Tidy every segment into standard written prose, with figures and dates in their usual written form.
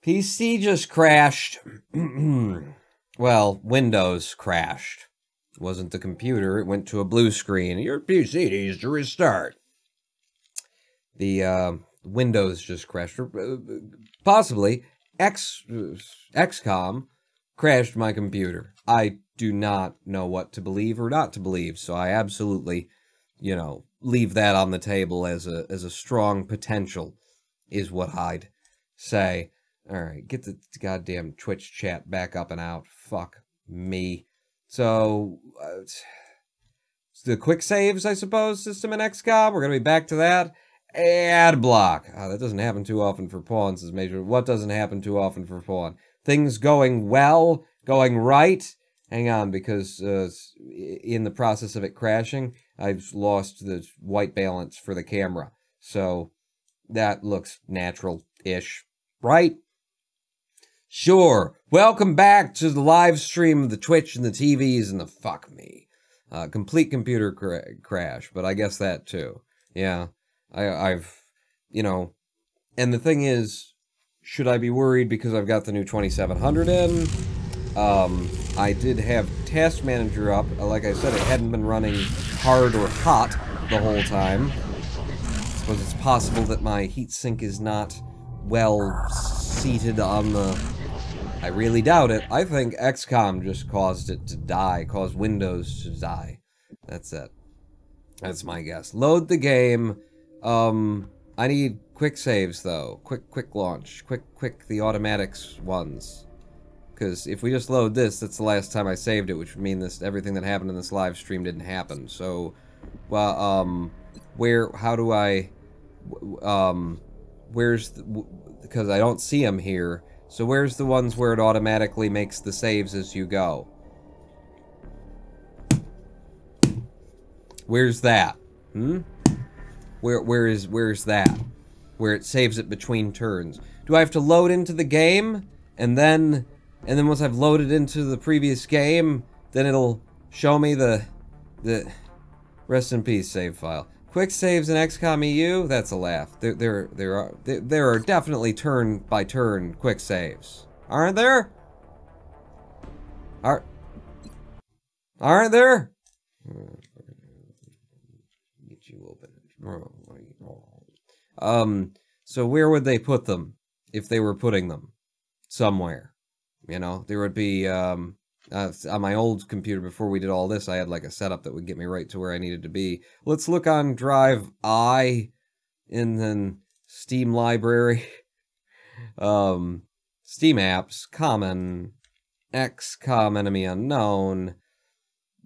PC just crashed. Well, Windows crashed. It wasn't the computer, it went to a blue screen. Your PC needs to restart. The Windows just crashed. Possibly XCOM crashed my computer. I do not know what to believe or not to believe, so I absolutely, you know, leave that on the table as a strong potential, is what I'd say. Alright, get the goddamn Twitch chat back up and out. Fuck me. So, the quick saves, I suppose, system in XCOM. We're going to be back to that. Ad block. That doesn't happen too often for pawns, is major. What doesn't happen too often for pawn? Things going well, going right. Hang on, because in the process of it crashing, I've lost the white balance for the camera. So, that looks natural-ish. Right? Sure. Welcome back to the live stream of the Twitch and the TVs and the fuck me. Complete computer crash, but I guess that too. Yeah. I've, you know, and the thing is, should I be worried because I've got the new 2700 in? I did have Task Manager up. Like I said, it hadn't been running hard or hot the whole time. I suppose it's possible that my heatsink is not well seated on the... I really doubt it. I think XCOM just caused it to die, caused Windows to die. That's it. That's my guess. Load the game. I need quick saves, though. Quick launch. Quick, the automatics ones. Because if we just load this, that's the last time I saved it, which would mean this everything that happened in this live stream didn't happen. So, well, how do I, where's the, because I don't see them here. So where's the ones where it automatically makes the saves as you go? Where's that? Where's that? Where it saves it between turns. Do I have to load into the game? And then once I've loaded into the previous game, then it'll show me the rest in peace save file. Quick saves in XCOM EU? That's a laugh. There are definitely turn-by-turn quick saves. Aren't there? Aren't there? Get you open. So where would they put them? If they were putting them? Somewhere. You know, there would be, on my old computer, before we did all this, I had like a setup that would get me right to where I needed to be. Let's look on Drive I, and then Steam Library, Steam Apps, Common, XCOM Enemy Unknown.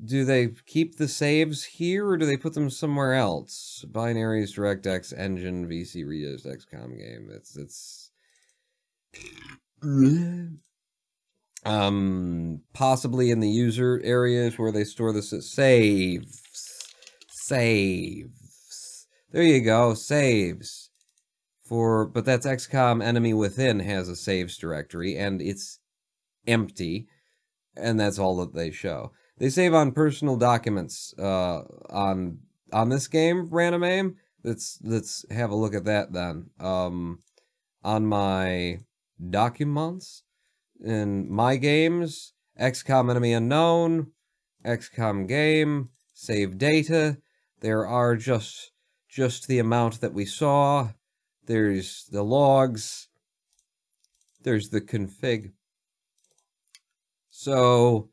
Do they keep the saves here, or do they put them somewhere else? Binaries, DirectX, Engine, VC, Redis, XCOM game. It's... possibly in the user areas where they store the saves. There you go, saves. But that's XCOM Enemy Within has a saves directory, and it's empty, and that's all that they show. They save on personal documents, on this game, Random Aim. Let's have a look at that then. On my documents, in my games, XCOM Enemy Unknown, XCOM game, save data. There are just the amount that we saw. There's the logs. There's the config. So,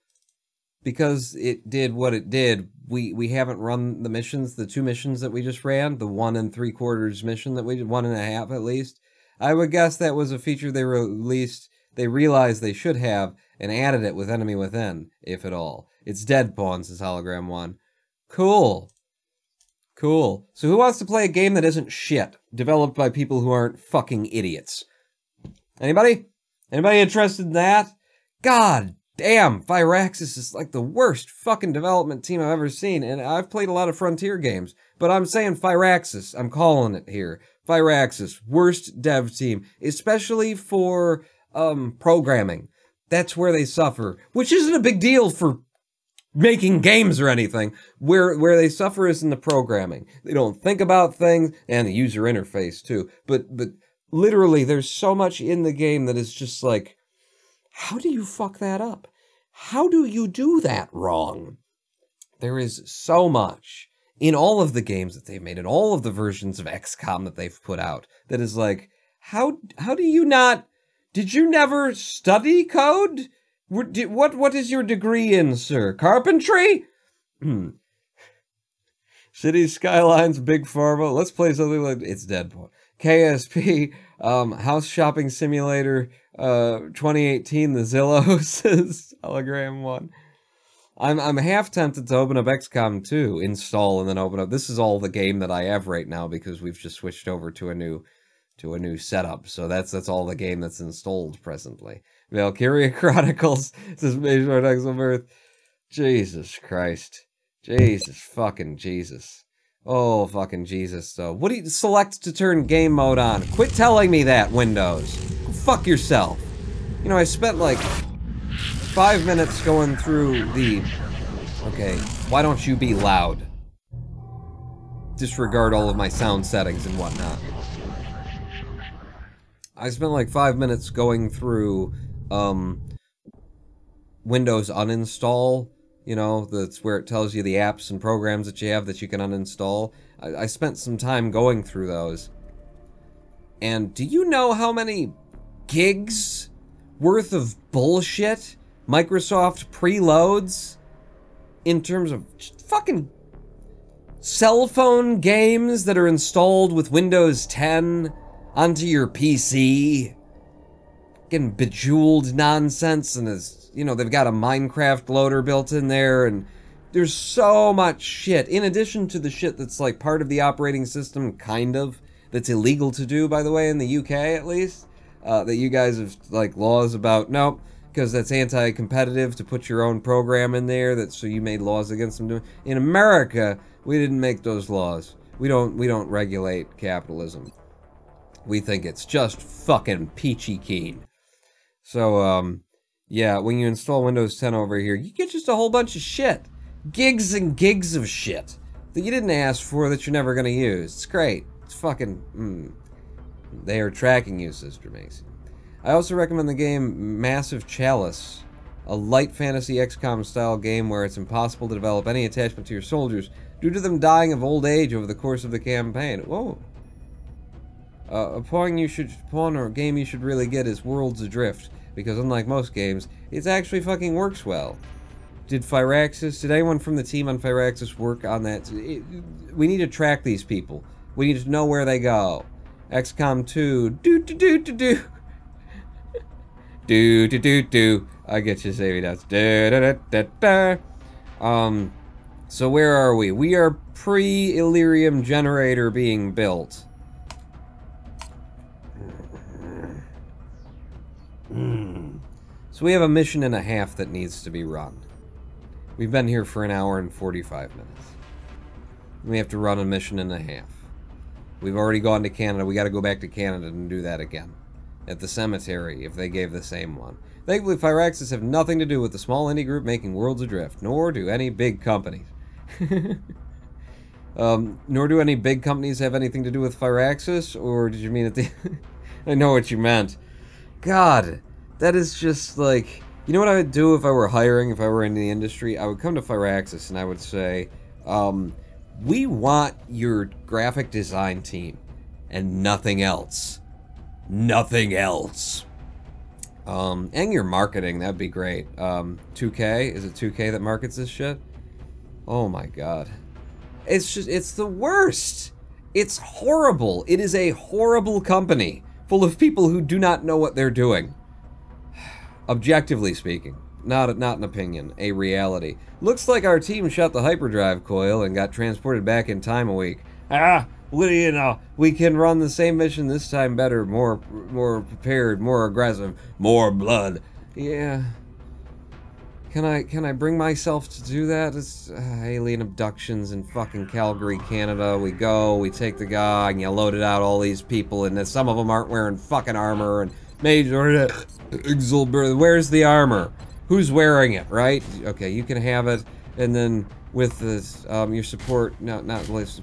because it did what it did, we haven't run the missions, the 2 missions that we just ran, the 1 3/4 mission that we did, 1.5 at least. I would guess that was a feature they released. They realized they should have, and added it with Enemy Within, if at all. It's Dead Pawns, says Hologram 1. Cool. Cool. So who wants to play a game that isn't shit, developed by people who aren't fucking idiots? Anybody? Anybody interested in that? God damn, Firaxis is like the worst fucking development team I've ever seen, and I've played a lot of Frontier games, but I'm saying Firaxis, I'm calling it here. Firaxis, worst dev team, especially for programming. That's where they suffer, which isn't a big deal for making games or anything. Where they suffer is in the programming. They don't think about things, and the user interface too. But literally, there's so much in the game that is just like, how do you fuck that up? How do you do that wrong? There is so much in all of the games that they've made, in all of the versions of XCOM that they've put out, that is like, how do you not, did you never study code? What is your degree in, sir? Carpentry? City Skylines, Big Pharma. Let's play something like, it's Deadpool. KSP, House Shopping Simulator, 2018, the Zillow hologram one. I'm half tempted to open up XCOM 2, install, and then open up. This is all the game that I have right now because we've just switched over to a new setup. So that's all the game that's installed presently. Valkyria Chronicles, says Major Exo Birth. Jesus Christ. Jesus fucking Jesus. Oh, fucking Jesus, though. What do you select to turn game mode on? Quit telling me that, Windows. Go fuck yourself. You know, I spent like 5 minutes going through the... Okay, why don't you be loud? Disregard all of my sound settings and whatnot. I spent like 5 minutes going through, Windows uninstall. You know, that's where it tells you the apps and programs that you have that you can uninstall. I spent some time going through those. And do you know how many gigs worth of bullshit Microsoft preloads in terms of fucking cell phone games that are installed with Windows 10 onto your PC? Fucking bejeweled nonsense, and it's, you know, they've got a Minecraft loader built in there, and there's so much shit. In addition to the shit that's like part of the operating system, kind of, that's illegal to do, by the way, in the UK at least, that you guys have like laws about. Nope, because that's anti-competitive to put your own program in there. That's so you made laws against them doing. In America, we didn't make those laws. We don't regulate capitalism. We think it's just fucking peachy keen. So, yeah, when you install Windows 10 over here, you get just a whole bunch of shit. Gigs and gigs of shit that you didn't ask for that you're never going to use. It's great. It's fucking... They are tracking you, Sister Macy. I also recommend the game Massive Chalice, a light fantasy XCOM style game where it's impossible to develop any attachment to your soldiers due to them dying of old age over the course of the campaign. Whoa. A pawn or game you should really get is Worlds Adrift, because unlike most games, it actually fucking works well. Did anyone from the team on Firaxis work on that? We need to track these people. We need to know where they go. XCOM 2, do. Do. I get you, Savvy Nuts. So where are we? We are pre-Illyrium generator being built. So we have a mission and a half that needs to be run. We've been here for an hour and 45 minutes. We have to run a mission and a half. We've already gone to Canada. We got to go back to Canada and do that again. At the cemetery, if they gave the same one. Thankfully, Firaxis have nothing to do with the small indie group making Worlds Adrift, nor do any big companies. Nor do any big companies have anything to do with Firaxis, or did you mean at the... I know what you meant. God, that is just like... You know what I would do if I were hiring, if I were in the industry? I would come to Firaxis and I would say, we want your graphic design team and nothing else. Nothing else. And your marketing, that'd be great. 2K? Is it 2K that markets this shit? Oh my god. It's just, it's the worst. It's horrible. It is a horrible company full of people who do not know what they're doing. Objectively speaking, not an opinion, a reality. Looks like our team shot the hyperdrive coil and got transported back in time a week. Ah, what do you know? We can run the same mission this time better, more prepared, more aggressive, more blood. Yeah. Can I bring myself to do that? It's alien abductions in fucking Calgary, Canada. We go, we take the guy, and you loaded out all these people, and some of them aren't wearing fucking armor, and Major Exulber, where's the armor? Who's wearing it, right? Okay, you can have it, and then with this, your support, not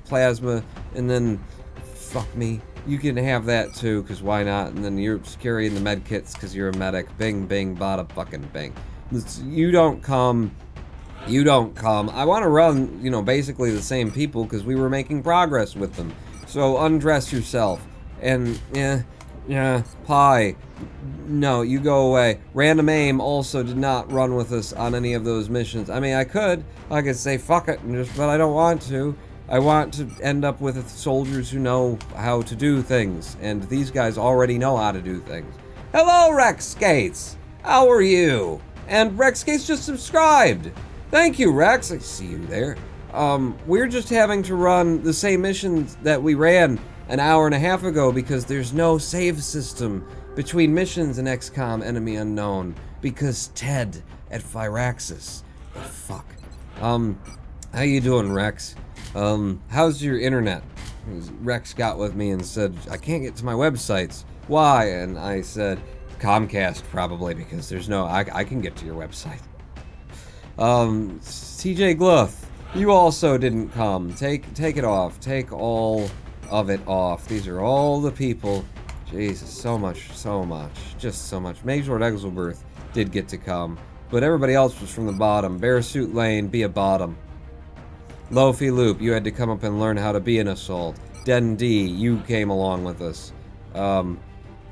plasma, and then, fuck me, you can have that too, because why not? And then you're carrying the med kits because you're a medic. Bing, bing, bada fucking bing. You don't come. You don't come. I want to run, you know, basically the same people because we were making progress with them. So undress yourself. And, yeah, pie. No, you go away. Random Aim also did not run with us on any of those missions. I mean, I could say fuck it, but I don't want to. I want to end up with soldiers who know how to do things, and these guys already know how to do things. Hello, Rex Skates! How are you? And Rex Skates just subscribed! Thank you, Rex. I see you there. We're just having to run the same missions that we ran an hour and a half ago because there's no save system between missions in XCOM Enemy Unknown because Ted at Firaxis. The fuck. How you doing, Rex? How's your internet? Rex got with me and said, I can't get to my websites. Why? And I said, Comcast, probably, because there's no, I can get to your website. TJ Gluff, you also didn't come. Take it off. Take all of it off. These are all the people. Jesus, so much. Just so much. Major Exelberth did get to come, but everybody else was from the bottom. Bearsuit Lane, be a bottom. Lofi Loop, you had to come up and learn how to be an assault. Den D, you came along with us.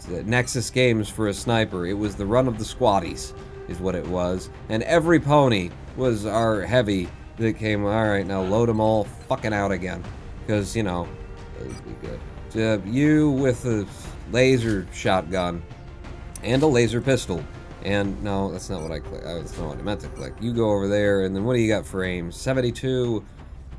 Nexus Games for a sniper. It was the run of the squatties, is what it was. And every pony was our heavy that came. Alright, now load them all fucking out again. Because, you know, that would be good. You with a laser shotgun and a laser pistol. And no, that's not what I clicked. That's not what I meant to click. You go over there, and then what do you got for aim? 72.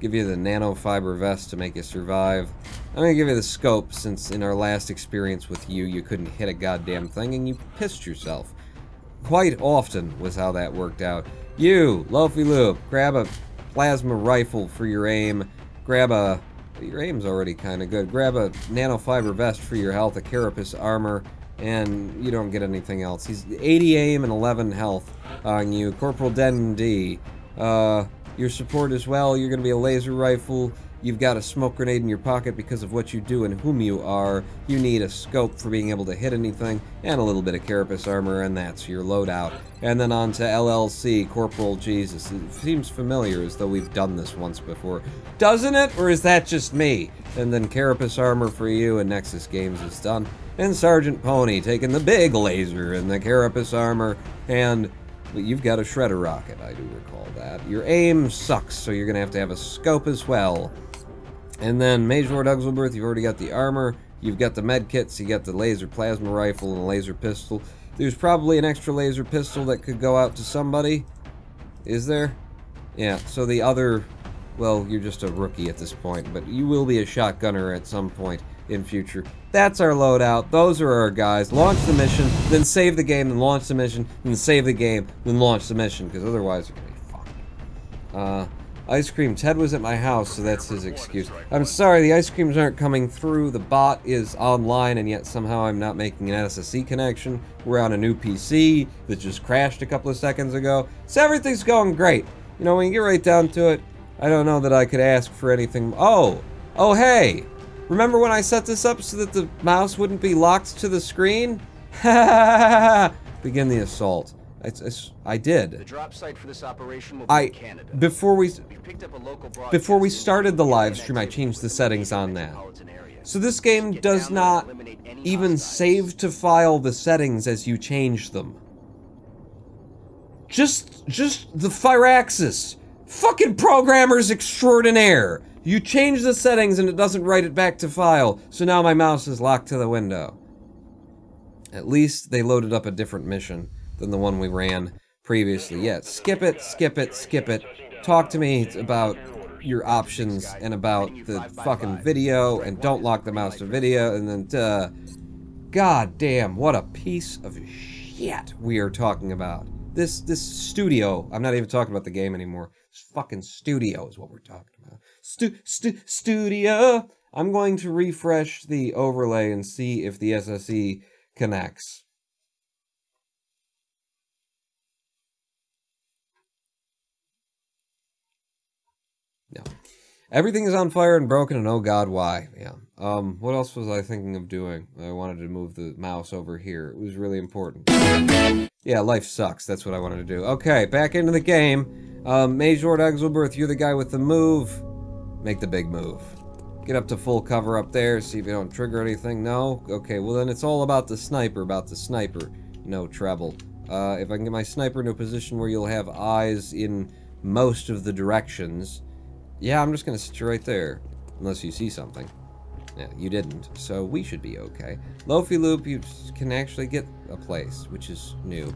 Give you the nanofiber vest to make you survive. I'm gonna give you the scope, since in our last experience with you, you couldn't hit a goddamn thing and you pissed yourself. Quite often was how that worked out. You, Lofi Loop, grab a plasma rifle for your aim. Grab a... Your aim's already kind of good. Grab a nanofiber vest for your health, a carapace armor, and you don't get anything else. He's 80 aim and 11 health on you. Corporal Den D. Your support as well, you're going to be a laser rifle. You've got a smoke grenade in your pocket because of what you do and whom you are. You need a scope for being able to hit anything, and a little bit of carapace armor, and that's your loadout. And then on to LLC, Corporal Jesus. It seems familiar, as though we've done this once before. Doesn't it? Or is that just me? And then carapace armor for you, and Nexus Games is done. And Sergeant Pony taking the big laser and the carapace armor, and... But you've got a shredder rocket, I do recall that. Your aim sucks, so you're going to have a scope as well. And then Major Exelberth, you've already got the armor, you've got the med kits, you got the laser plasma rifle and a laser pistol. There's probably an extra laser pistol that could go out to somebody. Is there? Yeah, so the other... Well, you're just a rookie at this point, but you will be a shotgunner at some point in future. That's our loadout. Those are our guys. Launch the mission, then save the game, then launch the mission, then save the game, then launch the mission, because otherwise you're gonna be fucked. Ice cream. Ted was at my house, so that's his excuse. I'm sorry, the ice creams aren't coming through. The bot is online, and yet somehow I'm not making an SSC connection. We're on a new PC that just crashed a couple of seconds ago. So everything's going great. You know, when you get right down to it, I don't know that I could ask for anything. Oh, hey! Remember when I set this up so that the mouse wouldn't be locked to the screen? Begin the assault. I did. The drop site for this operation will be in Canada. Before we started the live stream, I changed the settings on that. So this game does not even save to file the settings as you change them. Just the Firaxis. Fucking programmers extraordinaire! You change the settings and it doesn't write it back to file, so now my mouse is locked to the window. At least they loaded up a different mission than the one we ran previously. Yeah, skip it, skip it, skip it. Talk to me about your options and about the fucking video, and don't lock the mouse to video, and then, god damn, what a piece of shit we are talking about. This studio, I'm not even talking about the game anymore. This fucking studio is what we're talking about. Studio! I'm going to refresh the overlay and see if the SSE connects. No. Everything is on fire and broken, and oh god, why? Yeah. What else was I thinking of doing? I wanted to move the mouse over here. It was really important. Yeah, life sucks. That's what I wanted to do. Okay, back into the game. Major Exelberth, you're the guy with the move. Make the big move. Get up to full cover up there, see if you don't trigger anything. No? Okay, well then it's all about the sniper, No trouble. If I can get my sniper into a position where you'll have eyes in most of the directions... Yeah, I'm just gonna sit you right there. Unless you see something. Yeah, you didn't, so we should be okay. Lofi Loop, you can actually get a place, which is new.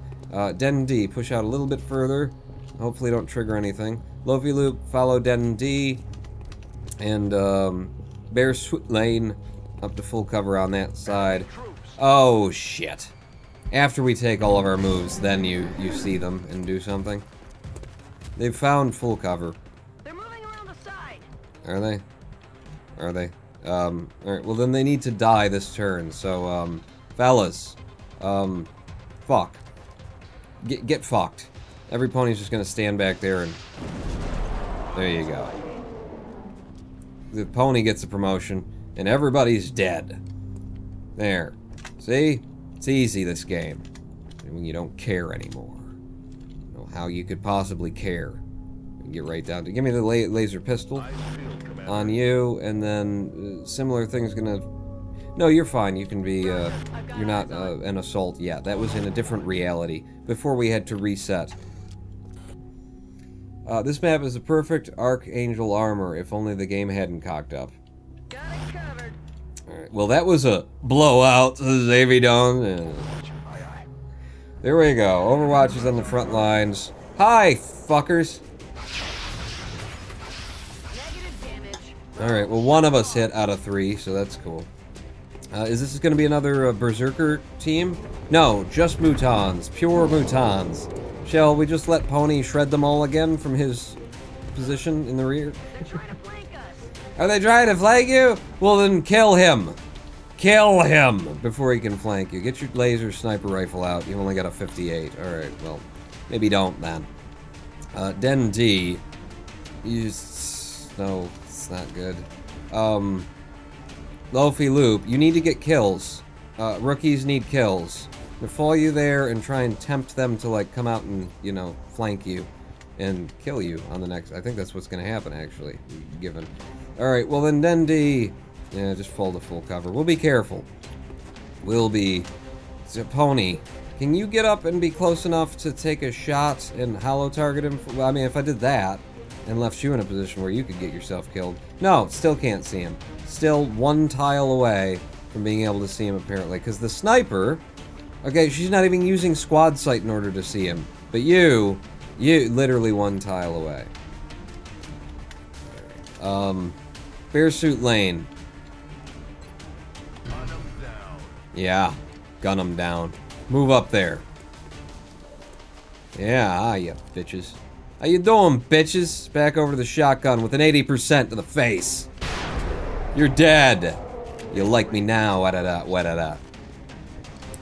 Den D, push out a little bit further. Hopefully don't trigger anything. Lofi Loop, follow Den D. And, Bear Swoot Lane, up to full cover on that side. Oh, shit. After we take all of our moves, then you see them and do something. They've found full cover. Are they? Are they? Alright, well then they need to die this turn, so, fellas. Fuck. Get fucked. Every pony's just gonna stand back there and... There you go. The pony gets a promotion, and everybody's dead. There. See? It's easy, this game. When you don't care anymore. I don't know how you could possibly care. Get right down to... Give me the laser pistol on you, and then similar thing's gonna... No, you're fine. You can be, you're not an assault yet. That was in a different reality, before we had to reset. This map is a perfect Archangel armor, if only the game hadn't cocked up. Got it covered. Alright, well that was a blowout, Xavier Dawn. There we go. Overwatch is on the front lines. Hi, fuckers! Alright, well one of us hit out of 3, so that's cool. Is this going to be another Berserker team? No, just Mutons. Pure Mutons. Shall we just let Pony shred them all again from his position in the rear? They're trying to flank us. Are they trying to flank you? Well then kill him. Kill him before he can flank you. Get your laser sniper rifle out. You've only got a 58. Alright, well, maybe don't then. Den D. No, it's not good. Lofi Loop, you need to get kills. Rookies need kills. To follow you there and try and tempt them to, like, come out and, you know, flank you and kill you on the next... I think that's what's gonna happen, actually, given. Alright, well then, Dendi... Yeah, just fall to full cover. We'll be careful. We'll be... Pony, can you get up and be close enough to take a shot and hollow target him? Well, I mean, if I did that and left you in a position where you could get yourself killed... No, still can't see him. Still one tile away from being able to see him, apparently. Because the sniper... Okay, she's not even using squad sight in order to see him. But you literally one tile away. Bearsuit Lane. Gun 'em down. Yeah, gun him down. Move up there. Yeah, you bitches. How you doing, bitches? Back over to the shotgun with an 80% to the face. You're dead. You like me now, wa-da-da.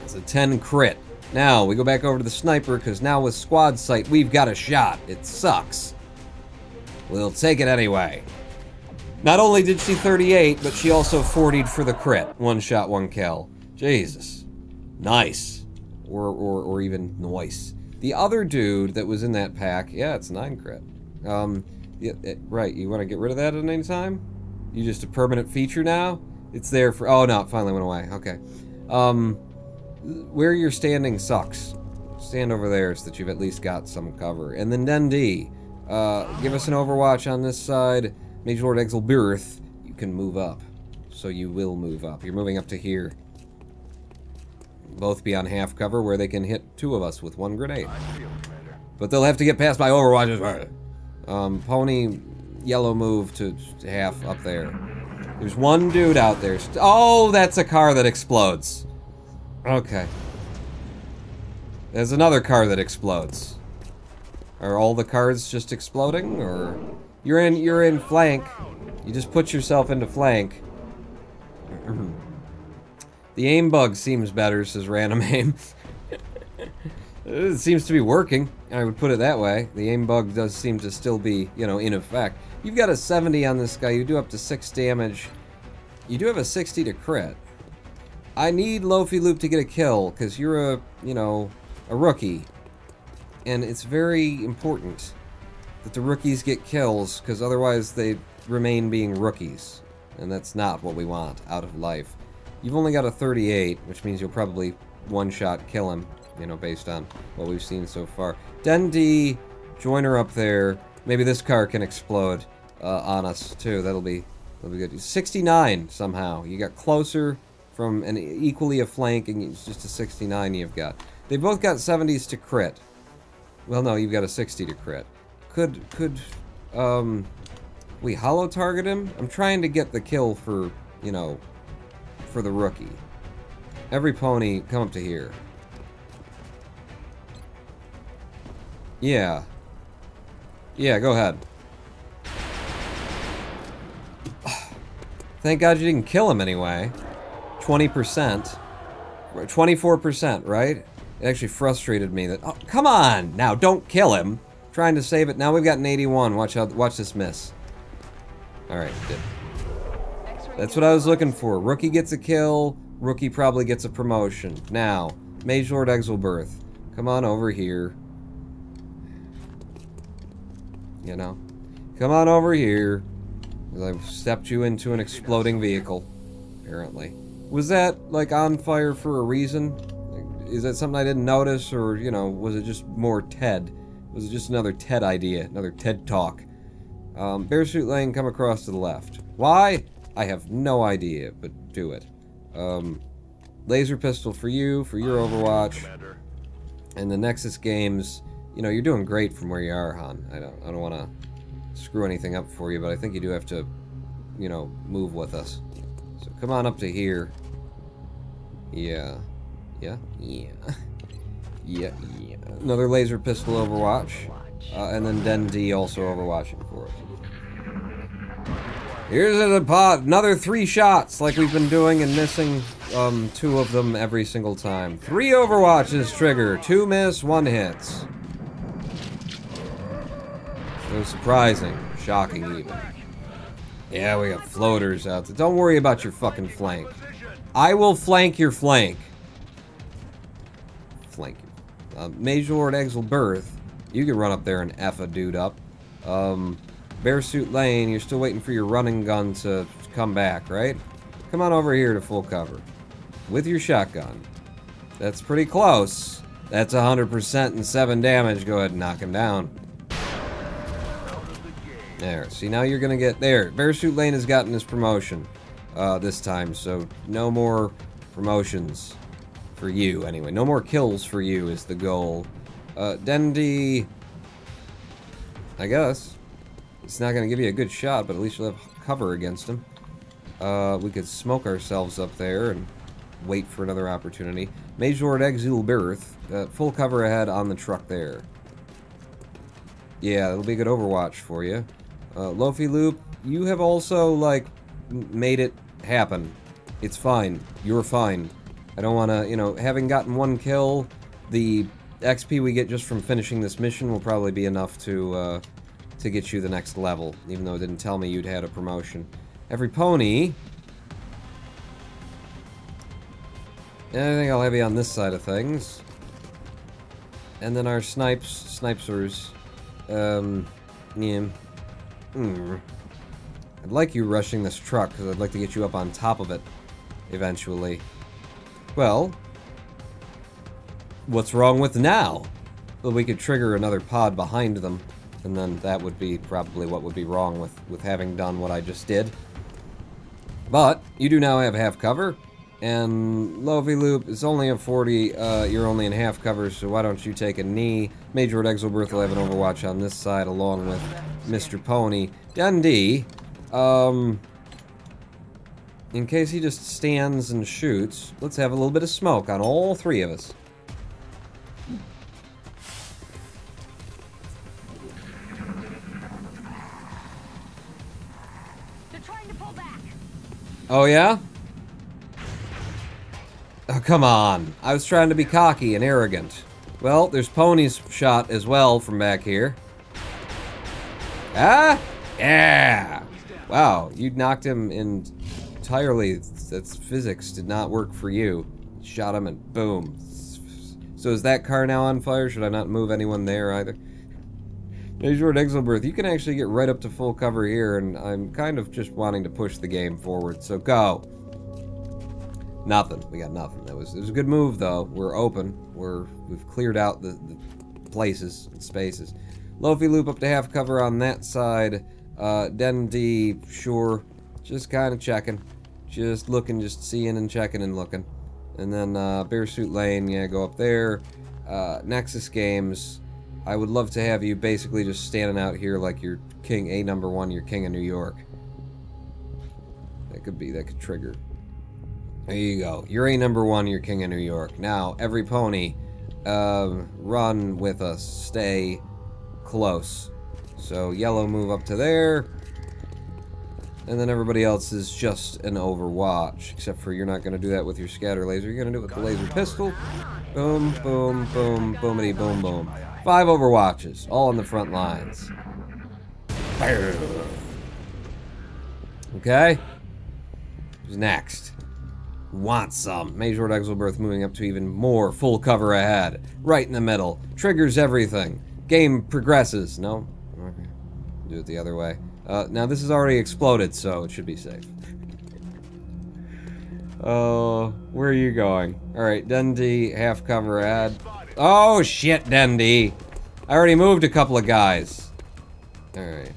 It's a 10 crit. Now, we go back over to the sniper, because now with squad sight, we've got a shot. It sucks. We'll take it anyway. Not only did she 38, but she also 40'd for the crit. One shot, one kill. Jesus. Nice. Or even noise. The other dude that was in that pack, yeah, it's 9 crit. Right, you want to get rid of that at any time? You just a permanent feature now? It's there for... Oh, no, it finally went away. Okay. Where you're standing sucks. Stand over there so that you've at least got some cover. And then Dendi, give us an overwatch on this side. Major Lord Exelberth, you can move up. So you will move up. You're moving up to here. Both be on half cover where they can hit 2 of us with 1 grenade. But they'll have to get past my overwatches. Pony, yellow move to half up there. There's one dude out there. Oh, that's a car that explodes. Okay. There's another car that explodes. Are all the cars just exploding, or you're in flank? You just put yourself into flank. The aim bug seems better, says Random Aim. It seems to be working, I would put it that way. The aim bug does seem to still be, you know, in effect. You've got a 70 on this guy. You do up to 6 damage. You do have a 60 to crit. I need Lofi Loop to get a kill, because you're a, you know, a rookie. And it's very important that the rookies get kills, because otherwise they remain being rookies. And that's not what we want out of life. You've only got a 38, which means you'll probably one-shot kill him, you know, based on what we've seen so far. Dendi, join her up there. Maybe this car can explode on us, too. That'll be good. 69, somehow. You got closer from an equally a flank, and it's just a 69 you've got. They both got 70s to crit. Well, no, you've got a 60 to crit. We hollow target him? I'm trying to get the kill for, you know, for the rookie. Every pony, come up to here. Yeah. Yeah, go ahead. Thank God you didn't kill him anyway. 20%. 24%, right? It actually frustrated me that... Oh, come on! Now, don't kill him! Trying to save it. Now we've got an 81. Watch this miss. Alright, did. That's what I was looking for. Rookie gets a kill. Rookie probably gets a promotion. Now, Mage Lord Exilbirth. Come on over here. You know? Come on over here. I've stepped you into an exploding vehicle. Apparently. Was that, like, on fire for a reason? Like, is that something I didn't notice? Or, you know, was it just more TED? Was it just another TED idea? Another TED talk? Bearsuit Lane, come across to the left. Why? I have no idea, but do it. Laser Pistol for your Overwatch. And the Nexus games, you know, you're doing great from where you are, Han. I don't want to screw anything up for you, but I think you do have to, you know, move with us. So come on up to here. Yeah. Yeah? Yeah. Yeah, yeah. Another Laser Pistol Overwatch. And then Dendi also overwatching for us. Here's a pod. Another 3 shots like we've been doing and missing 2 of them every single time. 3 overwatches trigger. 2 miss, 1 hits. So surprising. Shocking even. Yeah, we got floaters out there. Don't worry about your fucking flank. I will flank your flank. Flank you. Mage Lord Exilbirth. You can run up there and F a dude up. Bearsuit Lane, you're still waiting for your running gun to come back, right? Come on over here to full cover. With your shotgun. That's pretty close. That's 100% and 7 damage. Go ahead and knock him down. There. See, now you're gonna get... There. Bearsuit Lane has gotten his promotion. This time, so no more promotions. For you, anyway. No more kills for you is the goal. Dendi... I guess. It's not going to give you a good shot, but at least you'll have cover against him. We could smoke ourselves up there and wait for another opportunity. Mage Lord Exilbirth. Full cover ahead on the truck there. Yeah, it'll be a good overwatch for you. Lofi Loop, you have also, like, made it happen. It's fine. You're fine. I don't want to, you know, having gotten 1 kill, the XP we get just from finishing this mission will probably be enough to get you the next level, even though it didn't tell me you'd had a promotion. Every pony... I think I'll have you on this side of things. And then our snipers... yeah. I'd like you rushing this truck, because I'd like to get you up on top of it, eventually. Well... what's wrong with now? Well, we could trigger another pod behind them, and then that would be probably what would be wrong with having done what I just did. But, you do now have half cover, and Lofi Loop is only a 40, you're only in half cover, so why don't you take a knee? Mage Lord Exilbirth will have an overwatch on this side, along with Mr. Pony. Dendi, in case he just stands and shoots, let's have a little bit of smoke on all 3 of us. Oh, yeah? Oh, come on. I was trying to be cocky and arrogant. Well, there's Pony's shot as well from back here. Ah! Yeah! Wow, you knocked him in entirely. That's physics. Did not work for you. Shot him and boom. So is that car now on fire? Should I not move anyone there either? Major Exelberth, you can actually get right up to full cover here, and I'm kind of just wanting to push the game forward, so go. Nothing. We got nothing. It was a good move, though. We're open. We've cleared out the places and spaces. Lofi loop up to half cover on that side. Den D, sure. Just kind of checking. Just looking, just seeing and checking and looking. And then Bear Suit Lane, yeah, go up there. Nexus Games, I would love to have you basically just standing out here like you're King A number 1, you're King of New York. That could trigger. There you go. You're A number 1, you're King of New York. Now, every pony, run with us. Stay close. So, yellow move up to there. And then everybody else is just an overwatch. Except for you're not going to do that with your scatter laser. You're going to do it with the laser pistol. Boom, boom, boom, boomity, boom, boom. 5 overwatches, all on the front lines. Okay? Who's next? Want some. Major Exelberth moving up to even more full cover ahead. Right in the middle. Triggers everything. Game progresses. No? Okay. Do it the other way. Now this is already exploded, so it should be safe. Oh, where are you going? Alright, Dundee, half cover ahead. Oh shit, Dundee! I already moved a couple of guys. Alright.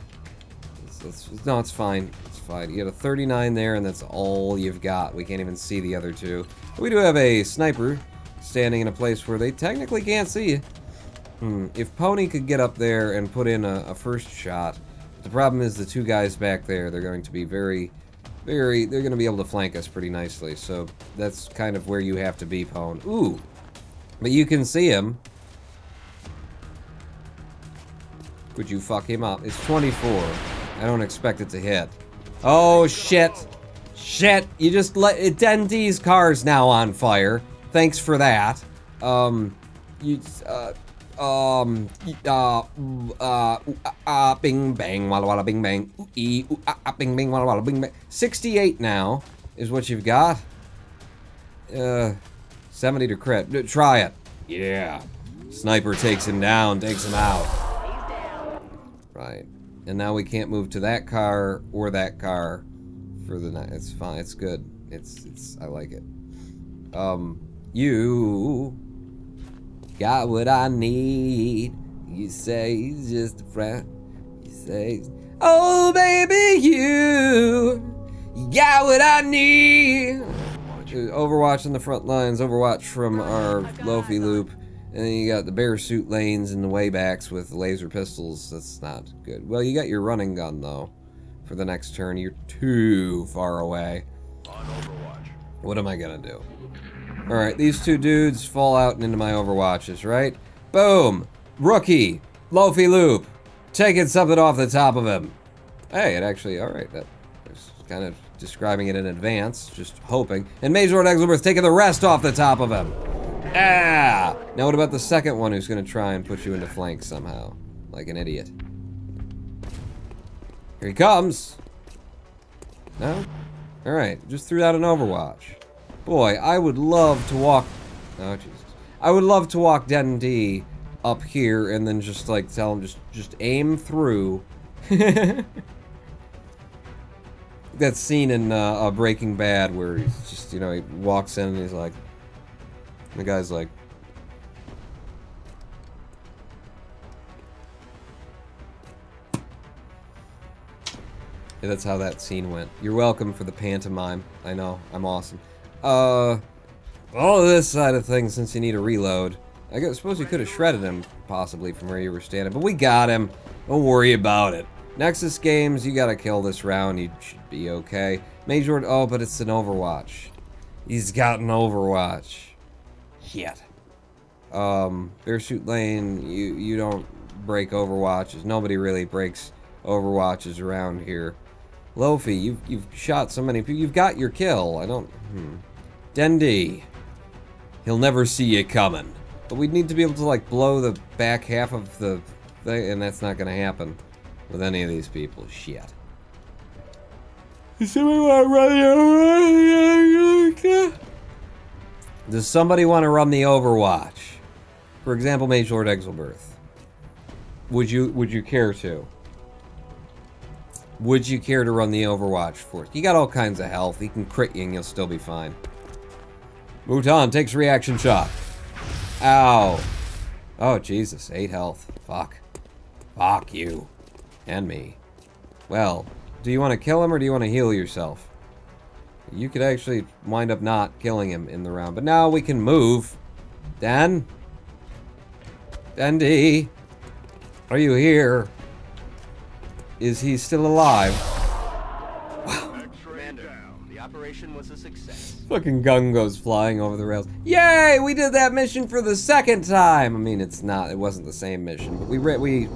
No, it's fine. It's fine. You got a 39 there, and that's all you've got. We can't even see the other two. But we do have a sniper standing in a place where they technically can't see you. If Pony could get up there and put in a first shot, the problem is the 2 guys back there, they're going to be they're going to be able to flank us pretty nicely, so that's kind of where you have to be, Pone. Ooh! But you can see him. Could you fuck him up? It's 24. I don't expect it to hit. Oh, shit! Shit! You just let... Dendy's car's now on fire. Thanks for that. Bing bang, walla walla bing bang, bing bing walla walla bing bang. 68 now is what you've got. 70 to crit. Try it. Yeah. Sniper takes him down, takes him out. Right. And now we can't move to that car or that car for the night. It's fine. It's good. It's. I like it. You got what I need. You say he's just a friend. You say, oh baby, you got what I need. Overwatch on the front lines. Overwatch from our Lofi loop. And then you got the Bear Suit Lanes and the waybacks with laser pistols. That's not good. Well, you got your running gun, though, for the next turn. You're too far away. On Overwatch. What am I gonna do? Alright, these 2 dudes fall out and into my Overwatches, right? Boom! Rookie! Lofi loop! Taking something off the top of him. Hey, it actually... Alright, that was kind of describing it in advance. Just hoping. And Major Exelberth taking the rest off the top of him. Ah! Now what about the second one who's going to try and put you into flank somehow? Like an idiot. Here he comes! No? Alright, just threw out an Overwatch. Boy, I would love to walk... Oh, Jesus. I would love to walk D up here and then just, like, tell him just aim through. That scene in Breaking Bad where he's just, you know, he walks in and he's like... The guy's like... Yeah, that's how that scene went. You're welcome for the pantomime. I know, I'm awesome. All of this side of things, since you need a reload. I suppose you could have shredded him, possibly, from where you were standing, but we got him. Don't worry about it. Nexus Games, you gotta kill this round. You should be okay. Major... Oh, but it's an Overwatch. He's got an Overwatch. Shit. Bear Suit Lane, you don't break Overwatches. Nobody really breaks Overwatches around here. Lofi, you've shot so many people. You've got your kill. I don't... Dendy. He'll never see you coming. But we'd need to be able to, like, blow the back half of the thing, and that's not gonna happen with any of these people. Shit. Does somebody want to run the Does somebody want to run the Overwatch? For example, Mage Lord Exelberth. Would you care to? Would you care to run the Overwatch for us? You got all kinds of health. He can crit you and you'll still be fine. Mutan takes reaction shot. Ow. Oh, Jesus. 8 health. Fuck. Fuck you. And me. Well, do you want to kill him or do you want to heal yourself? You could actually wind up not killing him in the round. But now we can move. Dan? Dandy? Are you here? Is he still alive? Wow. Commander, the operation was a success. Fucking gun goes flying over the rails. Yay! We did that mission for the second time! I mean, it wasn't the same mission, but we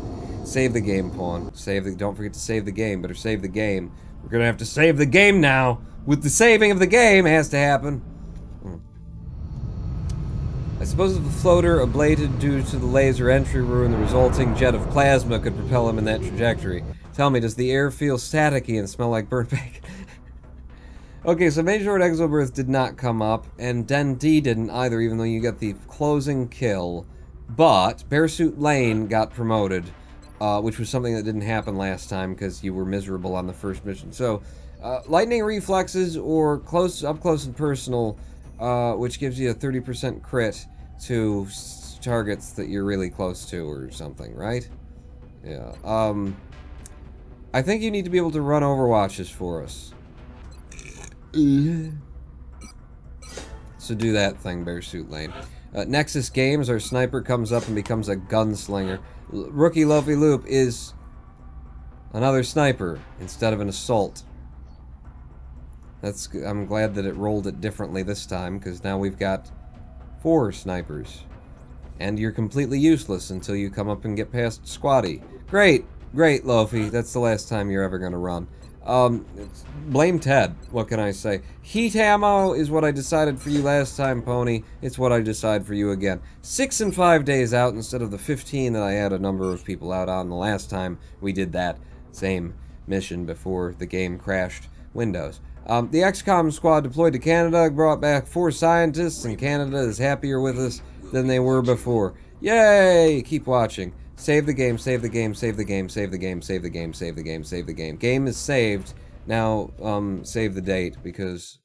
saved the game, Pawn. Don't forget to save the game. Better save the game. We're gonna have to save the game now! With the saving of the game, it has to happen. I suppose if the floater ablated due to the laser entry ruin, the resulting jet of plasma could propel him in that trajectory. Tell me, does the air feel staticky and smell like burnt bacon? Okay, so Mage Lord Exelberth did not come up, and Den D didn't either, even though you got the closing kill. But Bearsuit Lane got promoted, which was something that didn't happen last time because you were miserable on the first mission. So, lightning reflexes or up close and personal, which gives you a 30% crit to targets that you're really close to or something, right? Yeah. I think you need to be able to run Overwatches for us. So do that thing, Bearsuit Lane. Nexus Games, our sniper comes up and becomes a gunslinger. Rookie Loafy Loop is another sniper instead of an assault. I'm glad that it rolled it differently this time, because now we've got 4 snipers. And you're completely useless until you come up and get past Squatty. Great! Great, Loafy. That's the last time you're ever gonna run. Blame Ted. What can I say? Heat ammo is what I decided for you last time, Pony. It's what I decide for you again. 6 and 5 days out instead of the 15 that I had a number of people out on the last time we did that same mission before the game crashed Windows. The XCOM squad deployed to Canada, brought back 4 scientists, and Canada is happier with us than they were before. Yay! Keep watching. Save the game, save the game, save the game, save the game, save the game, save the game, save the game. Game is saved. Now, save the date, because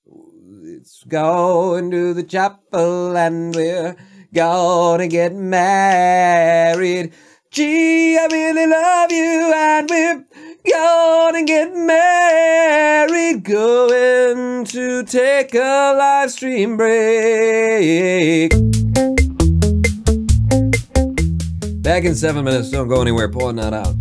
it's going to the chapel and we're gonna get married. Gee, I really love you and we're gonna get married. Going to take a live stream break. Back in 7 minutes. Don't go anywhere. Pulling that out.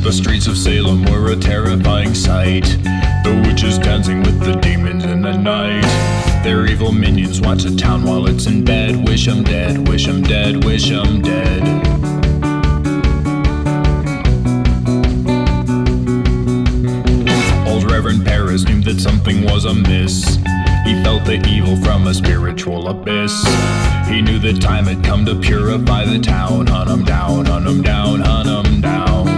The streets of Salem were a terrifying sight. The witches dancing with the demons in the night. Their evil minions watch the town while it's in bed. Wish 'em dead, wish 'em dead, wish 'em dead. Old Reverend Paris knew that something was amiss. He felt the evil from a spiritual abyss. He knew the time had come to purify the town. Hunt 'em down, hunt 'em down, hunt 'em down.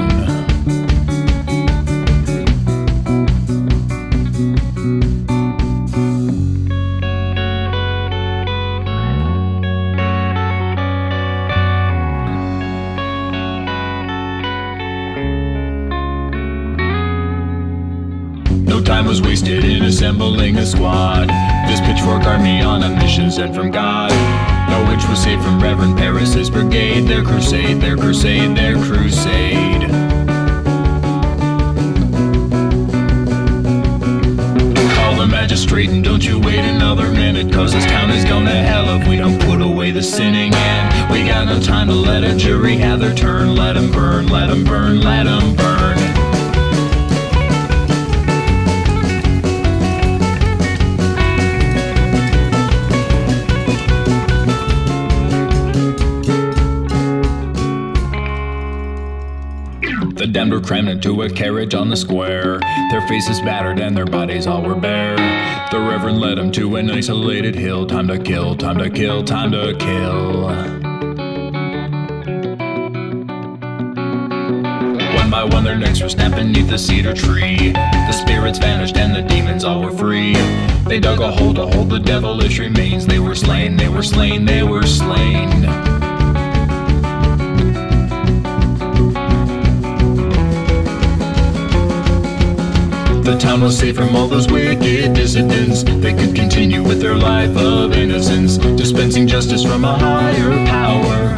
No time was wasted in assembling a squad. This pitchfork army on a mission sent from God. No witch was safe from Reverend Paris's brigade. Their crusade, their crusade, their crusade. Call the magistrate and don't you wait another minute, 'cause this town is going to hell if we don't put away the sinning. And we got no time to let a jury have their turn. Let 'em burn, let 'em burn, let 'em burn. The damned were crammed into a carriage on the square. Their faces battered and their bodies all were bare. The Reverend led them to an isolated hill. Time to kill, time to kill, time to kill. One by one their necks were snapped beneath the cedar tree. The spirits vanished and the demons all were free. They dug a hole to hold the devilish remains. They were slain, they were slain, they were slain. The town was safe from all those wicked dissidents. They could continue with their life of innocence, dispensing justice from a higher power.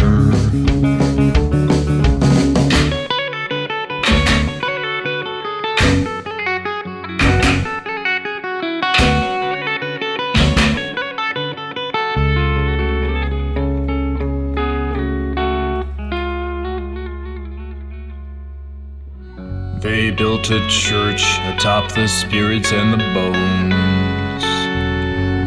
They built a church atop the spirits and the bones.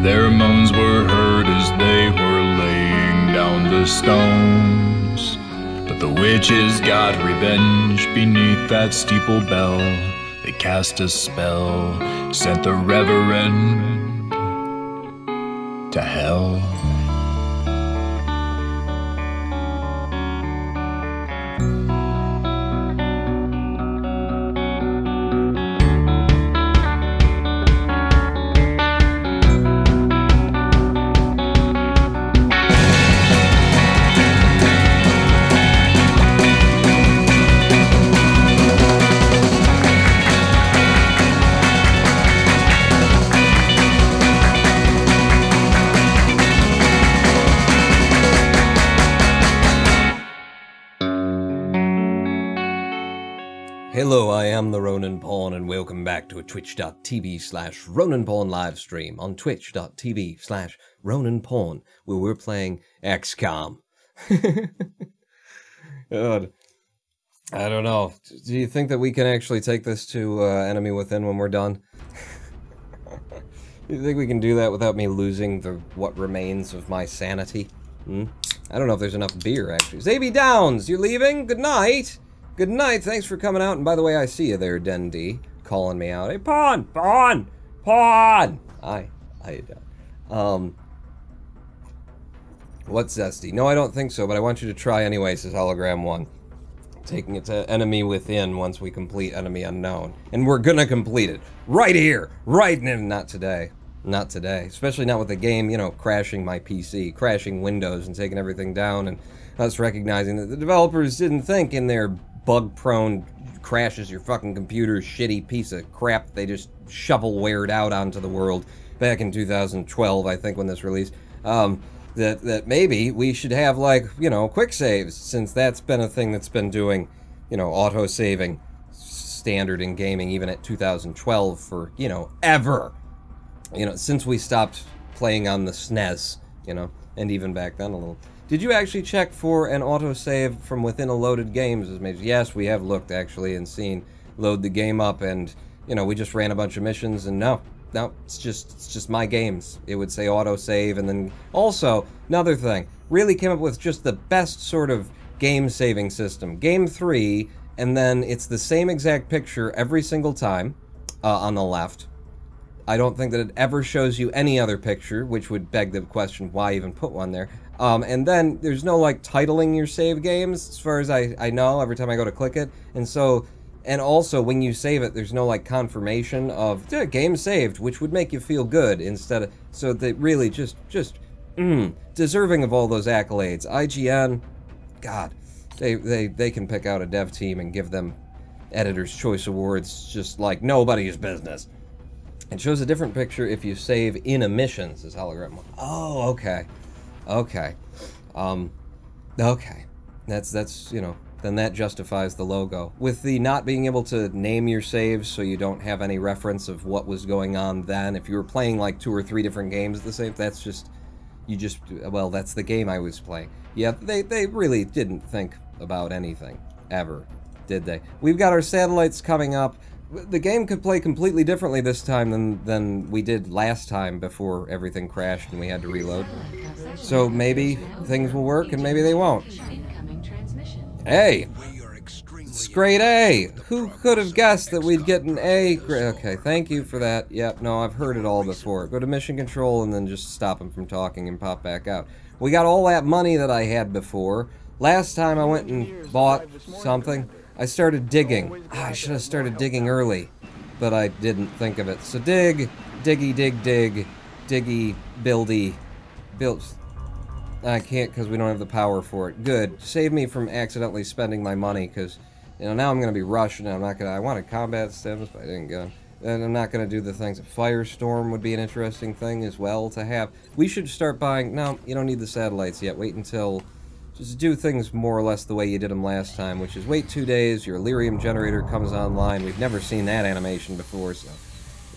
Their moans were heard as they were laying down the stones. But the witches got revenge beneath that steeple bell. They cast a spell, sent the Reverend to hell. Hello, I am the Ronin Pawn, and welcome back to a twitch.tv/Ronin Pawn live stream on twitch.tv/Ronin Pawn, where we're playing XCOM. God. I don't know. Do you think that we can actually take this to Enemy Within when we're done? Do you think we can do that without me losing what remains of my sanity? I don't know if there's enough beer, actually. Zaby Downs, you're leaving? Good night! Good night, thanks for coming out, and by the way, I see you there, Dendy, calling me out. Hey, Pawn! Pawn! Pawn! Hi. How you doing? What's Zesty? No, I don't think so, but I want you to try anyway, says Hologram1. Taking it to Enemy Within once we complete Enemy Unknown. And we're gonna complete it. Right here! Right now! Not today. Not today. Especially not with the game, you know, crashing my PC, crashing Windows and taking everything down, and us recognizing that the developers didn't think in their bug-prone, crashes your fucking computer, shitty piece of crap they just shovelwared out onto the world back in 2012, I think, when this released, that maybe we should have, like, you know, quick saves, since that's been a thing that's been doing, you know, auto-saving standard in gaming, even at 2012 for, you know, ever. You know, since we stopped playing on the SNES, you know, and even back then a little. Did you actually check for an autosave from within a loaded game? Yes, we have looked, actually, and seen load the game up, and, you know, we just ran a bunch of missions, and no, it's just my games. It would say autosave, and then... Also, another thing, really came up with just the best sort of game-saving system. Game 3, and then it's the same exact picture every single time, on the left. I don't think that it ever shows you any other picture, which would beg the question, why even put one there? And then there's no, like, titling your save games, as far as I know, every time I go to click it. And so, and also, when you save it, there's no, like, confirmation of, yeah, game saved, which would make you feel good, instead of, so they really just, deserving of all those accolades. IGN, God, they can pick out a dev team and give them Editor's Choice Awards just like nobody's business. It shows a different picture if you save in emissions, is hologram. Oh, okay. Okay. Okay. That's, you know, then that justifies the logo. With the not being able to name your saves so you don't have any reference of what was going on then, if you were playing like 2 or 3 different games at the same, that's just, well, that's the game I was playing. Yeah, they really didn't think about anything, ever, did they? We've got our satellites coming up. The game could play completely differently this time than we did last time before everything crashed and we had to reload. So maybe things will work and maybe they won't. Hey! It's grade A! Who could have guessed that we'd get an A grade? Okay, thank you for that. Yep, no, I've heard it all before. Go to mission control and then just stop him from talking and pop back out. We got all that money that I had before. Last time I went and bought something, I started digging. I should have started digging early, but I didn't think of it. So dig, diggy, dig, dig, diggy, buildy, build. I can't because we don't have the power for it. Good. Save me from accidentally spending my money because, you know, now I'm going to be rushing. I'm not going to, I wanted combat sims, but I didn't get them. And I'm not going to do the things. A firestorm would be an interesting thing as well to have. We should start buying, no, you don't need the satellites yet. Wait until, just do things more or less the way you did them last time, which is wait 2 days, your Lyrium generator comes online. We've never seen that animation before, so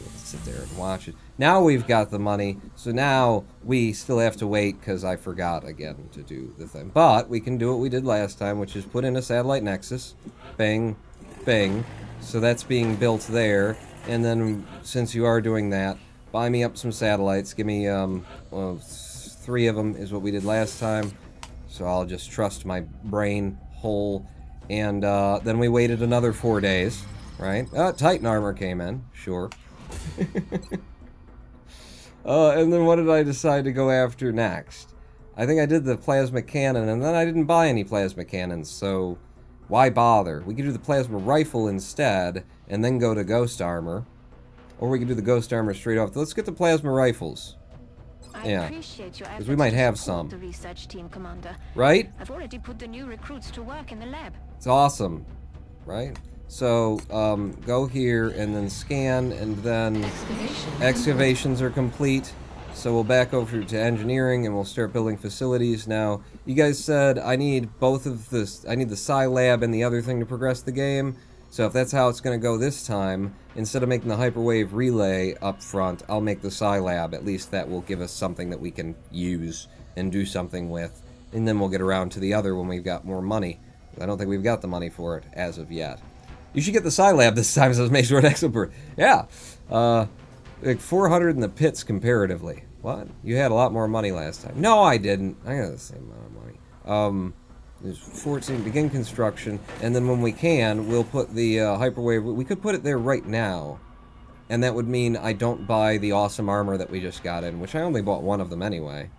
we'll sit there and watch it. Now we've got the money, so now we still have to wait because I forgot again to do the thing. But we can do what we did last time, which is put in a satellite nexus. Bang, bang. So that's being built there. And then, since you are doing that, buy me up some satellites. Give me, well, 3 of them is what we did last time. So I'll just trust my brain whole. And then we waited another 4 days, right? Titan armor came in, sure. And then what did I decide to go after next? I think I did the plasma cannon, and then I didn't buy any plasma cannons, so why bother? We could do the plasma rifle instead, and then go to ghost armor. Or we could do the ghost armor straight off. Let's get the plasma rifles. Yeah, because we might have some. The research team, Commander. Right? I've already put the new recruits to work in the lab. It's awesome, right? So, go here and then scan, and then excavations are complete. So we'll back over to engineering and we'll start building facilities. Now, you guys said I need both of this. I need the Psi Lab and the other thing to progress the game. So if that's how it's going to go this time, instead of making the hyperwave relay up front, I'll make the Psi Lab. At least that will give us something that we can use and do something with. And then we'll get around to the other when we've got more money. I don't think we've got the money for it as of yet. You should get the Psi Lab this time, so make sure it exopert. Yeah. Like 400 in the pits comparatively. What? You had a lot more money last time. No, I didn't. I got the same amount of money. There's 14, begin construction, and then when we can, we'll put the hyperwave, we could put it there right now, and that would mean I don't buy the awesome armor that we just got in, which I only bought 1 of them anyway.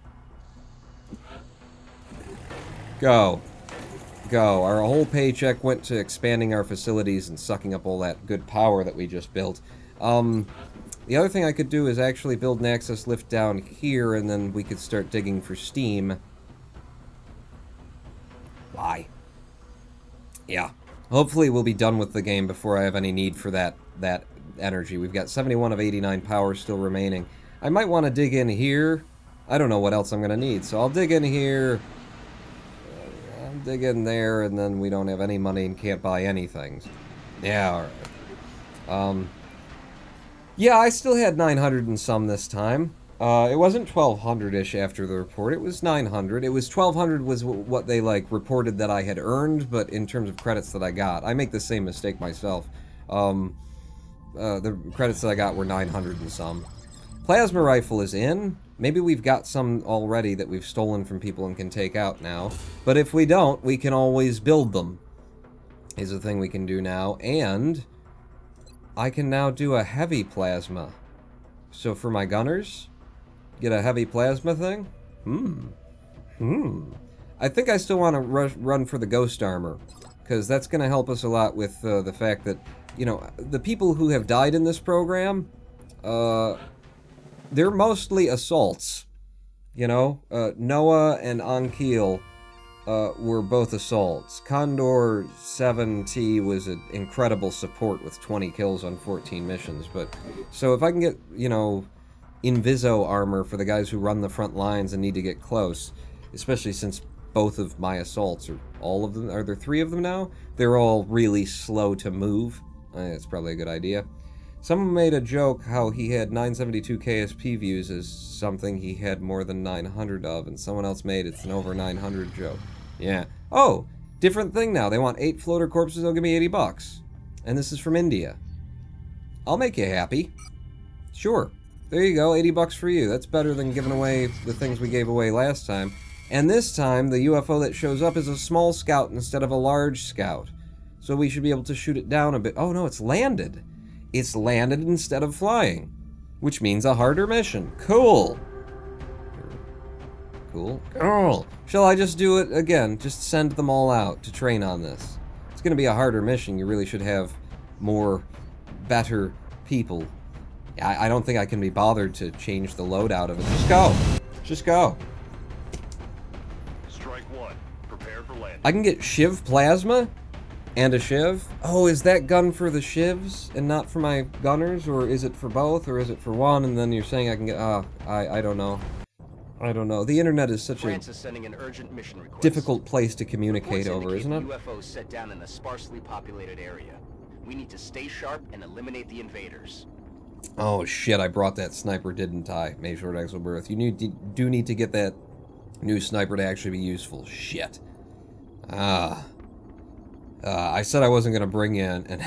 Go. Go. Our whole paycheck went to expanding our facilities and sucking up all that good power that we just built. The other thing I could do is actually build an access lift down here, and then we could start digging for steam. Why? Yeah. Hopefully we'll be done with the game before I have any need for that energy. We've got 71 of 89 power still remaining. I might want to dig in here. I don't know what else I'm going to need, so I'll dig in here. I'll dig in there, and then we don't have any money and can't buy anything. Yeah, alright. Yeah, I still had 900 and some this time. It wasn't 1200-ish after the report. It was 900. It was 1200 was what they, like, reported that I had earned, but in terms of credits that I got. I make the same mistake myself. The credits that I got were 900 and some. Plasma rifle is in. Maybe we've got some already that we've stolen from people and can take out now. But if we don't, we can always build them. Is a thing we can do now. And I can now do a heavy plasma. So for my gunners, get a heavy plasma thing? I think I still want to run for the ghost armor. Because that's going to help us a lot with the fact that, you know, the people who have died in this program, they're mostly assaults. You know, Noah and Ankiel were both assaults. Condor 7T was an incredible support with 20 kills on 14 missions. But so if I can get, you know, Inviso armor for the guys who run the front lines and need to get close, especially since both of my assaults, or all of them, are there 3 of them now? They're all really slow to move. It's probably a good idea. Someone made a joke how he had 972 KSP views as something he had more than 900 of, and someone else made it's an over 900 joke. Yeah. Oh, different thing now. They want 8 floater corpses, they'll give me 80 bucks. And this is from India. I'll make you happy. Sure. There you go, 80 bucks for you. That's better than giving away the things we gave away last time. And this time, the UFO that shows up is a small scout instead of a large scout. So we should be able to shoot it down a bit. Oh no, it's landed. It's landed instead of flying. Which means a harder mission. Cool. Cool. Cool. Shall I just do it again? Just send them all out to train on this. It's going to be a harder mission. You really should have more, better people. I don't think I can be bothered to change the loadout of it. Just go. Just go. Strike 1. Prepare for landing. I can get Shiv Plasma and a Shiv. Oh, is that gun for the Shivs and not for my gunners? Or is it for both? Or is it for one? And then you're saying I can get... I don't know. I don't know. The internet is such France is sending an urgent mission request. difficult place to communicate over, isn't it? UFOs set down in a sparsely populated area. We need to stay sharp and eliminate the invaders. Oh shit, I brought that sniper, didn't I? Major Exelberth. You do need to get that new sniper to actually be useful. Shit. I said I wasn't gonna bring in, and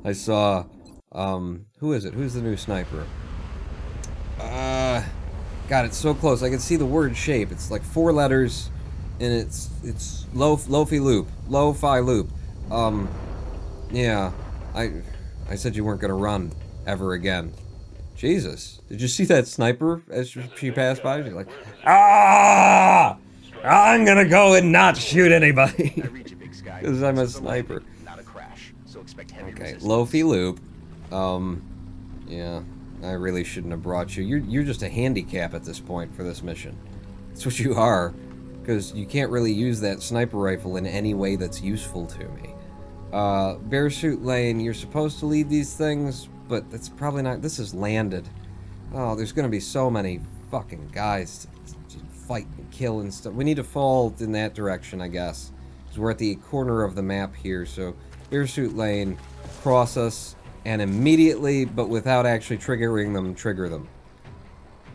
I saw, who is it? Who's the new sniper? God, it's so close. I can see the word shape. It's like 4 letters, and it's Lo-fi Loop. Lo-fi Loop. Yeah. I said you weren't gonna run ever again. Jesus. Did you see that sniper as she passed by? She's like, ah! I'm gonna go and not shoot anybody. Because I'm a sniper. Okay, Lo-fi Loop. Yeah. I really shouldn't have brought you. You're just a handicap at this point for this mission. That's what you are. Because you can't really use that sniper rifle in any way that's useful to me. Bearsuit Lane, you're supposed to lead these things, but that's probably not... This is landed. Oh, there's gonna be so many fucking guys to fight and kill and stuff. We need to fall in that direction, I guess. Because we're at the corner of the map here, so... Bearsuit Lane, cross us, and immediately, but without actually triggering them, trigger them.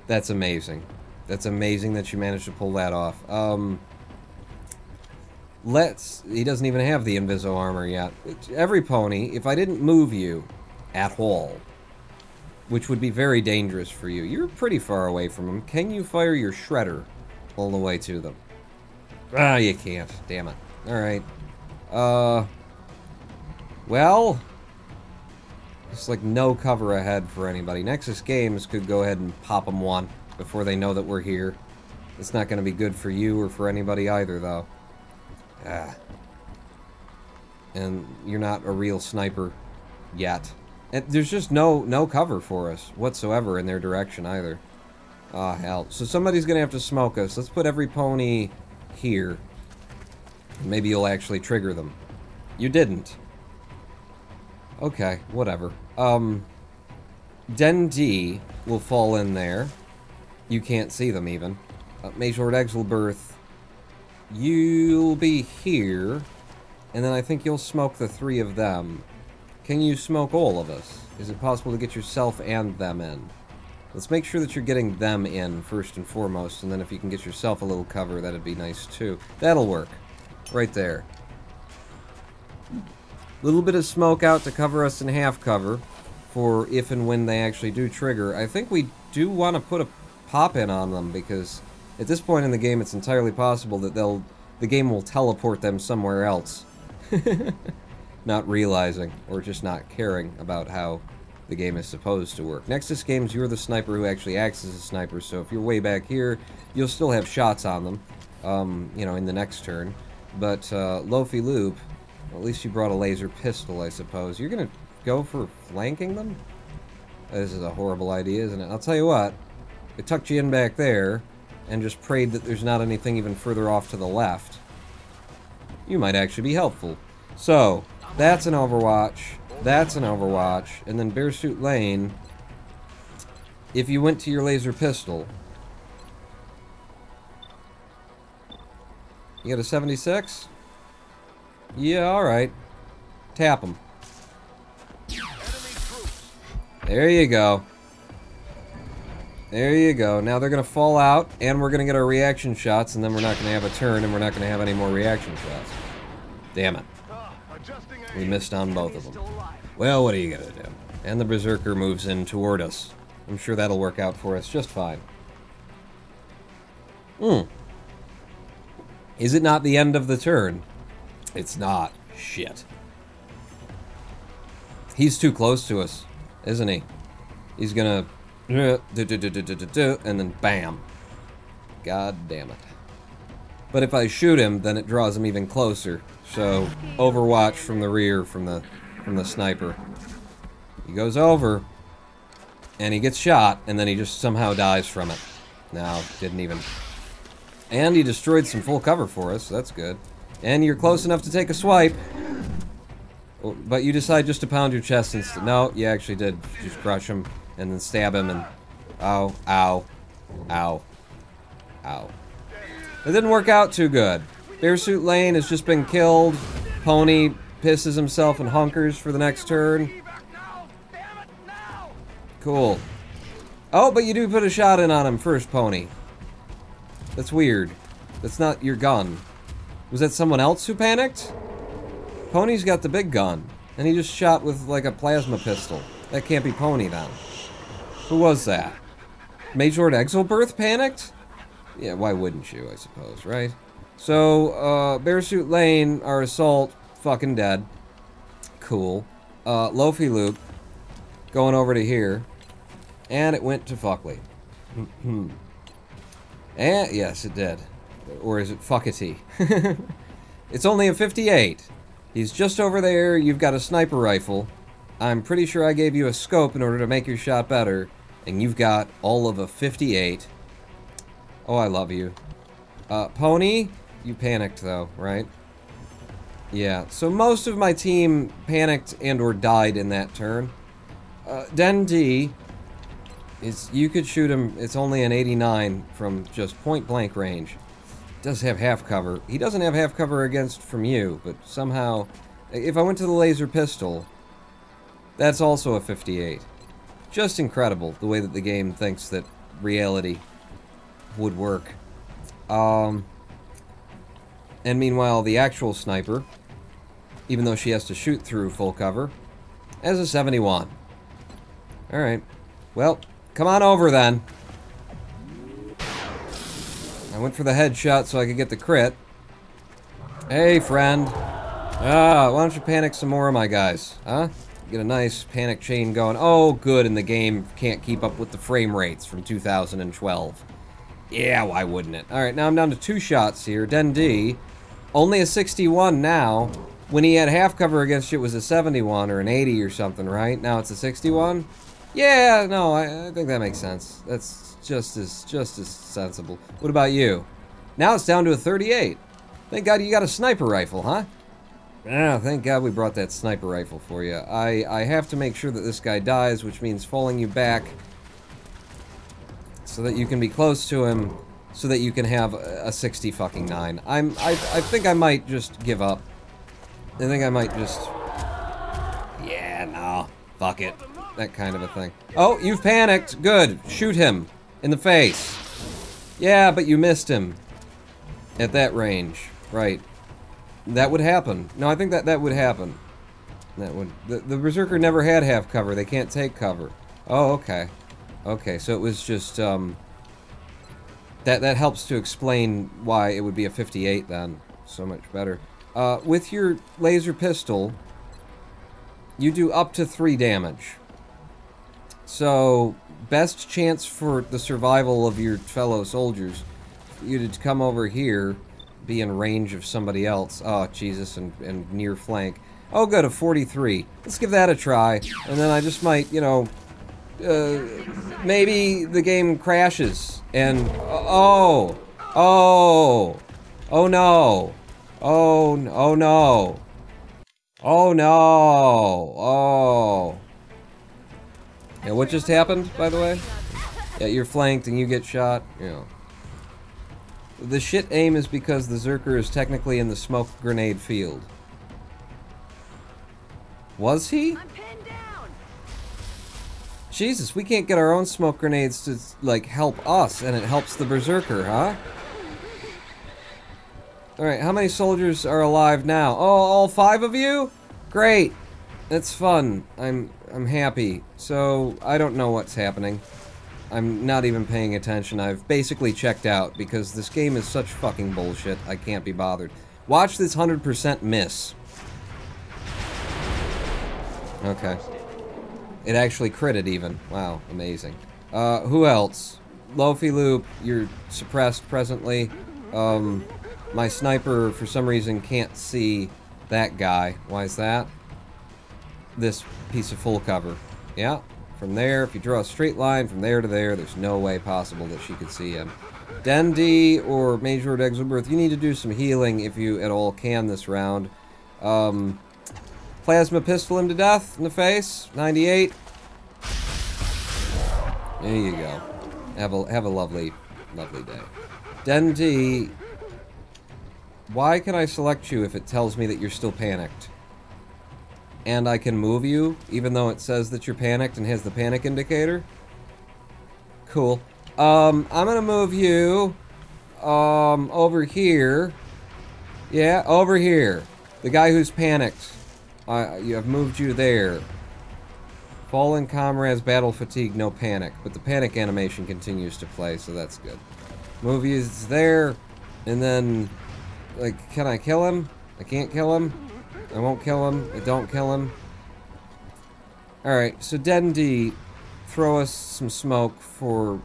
That's amazing. That's amazing that you managed to pull that off. He doesn't even have the Inviso armor yet. Every pony, if I didn't move you at all, which would be very dangerous for you, you're pretty far away from them. Can you fire your shredder all the way to them? Ah, you can't. Damn it. Alright. Well... It's like no cover ahead for anybody. Nexus Games could go ahead and pop them one before they know that we're here. It's not going to be good for you or for anybody either, though. And you're not a real sniper yet. And there's just no cover for us whatsoever in their direction either. Ah, hell. So somebody's going to have to smoke us. Let's put every pony here. Maybe you'll actually trigger them. You didn't. Okay, whatever. Den D will fall in there. You can't see them even. Major Exelberth, you'll be here. And then I think you'll smoke the 3 of them. Can you smoke all of us? Is it possible to get yourself and them in? Let's make sure that you're getting them in first and foremost, and then if you can get yourself a little cover, that'd be nice too. That'll work. Right there. Little bit of smoke out to cover us in half cover for if and when they actually do trigger. I think we do want to put a pop-in on them, because at this point in the game, it's entirely possible that the game will teleport them somewhere else. Not realizing, or just not caring about how the game is supposed to work. Nexus games, you're the sniper who actually acts as a sniper, so if you're way back here, you'll still have shots on them, you know, in the next turn. But, Lofi Loop, well, at least you brought a laser pistol, I suppose. You're gonna go for flanking them? This is a horrible idea, isn't it? I'll tell you what, I tucked you in back there, and just prayed that there's not anything even further off to the left. You might actually be helpful. So, that's an Overwatch, that's an Overwatch, and then Bearsuit Lane, if you went to your laser pistol, you got a 76? Yeah, alright. Tap them. There you go. There you go. Now they're going to fall out, and we're going to get our reaction shots, and then we're not going to have a turn, and we're not going to have any more reaction shots. Damn it. We missed on both of them. Well, what are you going to do? And the Berserker moves in toward us. I'm sure that'll work out for us just fine. Is it not the end of the turn? It's not. Shit. He's too close to us, isn't he? He's gonna... and then bam. God damn it. But if I shoot him, then it draws him even closer. So, Overwatch from the rear from the sniper. He goes over, and he gets shot, and then he just somehow dies from it. No, didn't even. And he destroyed some full cover for us, so that's good. And you're close enough to take a swipe. But you decide just to pound your chest instead. No, you actually did. Just crush him, and then stab him, and... Ow, ow, ow, ow. It didn't work out too good. Bearsuit Lane has just been killed. Pony pisses himself and hunkers for the next turn. Cool. Oh, but you do put a shot in on him first, Pony. That's weird. That's not your gun. Was that someone else who panicked? Pony's got the big gun, and he just shot with, like, a plasma pistol. That can't be Pony, then. Who was that? Major Exilbirth panicked? Yeah, why wouldn't you, I suppose, right? So, Bearsuit Lane, our assault, fucking dead. Cool. Lofi Loop, going over to here. And it went to Fuckley. And, yes, it did. Or is it Fuckety? It's only a 58. He's just over there, you've got a sniper rifle. I'm pretty sure I gave you a scope in order to make your shot better. And you've got all of a 58. Oh, I love you. Pony? You panicked, though, right? Yeah, so most of my team panicked and or died in that turn. Den D, you could shoot him, it's only an 89 from just point-blank range. Does have half cover. He doesn't have half cover against from you, but somehow, if I went to the laser pistol, that's also a 58. Just incredible, the way that the game thinks that reality would work. And meanwhile, the actual sniper, even though she has to shoot through full cover, has a 71. Alright. Well, come on over then. I went for the headshot so I could get the crit. Hey, friend. Why don't you panic some more of my guys, huh? Get a nice panic chain going. Oh, good, and the game can't keep up with the frame rates from 2012. Yeah, why wouldn't it? Alright, now I'm down to 2 shots here. Den D, only a 61 now. When he had half cover against you, it was a 71 or an 80 or something, right? Now it's a 61? Yeah, no, I think that makes sense. That's just as sensible. What about you? Now it's down to a 38. Thank God you got a sniper rifle, huh? Yeah, thank God we brought that sniper rifle for you. I have to make sure that this guy dies, which means falling you back so that you can be close to him, so that you can have a 60 fucking 9. I think I might just give up. I think I might just... Yeah, no. Fuck it. that kind of a thing. Oh, you've panicked. Good. Shoot him in the face. Yeah, but you missed him at that range. Right. That would happen. No, I think that would happen. That would... The Berserker never had half cover. They can't take cover. Oh, okay. Okay, so it was just, That helps to explain why it would be a 58 then. So much better. With your laser pistol, you do up to 3 damage. So, best chance for the survival of your fellow soldiers, you to come over here, be in range of somebody else. Oh, Jesus, and near flank. Oh, good, a 43. Let's give that a try. And then I just might, you know, maybe the game crashes. And, oh no. Oh, no. Oh, no. Oh. Yeah, what just happened, by the way? Yeah, you're flanked and you get shot. Yeah. The shit aim is because the Zerker is technically in the smoke grenade field. Was he? Jesus, we can't get our own smoke grenades to, like, help us, and it helps the Berserker, huh? Alright, how many soldiers are alive now? Oh, all 5 of you? Great! That's fun. I'm happy. So, I don't know what's happening. I'm not even paying attention. I've basically checked out, because this game is such fucking bullshit, I can't be bothered. Watch this 100% miss. Okay. It actually critted even. Wow, amazing. Who else? Lofi Loop, you're suppressed presently. My sniper, for some reason, can't see that guy. Why is that? This piece of full cover. Yeah, from there, if you draw a straight line from there to there, there's no way possible that she could see him. Dendi or Major Lord Exilbirth, you need to do some healing if you at all can this round. Plasma pistol him to death in the face. 98. There you go. Have a lovely day. Dendi, why can I select you if it tells me that you're still panicked? And I can move you, even though it says that you're panicked and has the panic indicator? Cool. I'm gonna move you, over here. Yeah, over here. The guy who's panicked. I've moved you there. Fallen comrades, battle fatigue, no panic. But the panic animation continues to play, so that's good. Move you there, and then, like, can I kill him? I can't kill him. I won't kill him. I don't kill him. Alright, so Dendi, throw us some smoke for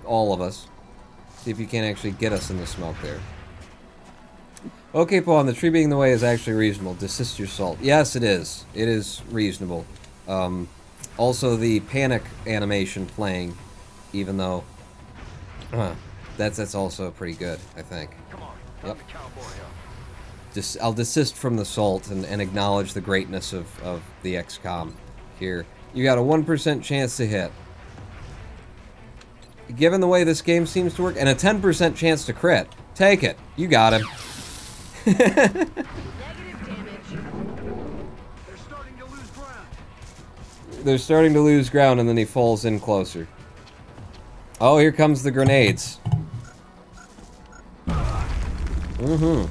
all of us. See if you can actually get us in the smoke there. Okay, Paul, the tree being in the way is actually reasonable. Desist your salt. Yes, it is. It is reasonable. Also, the panic animation playing, even though... that's also pretty good, I think. Come on, yep. the cowboy up. I'll desist from the salt and acknowledge the greatness of the XCOM here. You got a 1% chance to hit. Given the way this game seems to work, and a 10% chance to crit. Take it. You got him. Negative damage. They're starting to lose ground. They're starting to lose ground, and then he falls in closer. Oh, here comes the grenades. Although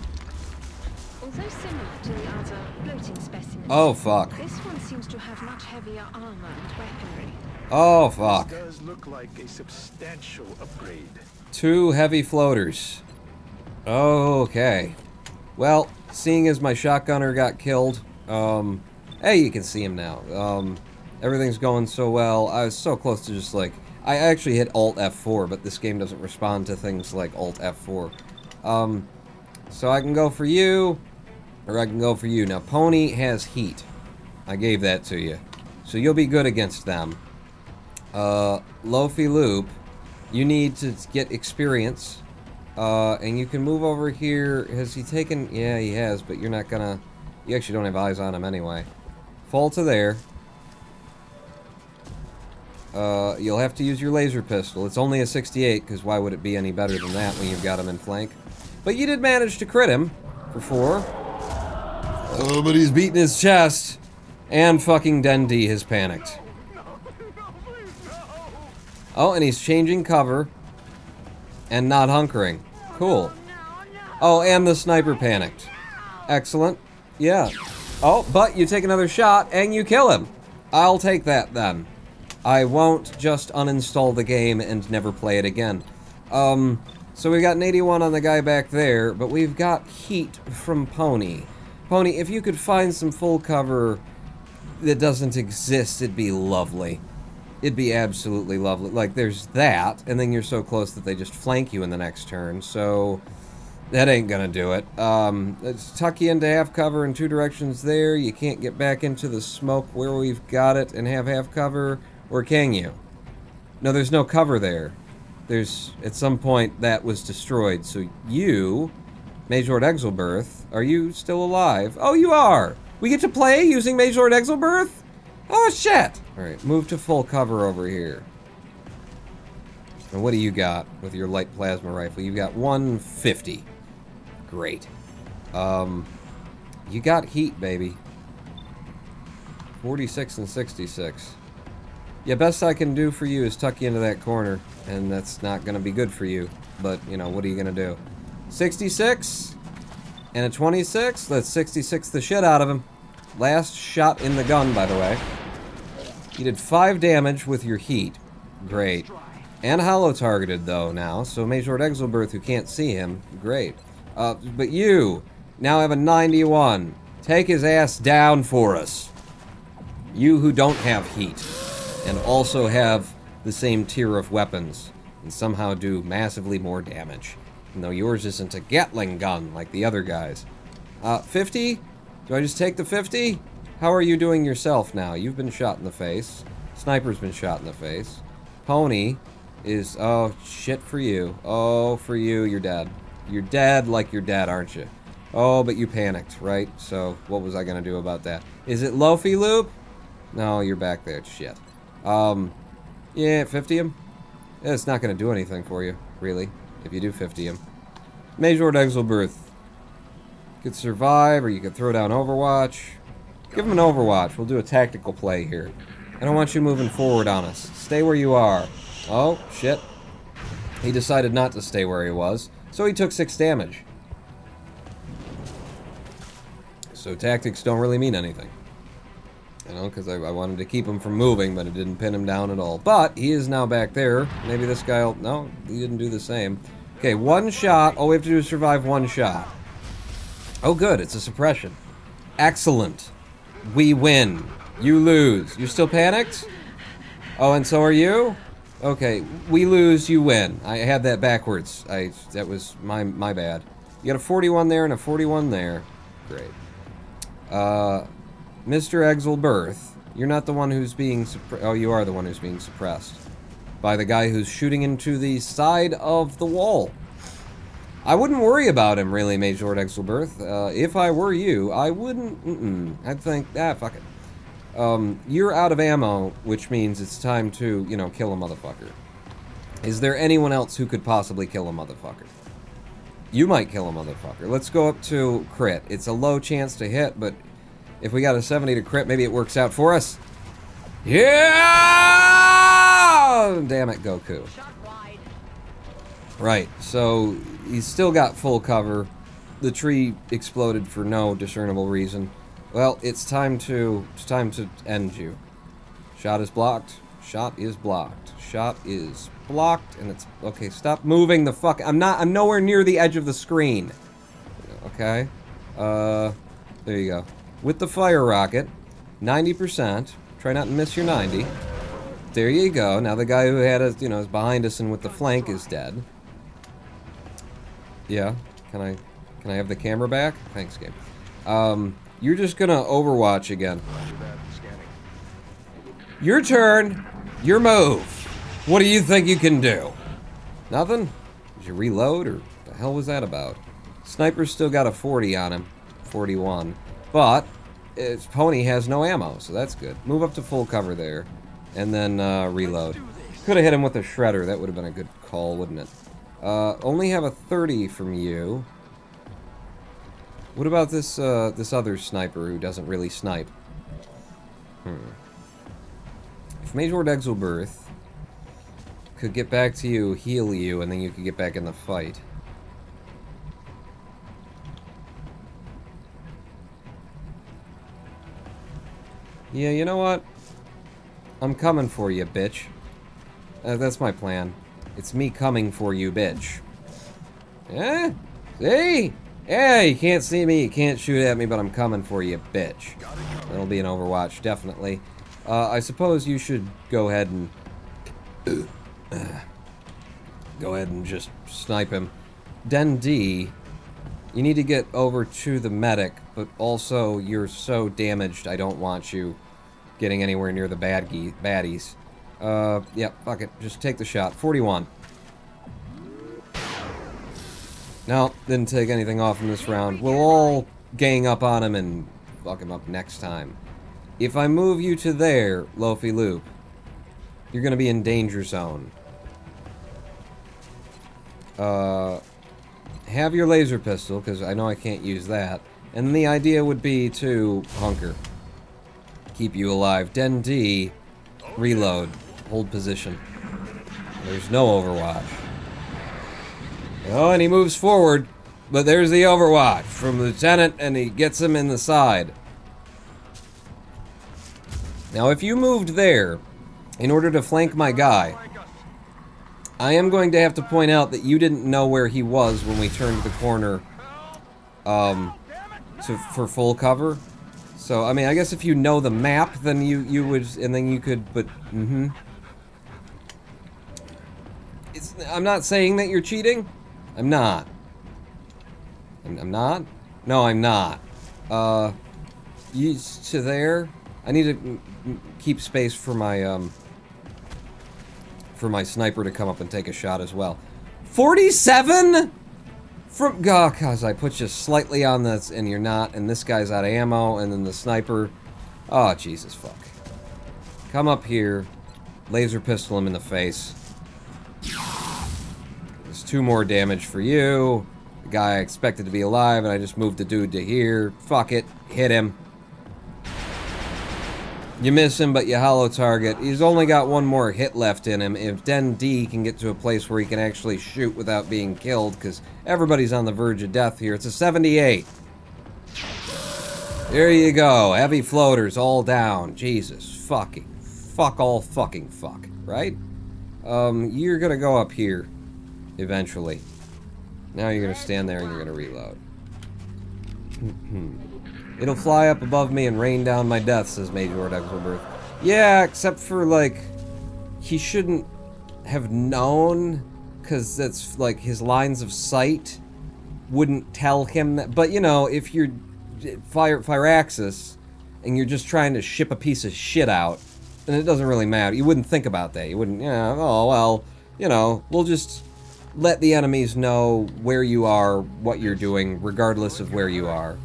similar to the other floating specimens, Oh, fuck. this one seems to have much heavier armor and weaponry. Oh, fuck. This does look like a substantial upgrade. 2 heavy floaters. Okay. Well, seeing as my shotgunner got killed, hey, you can see him now. Everything's going so well. I was so close to just, like... I actually hit Alt F4, but this game doesn't respond to things like Alt F4. So I can go for you, or I can go for you. Now, Pony has heat. I gave that to you. So you'll be good against them. Lofi Loop, you need to get experience. And you can move over here. Has he taken... Yeah, he has, but you're not gonna... You actually don't have eyes on him anyway. Fall to there. You'll have to use your laser pistol. It's only a 68, because why would it be any better than that when you've got him in flank? But you did manage to crit him for 4. Oh, but he's beating his chest. And fucking Dendi has panicked. Oh, and he's changing cover. And not hunkering. Cool. Oh, and the sniper panicked. Excellent. Yeah. Oh, but you take another shot and you kill him. I'll take that then. I won't just uninstall the game and never play it again. So we got an 81 on the guy back there, but we've got heat from Pony. Pony, if you could find some full cover that doesn't exist, it'd be lovely. It'd be absolutely lovely. Like, there's that, and then you're so close that they just flank you in the next turn, so that ain't gonna do it. Let's tuck you into half cover in two directions there. You can't get back into the smoke where we've got it and have half cover, or can you? No, there's no cover there. There's, at some point, that was destroyed, so you, Major Exelberth, are you still alive? Oh, you are! We get to play using Major Exelberth? Oh, shit! Alright, move to full cover over here. And what do you got with your light plasma rifle? You got 150. Great. You got heat, baby. 46 and 66. Yeah, best I can do for you is tuck you into that corner, and that's not gonna be good for you. But, you know, what are you gonna do? 66? And a 26? Let's 66 the shit out of him. Last shot in the gun, by the way. You did 5 damage with your heat. Great. And hollow targeted, though, now. So Major Exelberth, who can't see him, great. But you now have a 91. Take his ass down for us. You who don't have heat, and also have the same tier of weapons, and somehow do massively more damage. Even though yours isn't a Gatling gun like the other guys. 50? Do I just take the 50? How are you doing yourself now? You've been shot in the face. Sniper's been shot in the face. Pony is... oh, shit for you. Oh, for you, you're dead. You're dead like you're dead, aren't you? Oh, but you panicked, right? So, what was I gonna do about that? Is it Lofi Loop? No, you're back there. Shit. Yeah, 50 him? Yeah, it's not gonna do anything for you, really, if you do 50 him. Major Exelberth. You could survive, or you could throw down Overwatch. Give him an Overwatch. We'll do a tactical play here. I don't want you moving forward on us. Stay where you are. Oh, shit. He decided not to stay where he was, so he took 6 damage. So tactics don't really mean anything. You know, because I wanted to keep him from moving, but it didn't pin him down at all. But he is now back there. Maybe this guy will... no, he didn't do the same. Okay, 1 shot. All we have to do is survive 1 shot. Oh, good. It's a suppression. Excellent. We win. You lose. You're still panicked? Oh, and so are you? Okay, we lose, you win. I had that backwards. That was my bad. You got a 41 there and a 41 there. Great. Mr. Exelberth, you're not the one who's being suppressed. Oh, you are the one who's being suppressed. By the guy who's shooting into the side of the wall. I wouldn't worry about him, really, Major Exelberth. If I were you, I wouldn't... I'd think, fuck it. You're out of ammo, which means it's time to, you know, kill a motherfucker. Is there anyone else who could possibly kill a motherfucker? You might kill a motherfucker. Let's go up to crit. It's a low chance to hit, but if we got a 70 to crit, maybe it works out for us. Yeah! Damn it, Goku. Right, so he's still got full cover. The tree exploded for no discernible reason. Well, it's time to end you. Shot is blocked. Shot is blocked. Shot is blocked, and it's okay. Stop moving the fuck. I'm nowhere near the edge of the screen. Okay. There you go. With the fire rocket, 90%. Try not to miss your 90. There you go. Now the guy who had us, you know, is behind us and with the flank is dead. Yeah. Can I have the camera back? Thanks, game. You're just gonna Overwatch again. Your turn. Your move. What do you think you can do? Nothing? Did you reload, or the hell was that about? Sniper's still got a 40 on him. 41. But, its Pony has no ammo, so that's good. Move up to full cover there. And then, reload. Could have hit him with a shredder. That would have been a good call, wouldn't it? Only have a 30 from you. What about this, this other sniper who doesn't really snipe? If Major Exelberth could get back to you, heal you, and then you could get back in the fight. Yeah, you know what? I'm coming for you, bitch. That's my plan. It's me coming for you, bitch. Eh? See? Yeah, you can't see me, you can't shoot at me, but I'm coming for you, bitch. That'll be an Overwatch, definitely. I suppose you should go ahead and... go ahead and just snipe him. Den D, you need to get over to the medic, but also you're so damaged I don't want you getting anywhere near the baddies. Yeah, fuck it. Just take the shot. 41. No, didn't take anything off in this round. We'll all gang up on him and fuck him up next time. If I move you to there, Loafy Loop, you're gonna be in danger zone. Have your laser pistol, because I know I can't use that. And then the idea would be to hunker. Keep you alive. Den D, reload. Hold position. There's no Overwatch. Oh, and he moves forward, but there's the Overwatch from Lieutenant, and he gets him in the side. Now, if you moved there, in order to flank my guy, I am going to have to point out that you didn't know where he was when we turned the corner for full cover. So, I mean, I guess if you know the map, then you would, and then you could, but, I'm not saying that you're cheating. I'm not. I'm not? No, I'm not. You to there. I need to keep space for my sniper to come up and take a shot as well. 47? From cause I put you slightly on this and you're not, and this guy's out of ammo, and then the sniper. Oh, Jesus fuck. Come up here, laser pistol him in the face. There's 2 more damage for you. The guy I expected to be alive, and I just moved the dude to here. Fuck it, hit him. You miss him, but you hollow target. He's only got 1 more hit left in him. If Den D can get to a place where he can actually shoot without being killed, because everybody's on the verge of death here. It's a 78. There you go. Heavy floaters all down. Jesus fucking. Fuck all fucking fuck. Right? You're gonna go up here. Eventually. Now you're gonna stand there and you're gonna reload. It'll fly up above me and rain down my death, says Major Lord Exelberth. Yeah, except for, like, he shouldn't have known, because that's, like, his lines of sight wouldn't tell him that. But, you know, if you're fire axis, and you're just trying to ship a piece of shit out, then it doesn't really matter. You wouldn't think about that. You wouldn't, yeah, oh, well, you know, we'll just let the enemies know where you are, what you're doing, regardless of where you are.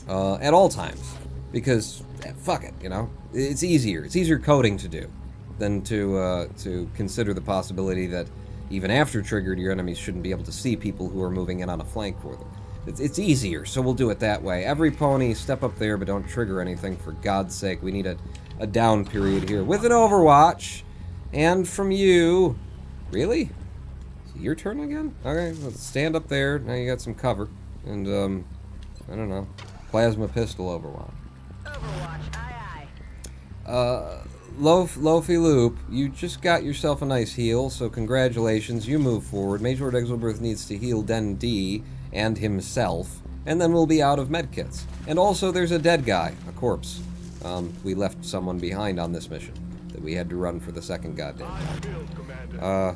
At all times, because fuck it, you know, it's easier. It's easier coding to do than to consider the possibility that even after triggered, your enemies shouldn't be able to see people who are moving in on a flank for them. It's easier, so we'll do it that way. Every pony, step up there, but don't trigger anything, for God's sake. We need a down period here with an Overwatch, and from you. Really? Your turn again? Okay, let's stand up there. Now you got some cover, and I don't know. Plasma pistol Overwatch. Overwatch, aye aye. Loafy Loop, you just got yourself a nice heal, so congratulations, you move forward. Major Lord Exelberth needs to heal Den D and himself, and then we'll be out of medkits. And also there's a dead guy, a corpse. We left someone behind on this mission that we had to run for the second goddamn time.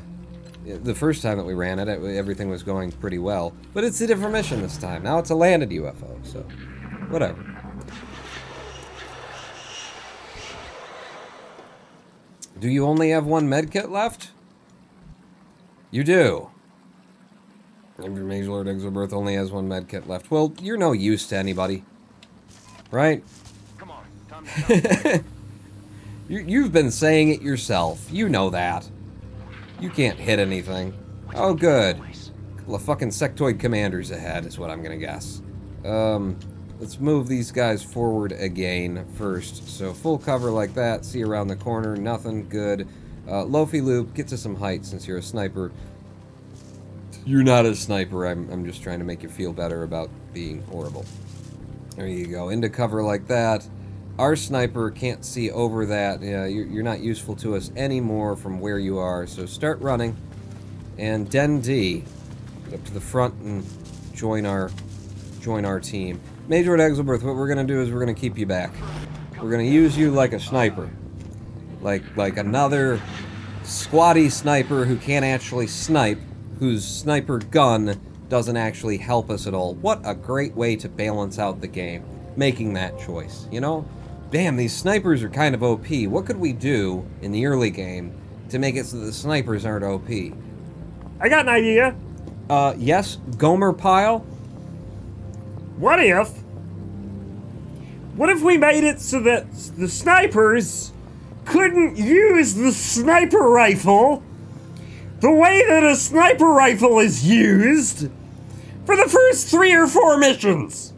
The first time that we ran it, everything was going pretty well, but it's a different mission this time. Now it's a landed UFO, so whatever. Do you only have 1 medkit left? You do. Major Lord Exelberth only has 1 medkit left. Well, you're no use to anybody. Right? Come on, time to You've been saying it yourself. You know that. You can't hit anything. Oh, good. Couple of fucking sectoid commanders ahead is what I'm gonna guess. Let's move these guys forward again first. So full cover like that. See around the corner. Nothing. Good. Loafy Loop, get to some height since you're a sniper. You're not a sniper. I'm just trying to make you feel better about being horrible. There you go. Into cover like that. Our sniper can't see over that. Yeah, you're not useful to us anymore from where you are. So start running. And Den D, get up to the front and join our team. Major Exelberth, what we're gonna do is we're gonna keep you back. We're gonna use you like a sniper. Like another squatty sniper who can't actually snipe, whose sniper gun doesn't actually help us at all. What a great way to balance out the game, making that choice, you know? Damn, these snipers are kind of OP. What could we do in the early game to make it so the snipers aren't OP? I got an idea. Yes, Gomer Pile? What if we made it so that the snipers couldn't use the sniper rifle the way that a sniper rifle is used for the first 3 or 4 missions?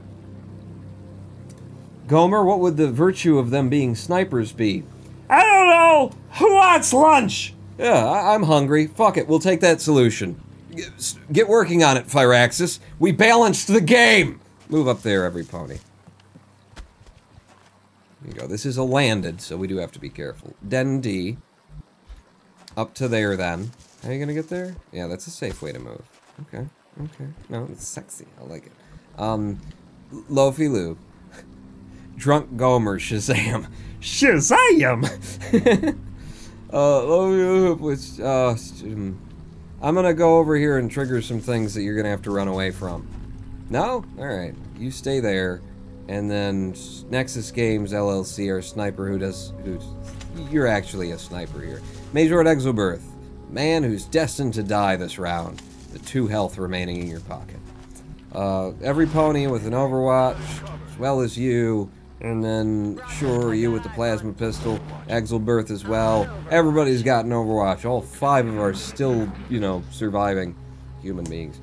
Gomer, what would the virtue of them being snipers be? I don't know. Who wants lunch? Yeah, I'm hungry. Fuck it, we'll take that solution. Get working on it, Firaxis. We balanced the game! Move up there, every pony. There you go. This is a landed, so we do have to be careful. Den D. Up to there, then. How are you gonna get there? Yeah, that's a safe way to move. Okay, okay. No, it's sexy. I like it. Loafy Lou. Drunk Gomer, Shazam. Shazam! Loafy Lou, which, I'm gonna go over here and trigger some things that you're gonna have to run away from. No? Alright. You stay there. And then Nexus Games LLC, our sniper who's you're actually a sniper here. Major Exelberth, man who's destined to die this round. The 2 health remaining in your pocket. Every pony with an Overwatch, as well as you, and then sure, you with the plasma pistol, Exelberth as well. Everybody's got an Overwatch. All 5 of our still, you know, surviving human beings.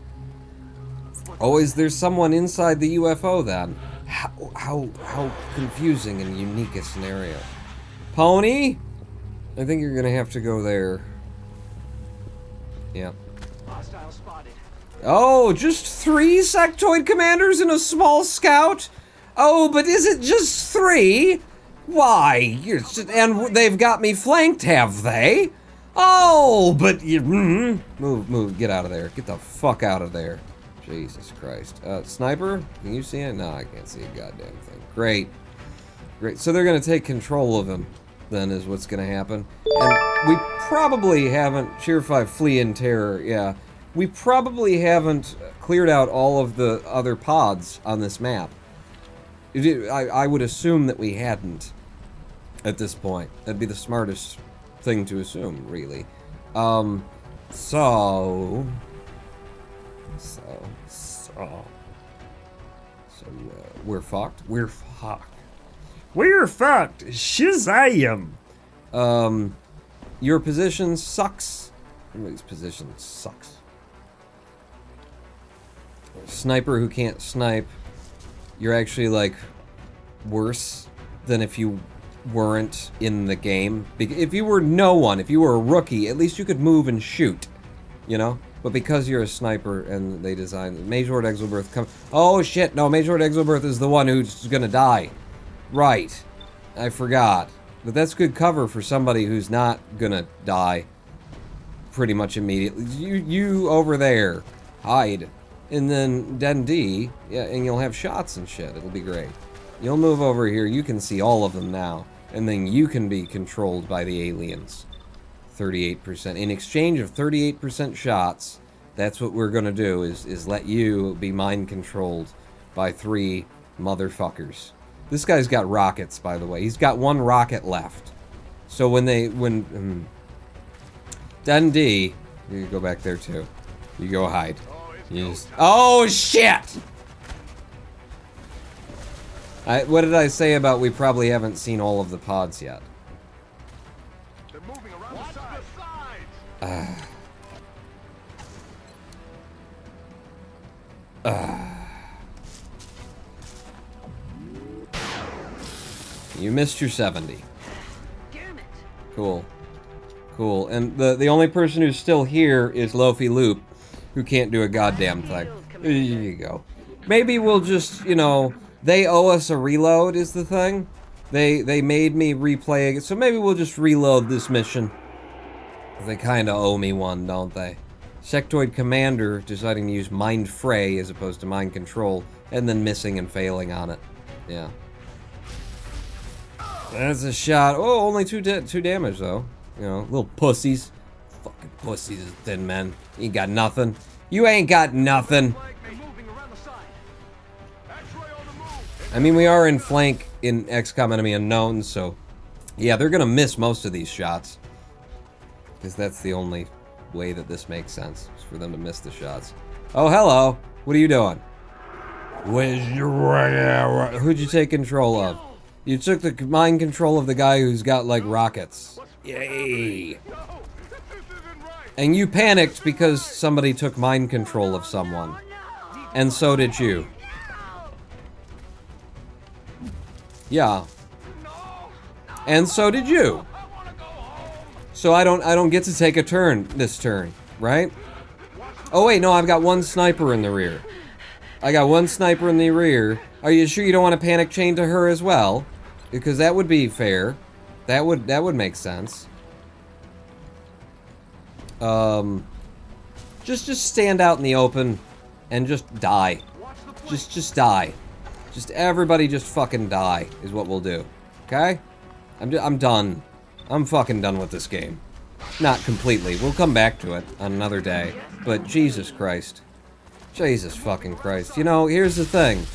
Always there's someone inside the UFO then. How confusing and unique a scenario. Pony? I think you're gonna have to go there. Yeah. Hostile spotted. Oh, just 3 sectoid commanders and a small scout? Oh, but is it just 3? Why? And they've got me flanked, have they? Oh, but you... Move, get out of there. Get the fuck out of there. Jesus Christ. Sniper? Can you see it? No, I can't see a goddamn thing. Great. Great. So they're going to take control of him, then, is what's going to happen. And we probably haven't... Cheer 5, flee in terror, yeah. We probably haven't cleared out all of the other pods on this map. I would assume that we hadn't at this point. That'd be the smartest thing to assume, really. We're fucked. We're fucked. We're fucked. Shazam. Your position sucks. Everybody's position sucks. Sniper who can't snipe. You're actually, like, worse than if you weren't in the game. If you were no one, if you were a rookie, at least you could move and shoot, you know? But because you're a sniper and they designed... Major Exelberth come... Oh, shit, no, Major Exelberth is the one who's gonna die. Right. I forgot. But that's good cover for somebody who's not gonna die pretty much immediately. You over there. Hide. And then Den D, yeah, and you'll have shots and shit. It'll be great. You'll move over here. You can see all of them now. And then you can be controlled by the aliens. 38%. In exchange of 38% shots, that's what we're gonna do, is let you be mind-controlled by 3 motherfuckers. This guy's got rockets, by the way. He's got 1 rocket left. So when Den D, you go back there too. You go hide. You just, oh shit! What did I say about we probably haven't seen all of the pods yet? They're moving around the sides. You missed your 70. Damn it. Cool. Cool. And the only person who's still here is Lofi Loop, who can't do a goddamn thing. There you go. Maybe we'll just, you know, they owe us a reload is the thing. They made me replay it, so maybe we'll just reload this mission. They kind of owe me one, don't they? Sectoid Commander deciding to use Mind Fray as opposed to Mind Control, and then missing and failing on it. Yeah. That's a shot. Oh, only two damage, though. You know, little pussies. Fucking pussies, thin men. You ain't got nothing. You ain't got nothing. I mean, we are in flank in XCOM Enemy Unknown, so... Yeah, they're gonna miss most of these shots. Because that's the only way that this makes sense, is for them to miss the shots. Oh, hello! What are you doing? Where's your... Who'd you take control of? You took the mind control of the guy who's got, like, rockets. Yay! And you panicked because somebody took mind control of someone. And so did you. Yeah. And so did you. So I don't get to take a turn this turn, right? Oh wait, no, I've got one sniper in the rear. I got one sniper in the rear. Are you sure you don't want to panic chain to her as well? Because that would be fair. That would make sense. Just stand out in the open and just die. Just die. Just everybody just fucking die is what we'll do. Okay? I'm done. I'm fucking done with this game. Not completely. We'll come back to it on another day. But Jesus Christ. Jesus fucking Christ. You know, here's the thing.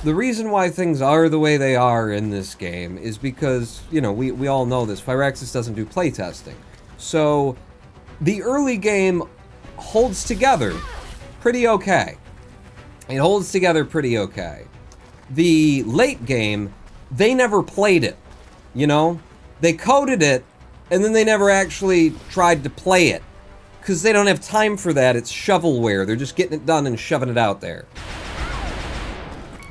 The reason why things are the way they are in this game is because, you know, we all know this. Firaxis doesn't do playtesting. So, the early game holds together pretty okay. It holds together pretty okay. The late game, they never played it, you know? They coded it, and then they never actually tried to play it. Because they don't have time for that, it's shovelware. They're just getting it done and shoving it out there.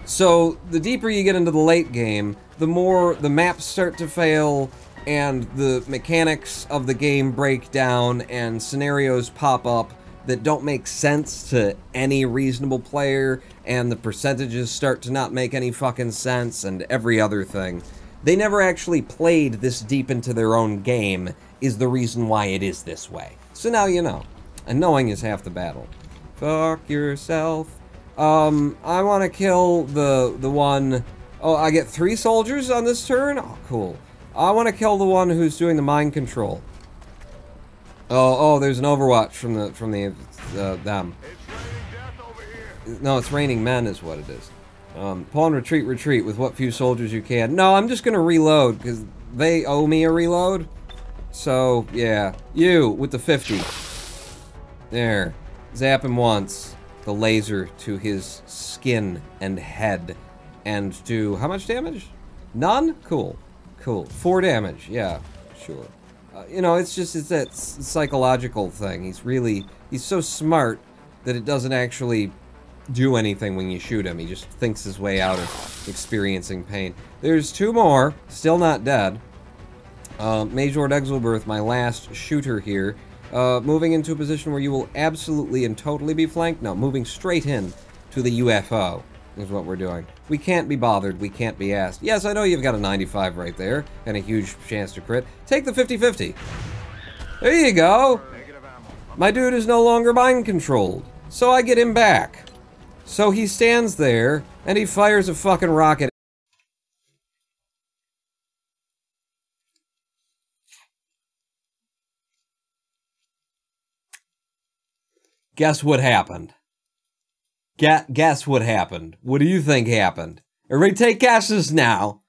So, the deeper you get into the late game, the more the maps start to fail, and the mechanics of the game break down, and scenarios pop up that don't make sense to any reasonable player, and the percentages start to not make any fucking sense, and every other thing. They never actually played this deep into their own game, is the reason why it is this way. So now you know. And knowing is half the battle. Fuck yourself. I want to kill the one... Oh, I get 3 soldiers on this turn? Oh, cool. I want to kill the one who's doing the mind control. Oh, there's an overwatch from them. It's raining death over here. No, it's raining men is what it is. Pawn, retreat with what few soldiers you can. No, I'm just gonna reload, because they owe me a reload. So, yeah. You, with the 50. There. Zap him once. The laser to his skin and head. And do how much damage? None? Cool. Cool. 4 damage. Yeah, sure. You know, it's that psychological thing. He's so smart that it doesn't actually do anything when you shoot him. He just thinks his way out of experiencing pain. There's 2 more, still not dead. Major Exelberth, my last shooter here, moving into a position where you will absolutely and totally be flanked. No, moving straight in to the UFO is what we're doing. We can't be bothered. We can't be asked. Yes, I know you've got a 95 right there and a huge chance to crit. Take the 50-50. There you go. My dude is no longer mind controlled, so I get him back. So he stands there and he fires a fucking rocket. Guess what happened? Guess what happened? What do you think happened? Everybody take guesses now.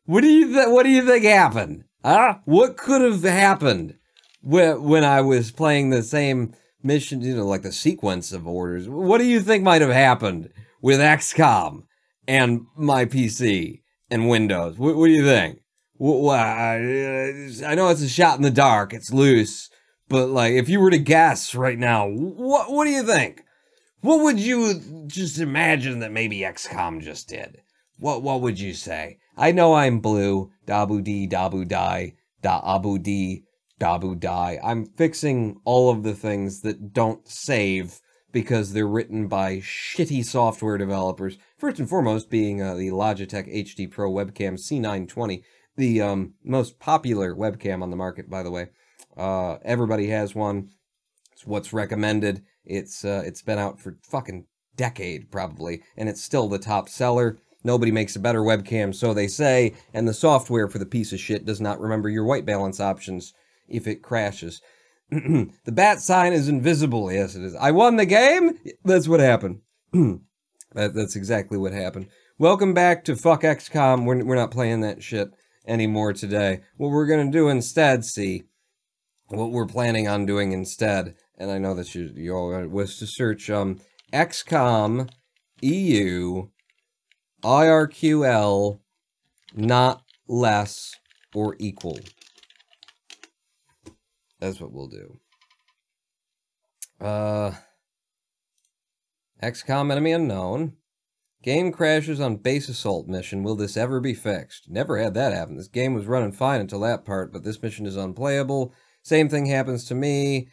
What do you think happened? Huh? What could have happened when I was playing the same mission, you know, like the sequence of orders? What do you think might have happened with XCOM and my PC and Windows? What do you think? I know it's a shot in the dark, it's loose, but like, if you were to guess right now, what do you think? What would you just imagine that maybe XCOM just did? What would you say? I know I'm blue. Dabu dee, dabu die, da abu dee, Babu die. I'm fixing all of the things that don't save because they're written by shitty software developers. First and foremost being the Logitech HD Pro webcam C920, the most popular webcam on the market, by the way. Everybody has one. It's what's recommended. It's been out for fucking decade, probably, and it's still the top seller. Nobody makes a better webcam, so they say, and the software for the piece of shit does not remember your white balance options if it crashes. The bat sign is invisible. Yes, it is. I won the game? That's what happened. That's exactly what happened. Welcome back to Fuck XCOM. We're not playing that shit anymore today. What we're going to do instead, what we're planning on doing instead, and I know that you all was to search XCOM EU IRQL not less or equal. That's what we'll do. XCOM enemy unknown. Game crashes on base assault mission. Will this ever be fixed? Never had that happen. This game was running fine until that part, but this mission is unplayable. Same thing happens to me.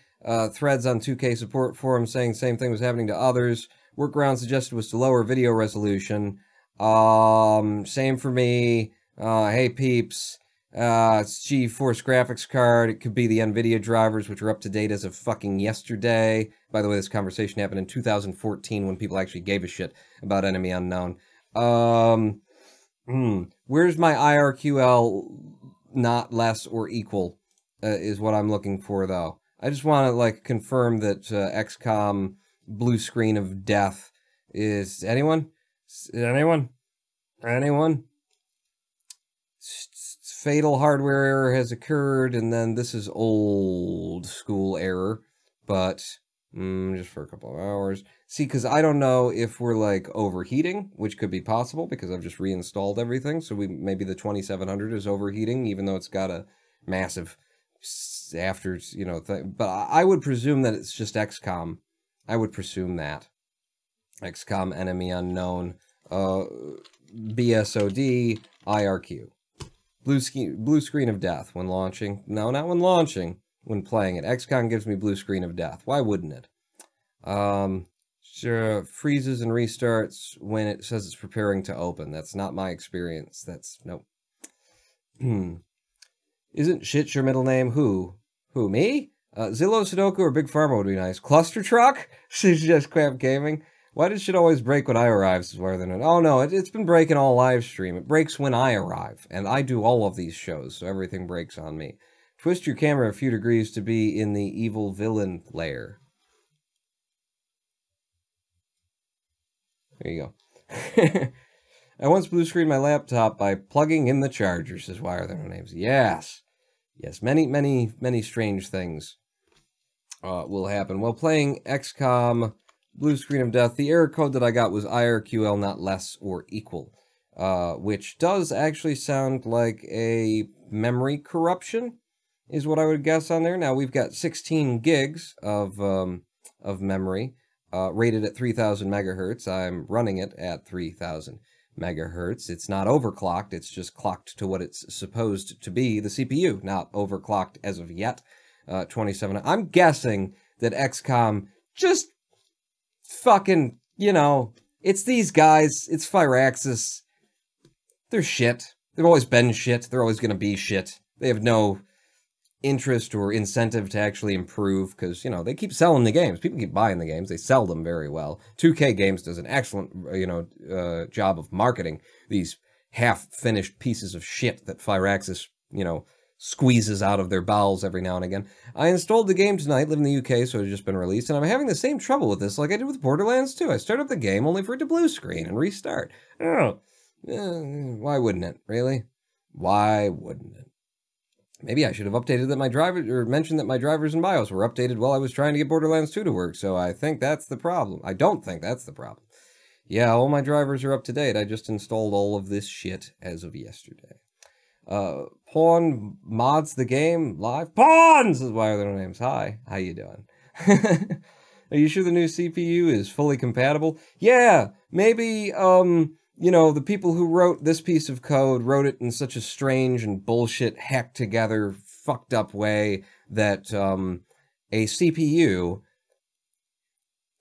Threads on 2K support forums saying same thing was happening to others. Workaround suggested was to lower video resolution. Same for me. Hey peeps. It's GeForce graphics card. It could be the NVIDIA drivers, which are up to date as of fucking yesterday. By the way, this conversation happened in 2014 when people actually gave a shit about Enemy Unknown. Where's my IRQL not less or equal is what I'm looking for, though. I just want to, like, confirm that XCOM blue screen of death is... Anyone? Anyone? Fatal hardware error has occurred, and then this is old school error, but just for a couple of hours. See, because I don't know if we're, like, overheating, which could be possible, because I've just reinstalled everything, so maybe the 2700 is overheating, even though it's got a massive thing. But I would presume that it's just XCOM. I would presume that. XCOM Enemy Unknown, BSOD, IRQ. Blue screen of death when launching. No, not when launching. When playing it. XCOM gives me blue screen of death. Why wouldn't it? Sure, freezes and restarts when it says it's preparing to open. That's not my experience. That's... Nope. Isn't shit your middle name? Who? Who, me? Zillow, Sudoku, or Big Pharma would be nice. Cluster Truck? She's just crap gaming. Why does shit always break when I arrive? Is where they're... Oh no, it's been breaking all live stream. It breaks when I arrive, and I do all of these shows, so everything breaks on me. Twist your camera a few degrees to be in the evil villain layer. There you go. I once blue screened my laptop by plugging in the charger, says Why Are There No Names? Yes. Yes, many strange things will happen. While playing XCOM... Blue screen of death. The error code that I got was IRQL not less or equal, which does actually sound like a memory corruption, is what I would guess on there. Now we've got 16 gigs of memory, rated at 3000 megahertz. I'm running it at 3000 megahertz. It's not overclocked. It's just clocked to what it's supposed to be. The CPU not overclocked as of yet. 27. I'm guessing that XCOM just fucking, it's these guys, it's Firaxis. They're shit. They've always been shit. They're always going to be shit. They have no interest or incentive to actually improve because, they keep selling the games. People keep buying the games. They sell them very well. 2K Games does an excellent, job of marketing these half-finished pieces of shit that Firaxis, squeezes out of their bowels every now and again. I installed the game tonight, live in the UK, so it's just been released, and I'm having the same trouble with this like I did with Borderlands 2. I start up the game only for it to blue screen and restart. Oh, why wouldn't it, really? Why wouldn't it? Maybe I should have updated that my driver, or mentioned that my drivers and BIOS were updated while I was trying to get Borderlands 2 to work, so I think that's the problem. I don't think that's the problem. Yeah, all my drivers are up to date. I just installed all of this shit as of yesterday. Pawn mods the game live. Pawns is Why Are There No Names. Hi, how you doing? Are you sure the new CPU is fully compatible? Yeah, maybe, the people who wrote this piece of code wrote it in such a strange and bullshit, hacked together, fucked up way that a CPU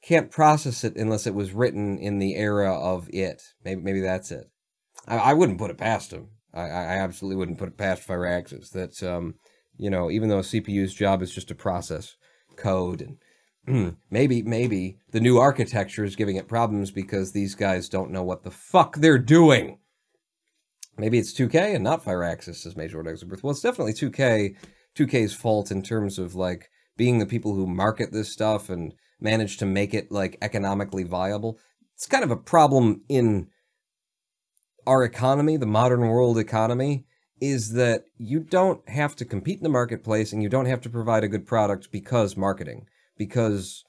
can't process it unless it was written in the era of it. Maybe that's it. I wouldn't put it past them. I absolutely wouldn't put it past Firaxis. That, you know, even though a CPU's job is just to process code, and maybe the new architecture is giving it problems because these guys don't know what the fuck they're doing. Maybe it's 2K and not Firaxis, says Major Lord Exobirth. Well, it's definitely 2K's fault in terms of, like, being the people who market this stuff and manage to make it, like, economically viable. It's kind of a problem in our economy, the modern world economy, is that you don't have to compete in the marketplace and you don't have to provide a good product because marketing. Because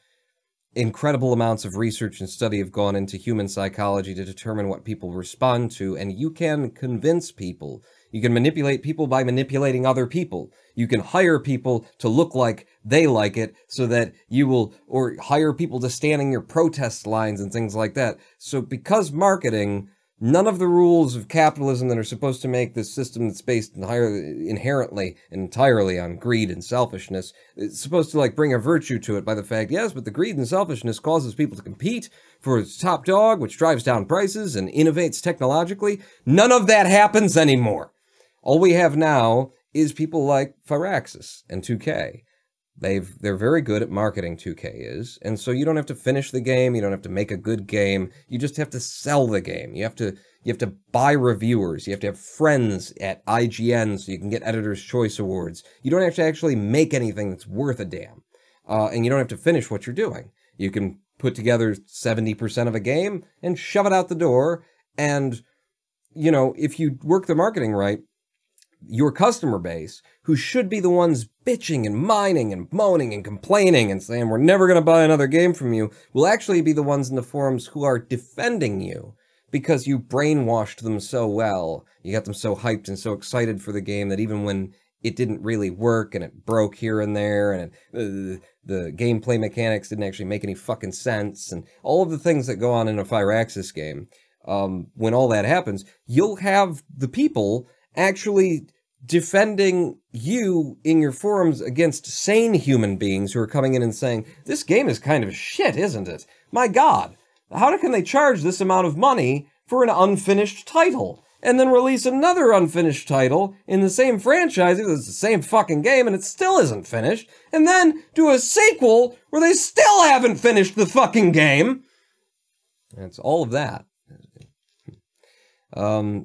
incredible amounts of research and study have gone into human psychology to determine what people respond to, and you can convince people. You can manipulate people by manipulating other people. You can hire people to look like they like it so that you will, or hire people to stand in your protest lines and things like that. So because marketing, none of the rules of capitalism that are supposed to make this system that's based inherently and entirely on greed and selfishness, it's supposed to, like, bring a virtue to it by the fact, yes, but the greed and selfishness causes people to compete for its top dog, which drives down prices and innovates technologically. None of that happens anymore. All we have now is people like Firaxis and 2K. They're very good at marketing, 2K is, and so you don't have to finish the game, you don't have to make a good game, you just have to sell the game. You have to buy reviewers, you have to have friends at IGN so you can get Editor's Choice Awards. You don't have to actually make anything that's worth a damn. And you don't have to finish what you're doing. You can put together 70% of a game and shove it out the door, and, you know, if you work the marketing right, your customer base, who should be the ones bitching and whining and moaning and complaining and saying, we're never going to buy another game from you, will actually be the ones in the forums who are defending you because you brainwashed them so well. You got them so hyped and so excited for the game that even when it didn't really work and it broke here and there and the gameplay mechanics didn't actually make any fucking sense and all of the things that go on in a Firaxis game, when all that happens, you'll have the people actually defending you in your forums against sane human beings who are coming in and saying, this game is kind of shit, isn't it? My God, how can they charge this amount of money for an unfinished title? And then release another unfinished title in the same franchise, it's the same fucking game, and it still isn't finished, and then do a sequel where they still haven't finished the fucking game? And it's all of that.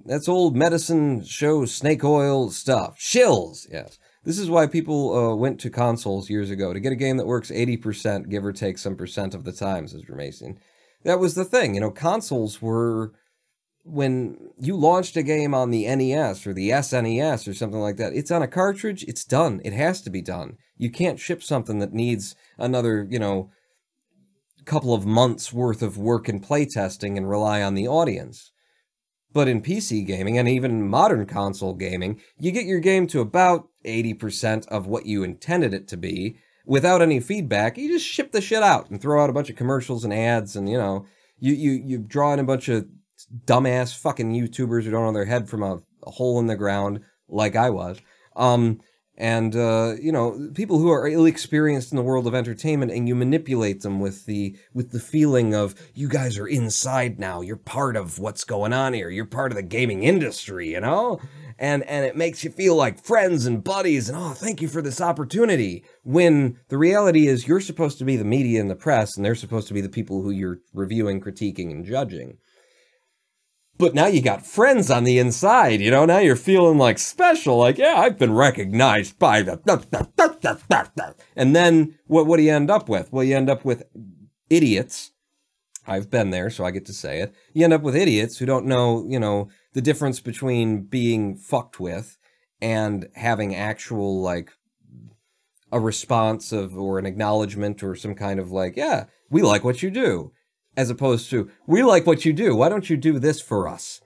That's old medicine show snake oil stuff. Shills, yes. This is why people went to consoles years ago, to get a game that works 80%, give or take some percent of the time, says Remacian. That was the thing, you know, consoles were, when you launched a game on the NES or the SNES or something like that, it's on a cartridge, it's done. It has to be done. You can't ship something that needs another, you know, couple of months worth of work and playtesting and rely on the audience. But in PC gaming, and even modern console gaming, you get your game to about 80% of what you intended it to be, without any feedback. You just ship the shit out and throw out a bunch of commercials and ads, and, you know, you draw in a bunch of dumbass fucking YouTubers who don't know their head from a hole in the ground, like I was. You know, people who are ill-experienced in the world of entertainment, and you manipulate them with the feeling of, you guys are inside now, you're part of what's going on here, you're part of the gaming industry, you know? And it makes you feel like friends and buddies, and oh, thank you for this opportunity, when the reality is you're supposed to be the media and the press, and they're supposed to be the people who you're reviewing, critiquing, and judging. But now you got friends on the inside, you know? Now you're feeling like special, like, yeah, I've been recognized by the... And then, what do you end up with? Well, you end up with idiots. I've been there, so I get to say it. You end up with idiots who don't know, you know, the difference between being fucked with and having actual, like, a response of, or an acknowledgement or some kind of, like, yeah, we like what you do. As opposed to, we like what you do, why don't you do this for us?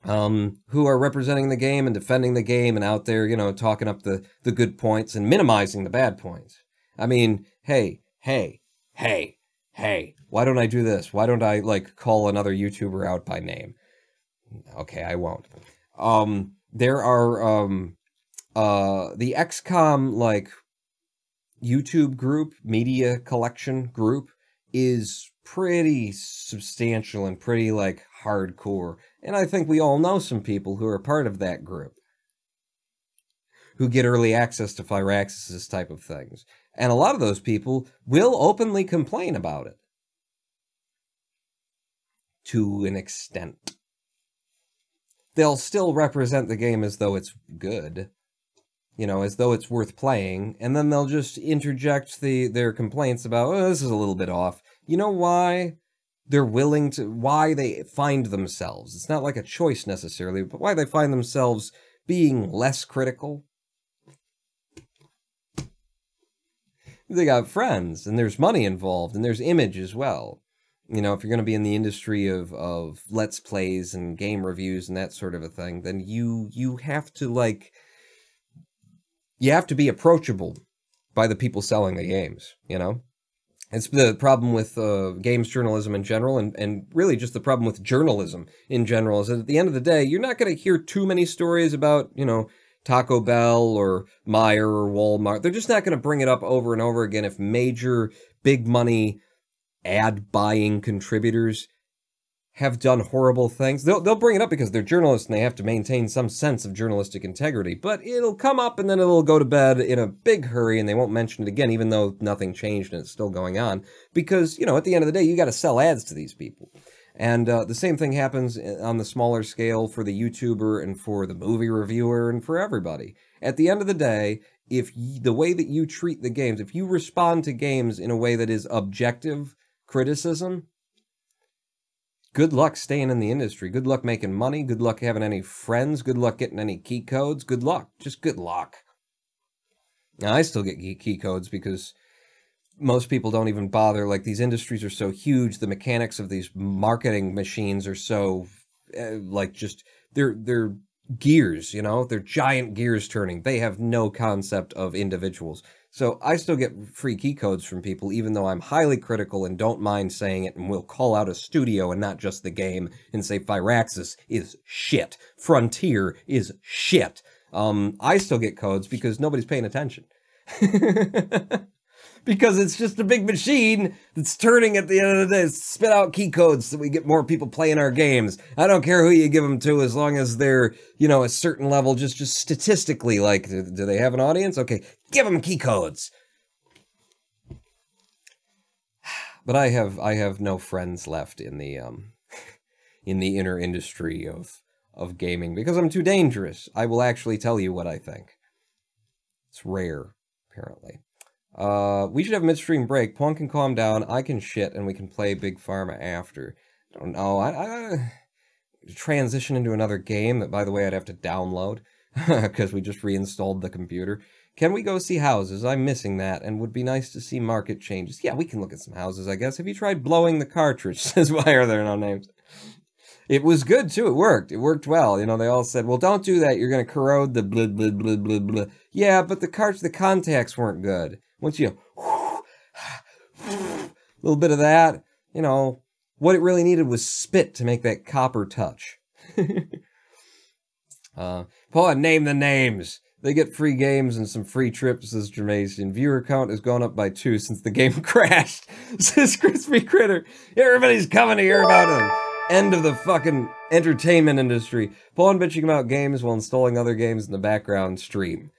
Who are representing the game and defending the game and out there, you know, talking up the good points and minimizing the bad points. I mean, hey, why don't I do this? Why don't I, like, call another YouTuber out by name? Okay, I won't. There are the XCOM, like, YouTube group, media collection group, is pretty substantial and pretty, like, hardcore. And I think we all know some people who are part of that group, who get early access to Firaxis' type of things. And a lot of those people will openly complain about it. To an extent. They'll still represent the game as though it's good. You know, as though it's worth playing, and then they'll just interject their complaints about, oh, this is a little bit off. You know why they're willing to, why they find themselves, it's not like a choice necessarily, but why they find themselves being less critical? They got friends, and there's money involved, and there's image as well. You know, if you're going to be in the industry of Let's Plays and game reviews and that sort of a thing, then you have to, like, you have to be approachable by the people selling the games, you know? It's the problem with games journalism in general, and really just the problem with journalism in general, is that at the end of the day, you're not going to hear too many stories about, you know, Taco Bell or Meijer or Walmart. They're just not going to bring it up over and over again if major, big money, ad-buying contributors have done horrible things. They'll bring it up because they're journalists and they have to maintain some sense of journalistic integrity, but it'll come up and then it'll go to bed in a big hurry and they won't mention it again, even though nothing changed and it's still going on. Because, you know, at the end of the day, you got to sell ads to these people. And the same thing happens on the smaller scale for the YouTuber and for the movie reviewer and for everybody. At the end of the day, if the way that you treat the games, if you respond to games in a way that is objective criticism, good luck staying in the industry. Good luck making money. Good luck having any friends. Good luck getting any key codes. Good luck. Just good luck. Now, I still get key codes because most people don't even bother. Like, these industries are so huge. The mechanics of these marketing machines are so, like, just, they're gears, you know? They're giant gears turning. They have no concept of individuals. So I still get free key codes from people, even though I'm highly critical and don't mind saying it, and will call out a studio and not just the game and say Firaxis is shit. Frontier is shit. I still get codes because nobody's paying attention. Because it's just a big machine that's turning at the end of the day. Spit out key codes so we get more people playing our games. I don't care who you give them to, as long as they're, you know, a certain level, just statistically, like, do they have an audience? Okay, give them key codes. But I have no friends left in the inner industry of gaming because I'm too dangerous. I will actually tell you what I think. It's rare, apparently. We should have a midstream break. Pwn can calm down, I can shit, and we can play Big Pharma after. I don't know, I transition into another game that, by the way, I'd have to download, because we just reinstalled the computer. Can we go see houses? I'm missing that, and would be nice to see market changes. Yeah, we can look at some houses, I guess. Have you tried blowing the cartridge? Says, why are there no names? It was good, too. It worked. It worked well. You know, they all said, well, don't do that. You're going to corrode the blah, blah, blah, blah, blah. Yeah, but the contacts weren't good. Once you, a little bit of that, you know, what it really needed was spit to make that copper touch. Paul, name the names. They get free games and some free trips, says Jermasian. Viewer count has gone up by 2 since the game crashed, says Crispy Critter. Everybody's coming to hear about him. End of the fucking entertainment industry. Paul bitching about games while installing other games in the background stream.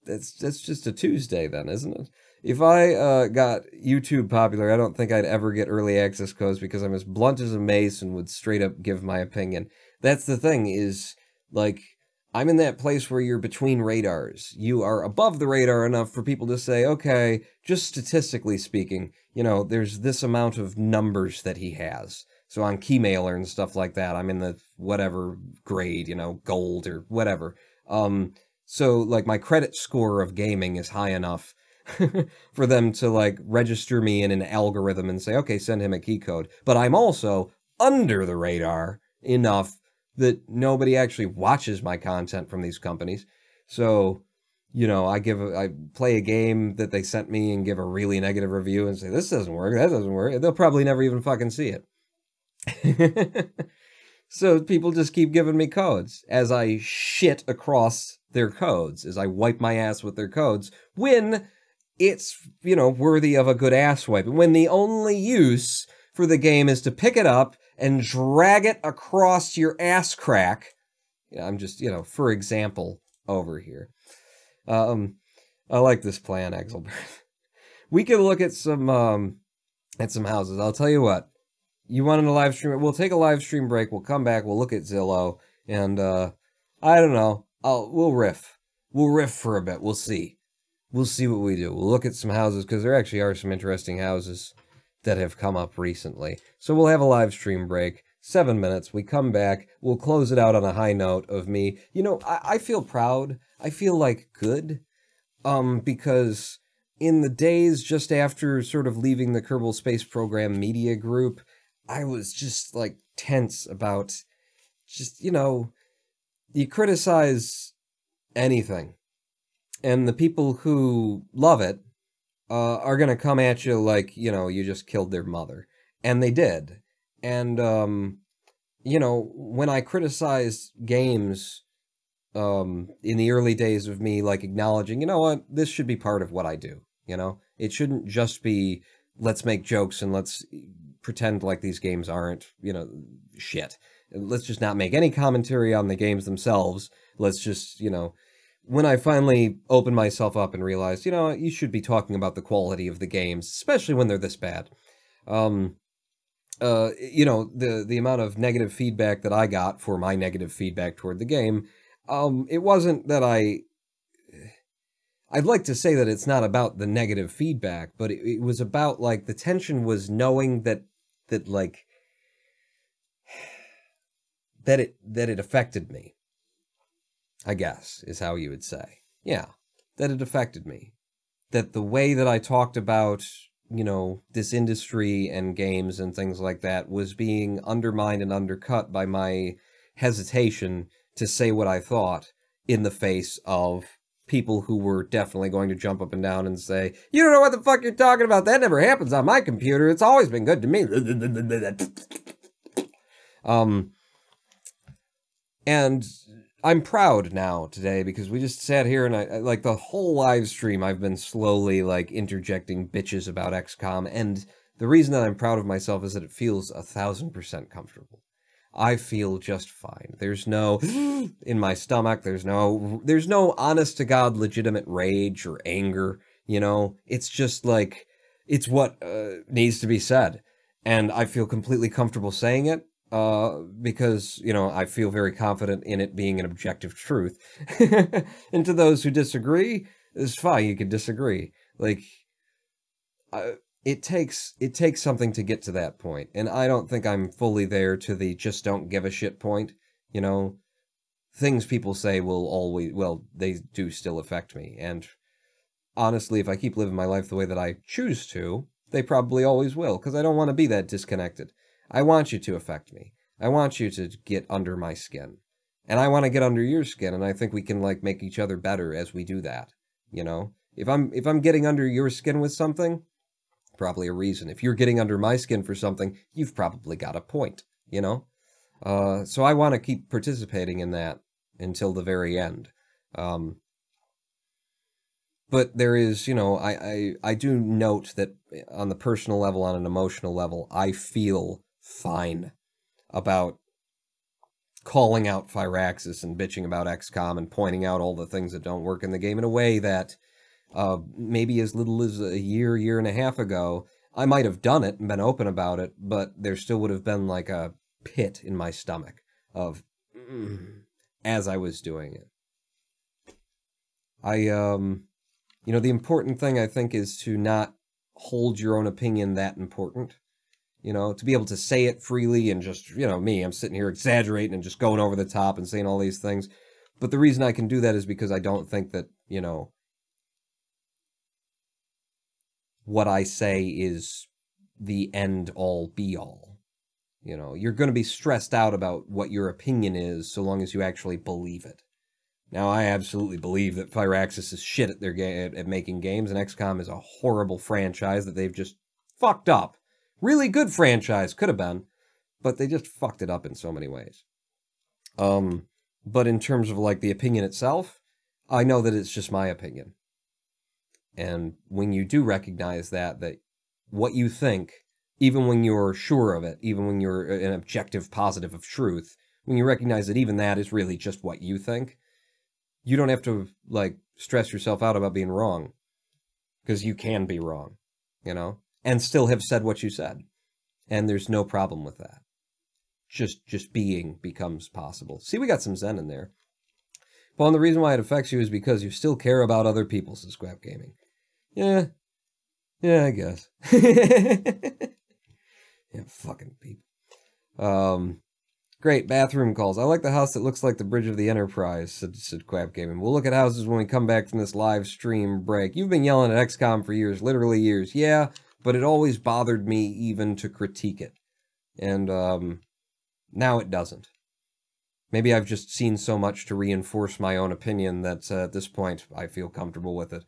That's just a Tuesday then, isn't it? If I got YouTube popular, I don't think I'd ever get early access codes because I'm as blunt as a mace and would straight up give my opinion. That's the thing is, like, I'm in that place where you're between radars. You are above the radar enough for people to say, okay, just statistically speaking, you know, there's this amount of numbers that he has. So on Keymailer and stuff like that, I'm in the whatever grade, you know, gold or whatever. So, like, my credit score of gaming is high enough for them to, like, register me in an algorithm and say, okay, send him a key code. But I'm also under the radar enough that nobody actually watches my content from these companies. So, you know, I play a game that they sent me and give a really negative review and say, this doesn't work, that doesn't work. They'll probably never even fucking see it. So people just keep giving me codes as I shit across their codes, as I wipe my ass with their codes, when it's, you know, worthy of a good ass wipe. When the only use for the game is to pick it up and drag it across your ass crack. Yeah, I'm just, you know, for example, over here. I like this plan, Exelbert. We can look at some houses. I'll tell you what. You wanted a live stream? We'll take a live stream break. We'll come back. We'll look at Zillow. And, I don't know. We'll riff. We'll riff for a bit. We'll see. We'll see what we do. We'll look at some houses, because there actually are some interesting houses that have come up recently. So we'll have a live stream break. 7 minutes. We come back. We'll close it out on a high note of me. You know, I feel proud. I feel like good. Because in the days just after sort of leaving the Kerbal Space Program media group, I was just, like, tense about just, you know, you criticize anything, and the people who love it are going to come at you like, you know, you just killed their mother. And they did. And, you know, when I criticized games in the early days of me, like, acknowledging, you know what, this should be part of what I do, you know? It shouldn't just be, let's make jokes and let's pretend like these games aren't, you know, shit. Let's just not make any commentary on the games themselves. Let's just, you know, when I finally opened myself up and realized, you know, you should be talking about the quality of the games, especially when they're this bad. You know, the amount of negative feedback that I got for my negative feedback toward the game, it wasn't that I'd like to say that it's not about the negative feedback, but it was about, like, the tension was knowing that like, that it affected me, I guess, is how you would say. Yeah, that it affected me. That the way that I talked about, you know, this industry and games and things like that was being undermined and undercut by my hesitation to say what I thought in the face of people who were definitely going to jump up and down and say, you don't know what the fuck you're talking about, that never happens on my computer, it's always been good to me. And I'm proud now today, because we just sat here and I like, the whole live stream I've been slowly, like, interjecting bitches about XCOM, and the reason that I'm proud of myself is that it feels 1000% comfortable. I feel just fine. There's no in my stomach. There's no honest to God legitimate rage or anger, you know? It's just like, it's what needs to be said. And I feel completely comfortable saying it because, you know, I feel very confident in it being an objective truth. And to those who disagree, it's fine, you can disagree. Like, it takes something to get to that point, and I don't think I'm fully there to the just don't give a shit point, you know? Things people say will always, well, they do still affect me, and honestly, if I keep living my life the way that I choose to, they probably always will, because I don't want to be that disconnected. I want you to affect me. I want you to get under my skin. And I want to get under your skin, and I think we can, like, make each other better as we do that, you know? If I'm getting under your skin with something, probably a reason. If you're getting under my skin for something, you've probably got a point, you know? So I want to keep participating in that until the very end. But there is, you know, I do note that on the personal level, on an emotional level, I feel fine about calling out Firaxis and bitching about XCOM and pointing out all the things that don't work in the game in a way that maybe as little as a year and a half ago, I might have done it and been open about it, but there still would have been like a pit in my stomach of, as I was doing it. You know, the important thing, I think, is to not hold your own opinion that important. You know, to be able to say it freely and just, you know, me, I'm sitting here exaggerating and just going over the top and saying all these things. But the reason I can do that is because I don't think that, you know, what I say is the end-all, be-all. You know, you're going to be stressed out about what your opinion is so long as you actually believe it. Now, I absolutely believe that Firaxis is shit at at making games, and XCOM is a horrible franchise that they've just fucked up. Really good franchise, could have been, but they just fucked it up in so many ways. But in terms of, like, the opinion itself, I know that it's just my opinion. And when you do recognize that what you think, even when you're sure of it, even when you're an objective positive of truth, when you recognize that even that is really just what you think, you don't have to, like, stress yourself out about being wrong. Because you can be wrong, you know? And still have said what you said. And there's no problem with that. Just being becomes possible. See, we got some zen in there. Well, and the reason why it affects you is because you still care about other people, says Scrap Gaming. Yeah, I guess. Yeah, fucking people. Great, bathroom calls. I like the house that looks like the bridge of the Enterprise, said Quap Gaming. We'll look at houses when we come back from this live stream break. You've been yelling at XCOM for years, literally years. Yeah, but it always bothered me even to critique it. And, now it doesn't. Maybe I've just seen so much to reinforce my own opinion that at this point I feel comfortable with it.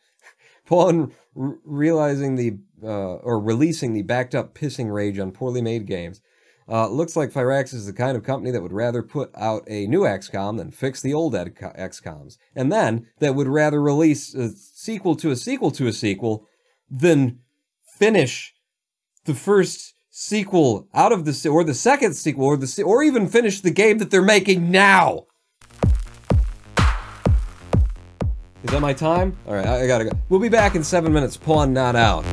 Upon releasing the backed-up pissing rage on poorly made games, looks like Firaxis is the kind of company that would rather put out a new XCOM than fix the old XCOMs. And then, that would rather release a sequel to a sequel to a sequel than finish the first sequel out of the... or the second sequel, or even finish the game that they're making now! Is that my time? Alright, I gotta go. We'll be back in 7 minutes. Pawn not out.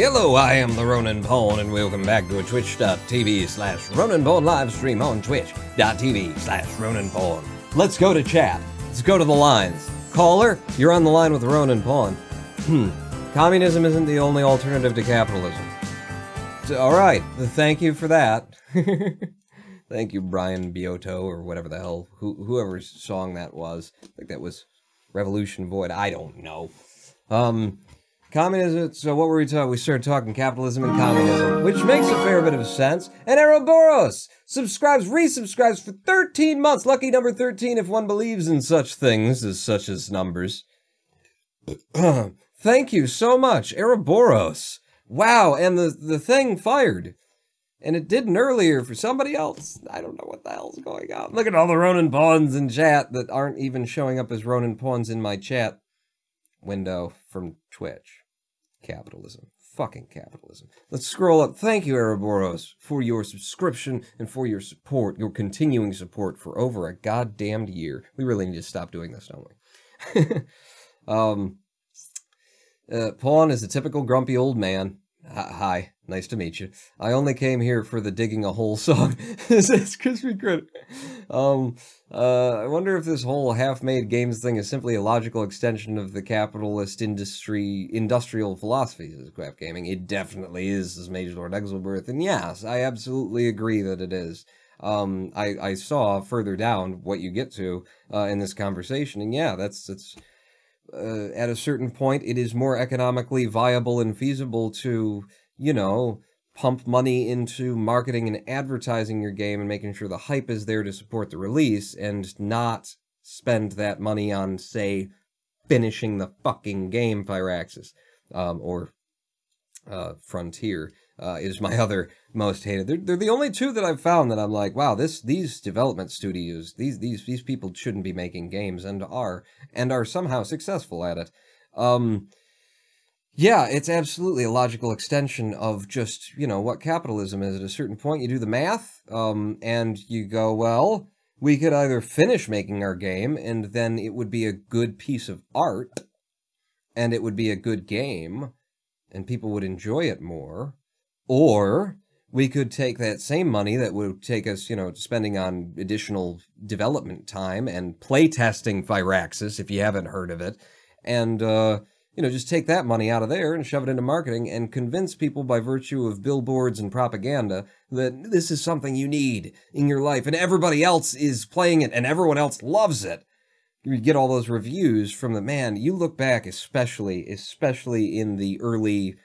Hello, I am the Ronan Pawn, and welcome back to a twitch.tv/Ronan Pawn live stream on twitch.tv/Ronan Pawn. Let's go to chat. Let's go to the lines. Caller, you're on the line with Ronan Pawn. Communism isn't the only alternative to capitalism. Alright, thank you for that. Thank you, Brian Biotto, or whatever the hell, whoever's song that was. I think that was Revolution Void. I don't know. Communism, so what were we talking? We started talking capitalism and communism, which makes a fair bit of sense. And Ouroboros resubscribes for 13 months. Lucky number 13 if one believes in such things such as numbers. Thank you so much, Ouroboros. Wow, and the thing fired. And it didn't earlier for somebody else. I don't know what the hell's going on. Look at all the Ronan Pawns in chat that aren't even showing up as Ronan Pawns in my chat window from Twitch. Capitalism. Fucking capitalism. Let's scroll up. Thank you, Ouroboros, for your subscription and for your support, your continuing support for over a goddamned year. We really need to stop doing this, don't we? Pawn is a typical grumpy old man. Hi, nice to meet you. I only came here for the digging a hole song. That's crispy critic. I wonder if this whole half-made games thing is simply a logical extension of the capitalist industrial philosophies of craft gaming. It definitely is, says Major Lord Exelberth, and yes, I absolutely agree that it is. I saw further down what you get to in this conversation, and yeah, that's at a certain point, it is more economically viable and feasible to, you know, pump money into marketing and advertising your game and making sure the hype is there to support the release and not spend that money on, say, finishing the fucking game, Firaxis, or Frontier. Is my other most hated. They're the only two that I've found that I'm like, wow, these development studios, these people shouldn't be making games and are somehow successful at it. Yeah, it's absolutely a logical extension of just, you know, what capitalism is. At a certain point, you do the math, and you go, well, we could either finish making our game, and then it would be a good piece of art, and it would be a good game, and people would enjoy it more. Or we could take that same money that would take us, you know, spending on additional development time and playtesting Firaxis, if you haven't heard of it, and, you know, just take that money out of there and shove it into marketing and convince people by virtue of billboards and propaganda that this is something you need in your life, and everybody else is playing it and everyone else loves it. You get all those reviews from the, man, you look back, especially in the early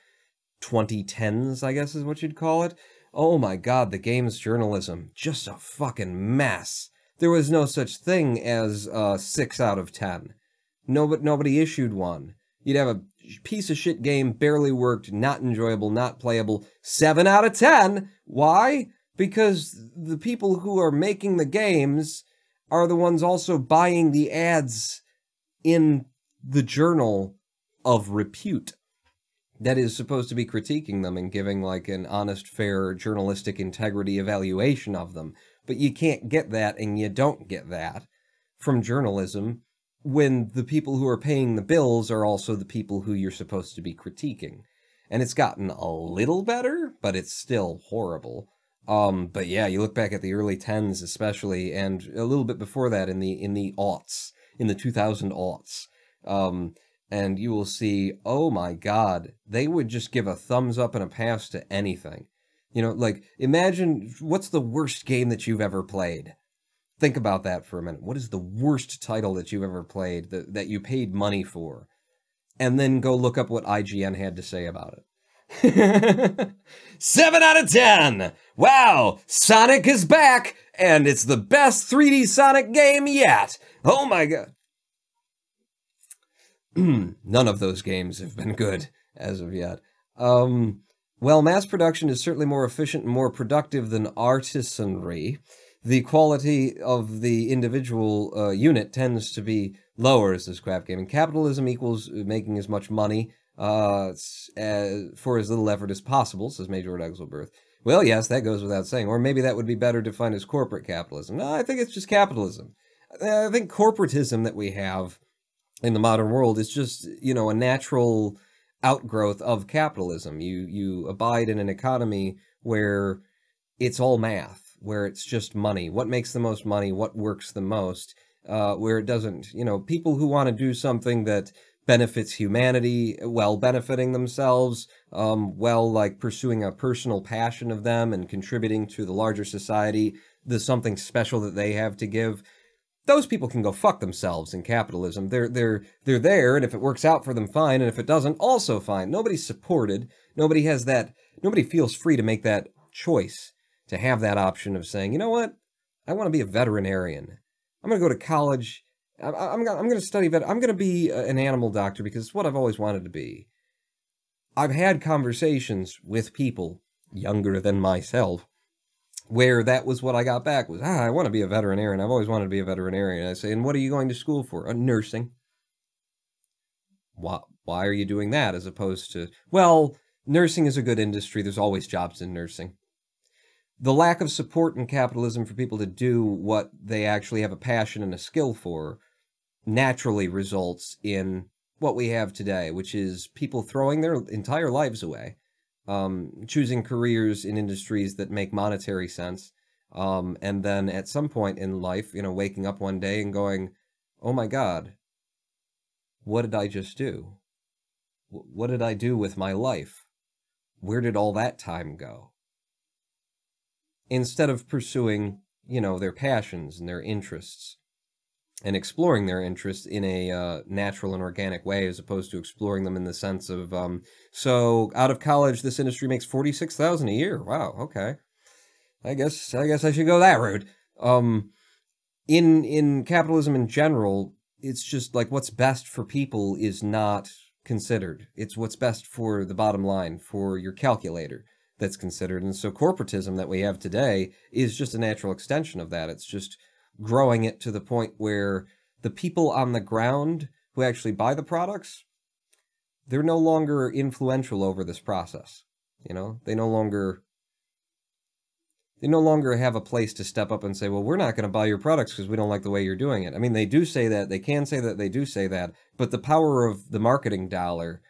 2010s, I guess is what you'd call it. Oh my god, the games journalism, just a fucking mess. There was no such thing as 6 out of 10. Nobody issued one. You'd have a piece of shit game, barely worked, not enjoyable, not playable, 7 out of 10. Why? Because the people who are making the games are the ones also buying the ads in the journal of repute that is supposed to be critiquing them and giving, like, an honest, fair, journalistic integrity evaluation of them. But you can't get that, and you don't get that from journalism when the people who are paying the bills are also the people who you're supposed to be critiquing. And it's gotten a little better, but it's still horrible. But yeah, you look back at the early 10s especially, and a little bit before that in the aughts, in the 2000 aughts. And you will see, oh my god, they would just give a thumbs up and a pass to anything. You know, like, imagine, what's the worst game that you've ever played? Think about that for a minute. What is the worst title that you've ever played that you paid money for? And then go look up what IGN had to say about it. 7 out of 10! Wow! Sonic is back! And it's the best 3D Sonic game yet! Oh my god! None of those games have been good, as of yet. Well, mass production is certainly more efficient and more productive than artisanry. The quality of the individual unit tends to be lower, says Craft Gaming. Capitalism equals making as much money for as little effort as possible, says Major Exelberth. Well, yes, that goes without saying. Or maybe that would be better defined as corporate capitalism. No, I think it's just capitalism. I think corporatism that we have in the modern world is just, you know, a natural outgrowth of capitalism. You abide in an economy where it's all math, where it's just money. What makes the most money? What works the most? Where it doesn't, people who want to do something that benefits humanity while benefiting themselves, while like pursuing a personal passion of them and contributing to the larger society, there's something special that they have to give. Those people can go fuck themselves in capitalism. They're there, and if it works out for them, fine, and if it doesn't, also fine. Nobody's supported. Nobody has that. Nobody feels free to make that choice, to have that option of saying, you know what, I want to be a veterinarian. I'm going to go to college. I'm going to study vet. I'm going to be an animal doctor because it's what I've always wanted to be. I've had conversations with people younger than myself where that was what I got back was, I want to be a veterinarian. I've always wanted to be a veterinarian. I say, and what are you going to school for? Nursing. Why are you doing that as opposed to, well, nursing is a good industry. There's always jobs in nursing. The lack of support in capitalism for people to do what they actually have a passion and a skill for naturally results in what we have today, which is people throwing their entire lives away, choosing careers in industries that make monetary sense, and then at some point in life, waking up one day and going, oh my God, what did I just do? What did I do with my life? Where did all that time go? Instead of pursuing, their passions and their interests and exploring their interests in a natural and organic way, as opposed to exploring them in the sense of, so out of college, this industry makes $46,000 a year. Wow, okay. I guess I should go that route. In capitalism in general, it's just like what's best for people is not considered. It's what's best for the bottom line, for your calculator, that's considered. And so corporatism that we have today is just a natural extension of that. It's just growing it to the point where the people on the ground who actually buy the products, they're no longer influential over this process. They no longer have a place to step up and say, well, we're not going to buy your products because we don't like the way you're doing it. I mean, they do say that, they can say that, they do say that, but the power of the marketing dollar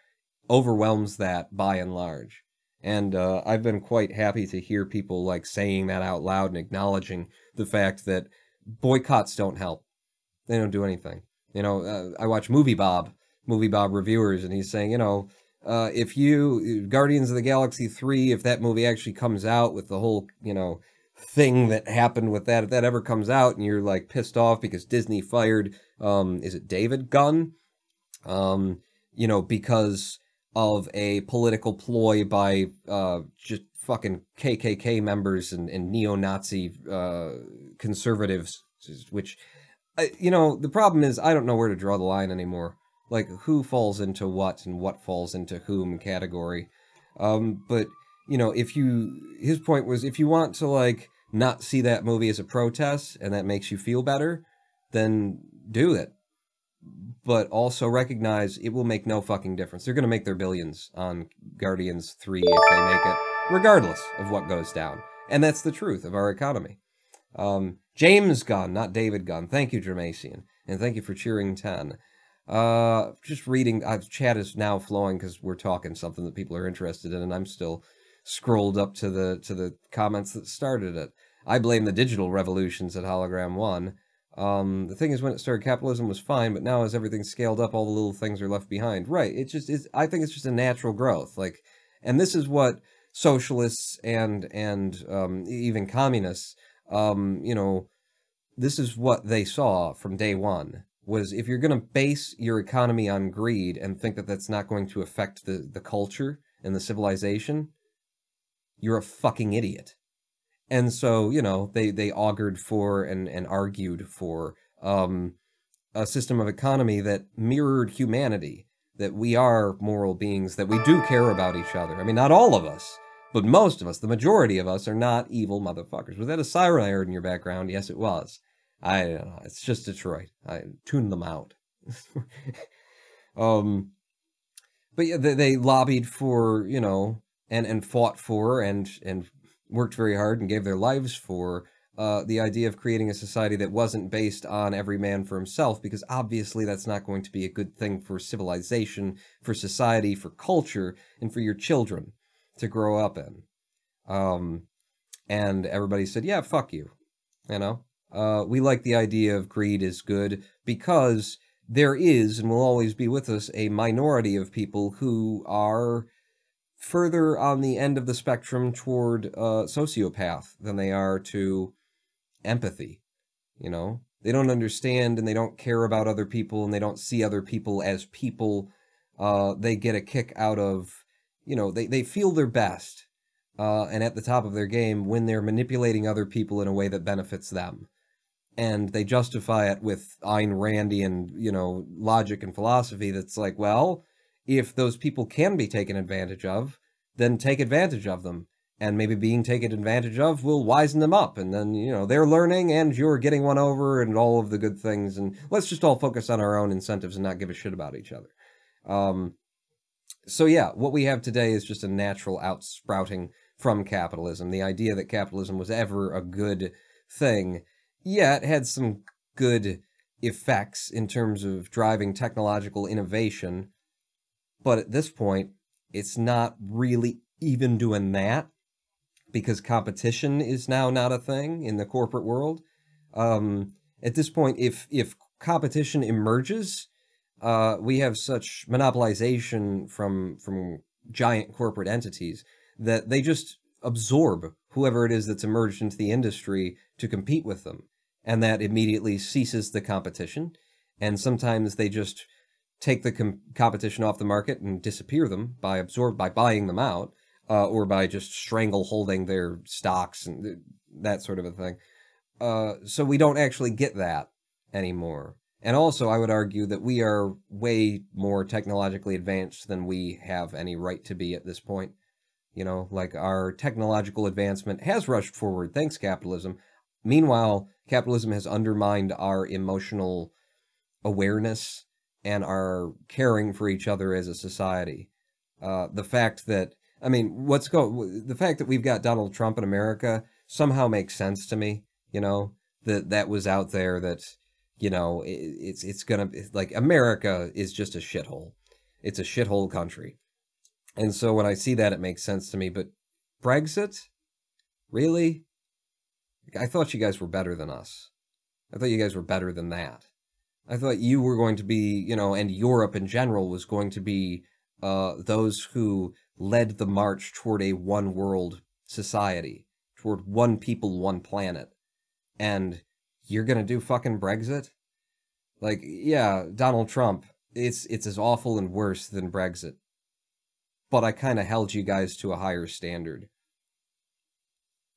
overwhelms that by and large. And I've been quite happy to hear people like saying that out loud and acknowledging the fact that boycotts don't help. They don't do anything. I watch Movie Bob reviewers, and he's saying, if Guardians of the Galaxy 3, if that movie actually comes out with the whole, thing that happened with that, if that ever comes out and you're like pissed off because Disney fired, is it David Gunn? Because of a political ploy by just fucking KKK members and neo-Nazi conservatives, which, the problem is I don't know where to draw the line anymore. Like, who falls into what and what falls into whom category. But, his point was, if you want to, like, not see that movie as a protest and that makes you feel better, then do it. But also recognize it will make no fucking difference. They're going to make their billions on Guardians 3 if they make it, regardless of what goes down. And that's the truth of our economy. James Gunn, not David Gunn. Thank you, Jermasian. And thank you for cheering 10. Just reading, chat is now flowing because we're talking something that people are interested in, and I'm still scrolled up to the comments that started it. I blame the digital revolutions at Hologram 1. The thing is, when it started, capitalism was fine, but now as everything's scaled up, all the little things are left behind. Right, I think it's just a natural growth. Like, and this is what socialists and even communists, this is what they saw from day one. Was if you're going to base your economy on greed and think that that's not going to affect the culture and the civilization, you're a fucking idiot. And so, they augured for and argued for a system of economy that mirrored humanity, that we are moral beings, that we do care about each other. I mean, not all of us, but most of us, the majority of us, are not evil motherfuckers. Was that a siren I heard in your background? Yes, it was. I don't know. It's just Detroit. I tuned them out. But yeah, they lobbied for, and fought for and worked very hard and gave their lives for the idea of creating a society that wasn't based on every man for himself, because obviously that's not going to be a good thing for civilization, for society, for culture, and for your children to grow up in. And everybody said, yeah, fuck you. You know? We like the idea of greed is good because there is, and will always be with us, a minority of people who are further on the end of the spectrum toward sociopath than they are to empathy. You know, they don't understand and they don't care about other people and they don't see other people as people. They get a kick out of, you know, they feel their best and at the top of their game when they're manipulating other people in a way that benefits them. And they justify it with Ayn Randian, you know, logic and philosophy that's like, well, if those people can be taken advantage of, then take advantage of them. And maybe being taken advantage of will wisen them up. And then, you know, they're learning and you're getting one over and all of the good things. And let's just all focus on our own incentives and not give a shit about each other. So yeah, what we have today is just a natural outsprouting from capitalism. The idea that capitalism was ever a good thing, yeah, it had some good effects in terms of driving technological innovation. But at this point, it's not really even doing that, because competition is now not a thing in the corporate world. At this point, if competition emerges, we have such monopolization from giant corporate entities that they just absorb whoever it is that's emerged into the industry to compete with them. And that immediately ceases the competition. And sometimes they just take the competition off the market and disappear them by buying them out. Or by just strangle-holding their stocks and that sort of a thing. So we don't actually get that anymore. And also, I would argue that we are way more technologically advanced than we have any right to be at this point. You know, like, our technological advancement has rushed forward, thanks capitalism. Meanwhile, capitalism has undermined our emotional awareness and our caring for each other as a society. The fact that the fact that we've got Donald Trump in America somehow makes sense to me, you know, that was out there, that, you know, it's gonna, like, America is just a shithole. It's a shithole country. And so when I see that, it makes sense to me. But Brexit? Really? I thought you guys were better than us. I thought you guys were better than that. I thought you were going to be, you know, and Europe in general was going to be those who led the march toward a one-world society, toward one people, one planet. And you're gonna do fucking Brexit? Like, yeah, Donald Trump, it's as awful and worse than Brexit. But I kind of held you guys to a higher standard.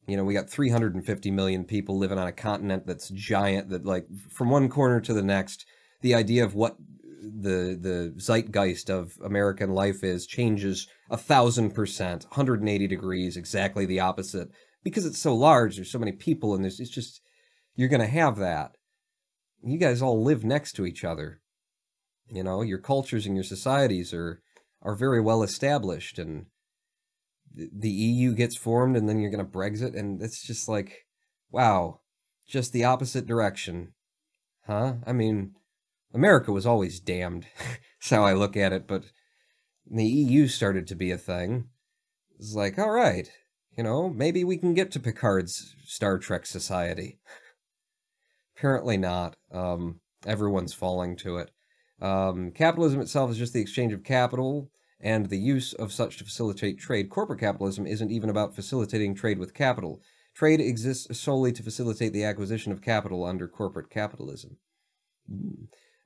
You know, we got 350 million people living on a continent that's giant, that, like, from one corner to the next, the idea of what the zeitgeist of American life is changes 1,000%, 180 degrees, exactly the opposite. Because it's so large, there's so many people, and it's just, you're going to have that. You guys all live next to each other. You know, your cultures and your societies are very well established, and the EU gets formed, and then you're going to Brexit, and it's just like, wow, just the opposite direction. Huh? I mean, America was always damned. That's how I look at it, but the EU started to be a thing. It's like, all right, you know, maybe we can get to Picard's Star Trek society. Apparently not. Everyone's falling to it. Capitalism itself is just the exchange of capital and the use of such to facilitate trade. Corporate capitalism isn't even about facilitating trade with capital. Trade exists solely to facilitate the acquisition of capital under corporate capitalism.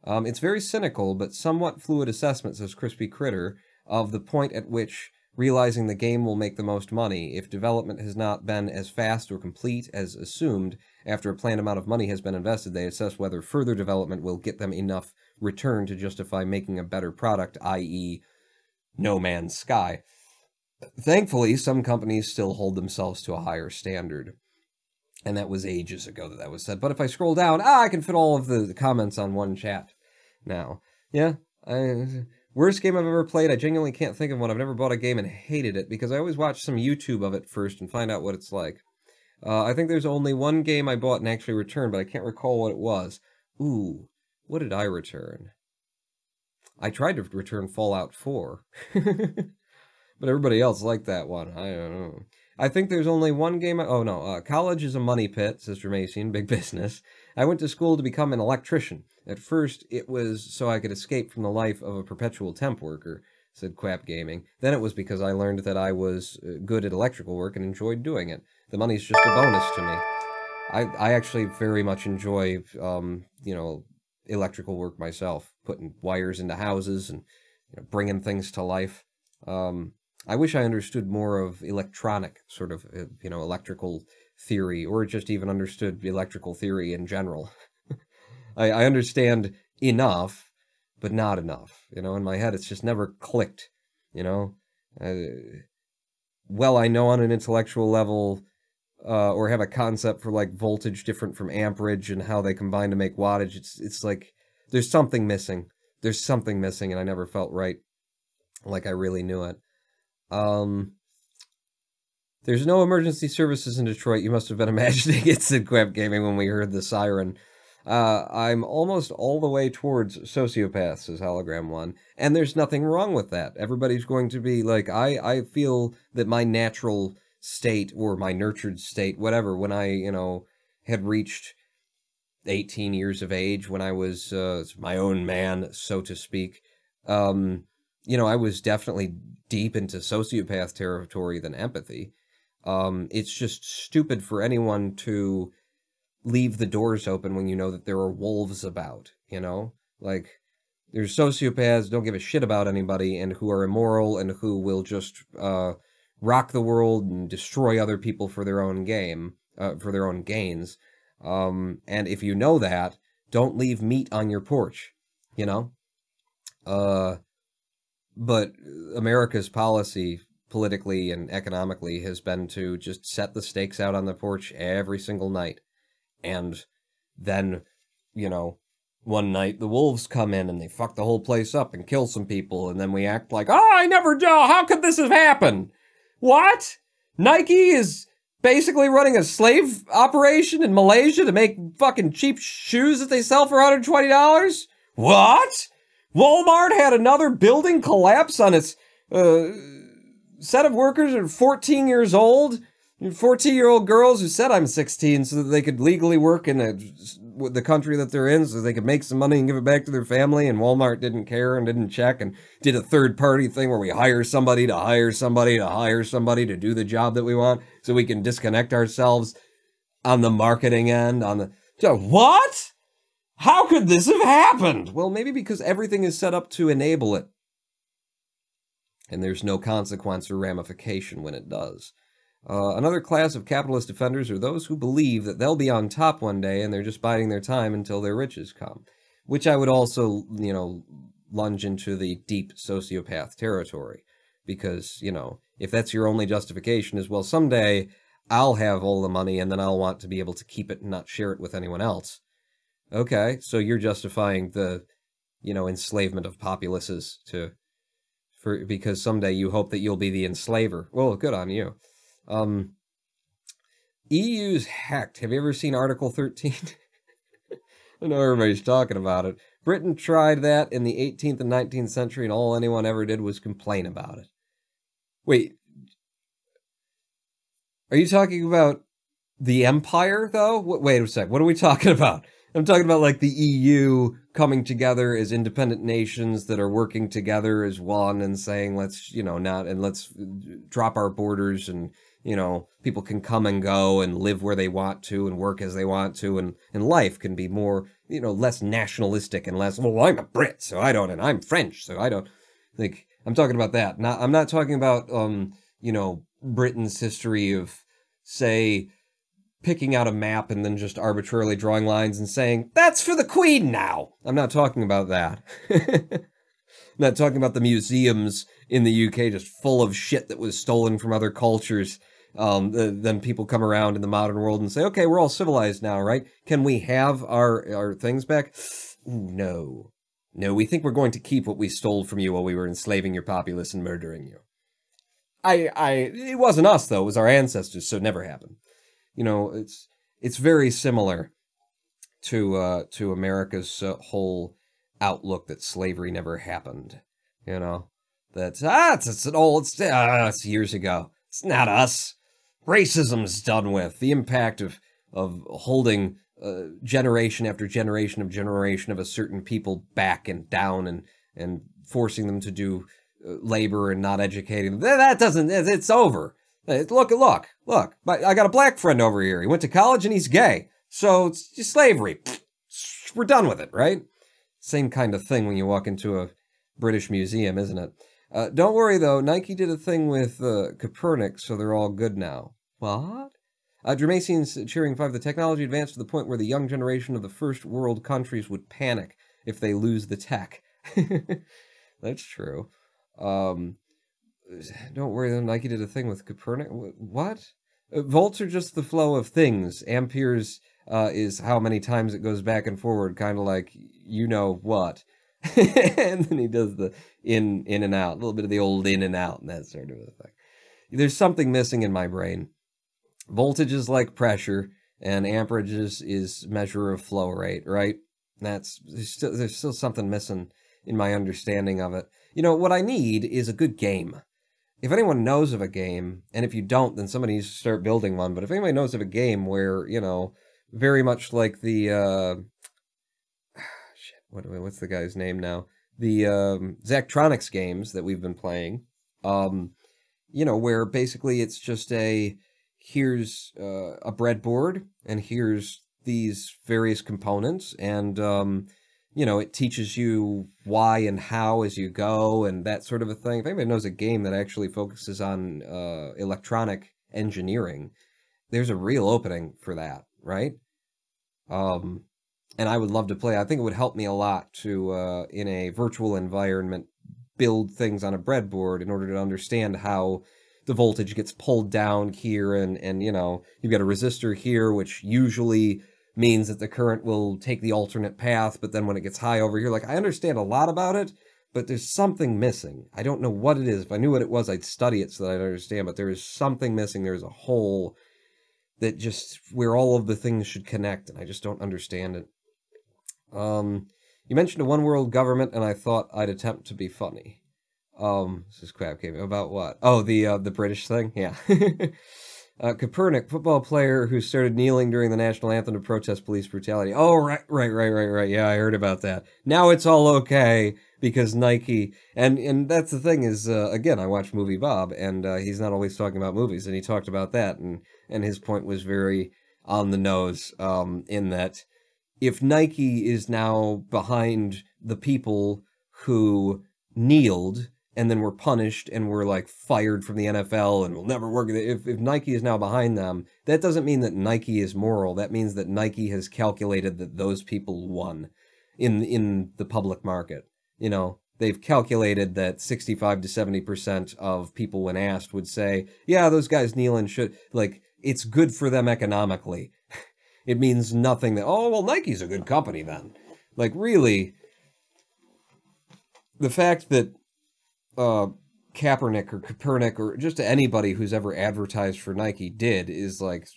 It's very cynical, but somewhat fluid assessment, says Crispy Critter, of the point at which realizing the game will make the most money. If development has not been as fast or complete as assumed, after a planned amount of money has been invested, they assess whether further development will get them enough return to justify making a better product, i.e., No Man's Sky. Thankfully, some companies still hold themselves to a higher standard. And that was ages ago that was said. But if I scroll down, I can fit all of the comments on one chat now. Yeah, worst game I've ever played, I genuinely can't think of one. I've never bought a game and hated it, because I always watch some YouTube of it first and find out what it's like. I think there's only one game I bought and actually returned, but I can't recall what it was. Ooh, what did I return? I tried to return Fallout 4. But everybody else liked that one. I don't know. I think there's only one game... Oh, no. College is a money pit, Sister Macian. Big business. I went to school to become an electrician. At first, it was so I could escape from the life of a perpetual temp worker, said Quap Gaming. Then it was because I learned that I was good at electrical work and enjoyed doing it. The money's just a bonus to me. I actually very much enjoy, you know, electrical work myself. Putting wires into houses and bringing things to life. I wish I understood more of electronic sort of, you know, electrical theory, or just even understood electrical theory in general. I understand enough, but not enough. You know, in my head, it's just never clicked, you know? Well, I know on an intellectual level, or have a concept for, like, voltage different from amperage and how they combine to make wattage. It's like, there's something missing. There's something missing, and I never felt right, like I really knew it. There's no emergency services in Detroit. You must have been imagining it, said Quap Gaming when we heard the siren. I'm almost all the way towards sociopaths, says Hologram 1. And there's nothing wrong with that. Everybody's going to be like, I feel that my natural state, or my nurtured state, whatever, when I, you know, had reached 18 years of age, when I was my own man, so to speak, you know, I was definitely deep into sociopath territory than empathy. It's just stupid for anyone to leave the doors open when you know that there are wolves about, you know? Like, there's sociopaths, don't give a shit about anybody, and who are immoral, and who will just rock the world and destroy other people for their own for their own gains. And if you know that, don't leave meat on your porch, you know? But America's policy, politically and economically, has been to just set the stakes out on the porch every single night. And then, you know, one night the wolves come in and they fuck the whole place up and kill some people, and then we act like, oh, I never do, how could this have happened? What? Nike is basically running a slave operation in Malaysia to make fucking cheap shoes that they sell for $120? What? Walmart had another building collapse on its set of workers who are 14 years old. 14-year-old girls who said I'm 16 so that they could legally work in the country that they're in, so they could make some money and give it back to their family, and Walmart didn't care and didn't check and did a third-party thing where we hire somebody to hire somebody to hire somebody to do the job that we want so we can disconnect ourselves on the marketing end, on the... What? How could this have happened? Well, maybe because everything is set up to enable it. And there's no consequence or ramification when it does. Another class of capitalist defenders are those who believe that they'll be on top one day and they're just biding their time until their riches come. Which I would also, you know, lunge into the deep sociopath territory. Because, you know, if that's your only justification is, well, someday I'll have all the money and then I'll want to be able to keep it and not share it with anyone else. Okay, so you're justifying the, you know, enslavement of populaces because someday you hope that you'll be the enslaver. Well, good on you. EU's hacked. Have you ever seen Article 13? I know everybody's talking about it. Britain tried that in the 18th and 19th century, and all anyone ever did was complain about it. Wait. Are you talking about the Empire, though? Wait a sec. What are we talking about? I'm talking about, like, the EU coming together as independent nations that are working together as one and saying, let's, you know, let's drop our borders and, you know, people can come and go and live where they want to and work as they want to, and life can be more, you know, less nationalistic and less, well, I'm a Brit, so I don't, and I'm French, so I don't. Like, I'm talking about that. I'm not talking about, you know, Britain's history of, say, picking out a map and then just arbitrarily drawing lines and saying, that's for the Queen now. I'm not talking about that. I'm not talking about the museums in the UK just full of shit that was stolen from other cultures. Then people come around in the modern world and say, okay, we're all civilized now, right? Can we have our things back? Ooh, no. No, we think we're going to keep what we stole from you while we were enslaving your populace and murdering you. It wasn't us, though. It was our ancestors, so it never happened. you know, it's very similar to America's whole outlook that slavery never happened. You know, that it's years ago. It's not us. Racism's done with. The impact of holding generation after generation of a certain people back and down and forcing them to do labor and not educating them. That doesn't. It's over. Look. I got a black friend over here. He went to college and he's gay. So it's just slavery. We're done with it, right? Same kind of thing when you walk into a British museum, isn't it? Don't worry, though. Nike did a thing with Copernic, so they're all good now. What? Dramatian's cheering 5. The technology advanced to the point where the young generation of the first world countries would panic if they lose the tech. That's true. Don't worry, though. Nike did a thing with Copernic. What? Volts are just the flow of things. Amperes is how many times it goes back and forward, kind of like you know what. And then he does the in and out, a little bit of the old in and out and that sort of a thing. There's something missing in my brain. Voltage is like pressure, and amperage is measure of flow rate, right? There's still something missing in my understanding of it. You know, what I need is a good game. If anyone knows of a game, and if you don't, then somebody needs to start building one, but if anybody knows of a game where, you know, very much like the, what's the guy's name now? The Zachtronics games that we've been playing, you know, where basically it's just here's a breadboard, and here's these various components, and, you know, it teaches you why and how as you go, and that sort of a thing. If anybody knows a game that actually focuses on electronic engineering, there's a real opening for that, right? And I would love to play. I think it would help me a lot to, in a virtual environment, build things on a breadboard in order to understand how the voltage gets pulled down here, and you know, you've got a resistor here, which usually means that the current will take the alternate path, but then when it gets high over here, like, I understand a lot about it, but there's something missing. I don't know what it is. If I knew what it was, I'd study it so that I'd understand, but there is something missing. There's a hole that just, where all of the things should connect, and I just don't understand it. You mentioned a one-world government, and I thought I'd attempt to be funny. This is crap game. About what? Oh, the British thing? Yeah. Copernic, football player who started kneeling during the national anthem to protest police brutality. Oh, right. Yeah, I heard about that. Now it's all okay because Nike, and that's the thing is, again, I watch Movie Bob, and he's not always talking about movies, and he talked about that, and his point was very on the nose, in that if Nike is now behind the people who kneeled and then were punished and were like fired from the NFL and will never work. If Nike is now behind them, that doesn't mean that Nike is moral. That means that Nike has calculated that those people won in the public market. You know, they've calculated that 65 to 70% of people when asked would say, yeah, those guys kneeling should, like, it's good for them economically. It means nothing that, oh, well, Nike's a good company then. Like, really, the fact that Kaepernick or Copernic or just anybody who's ever advertised for Nike did is like,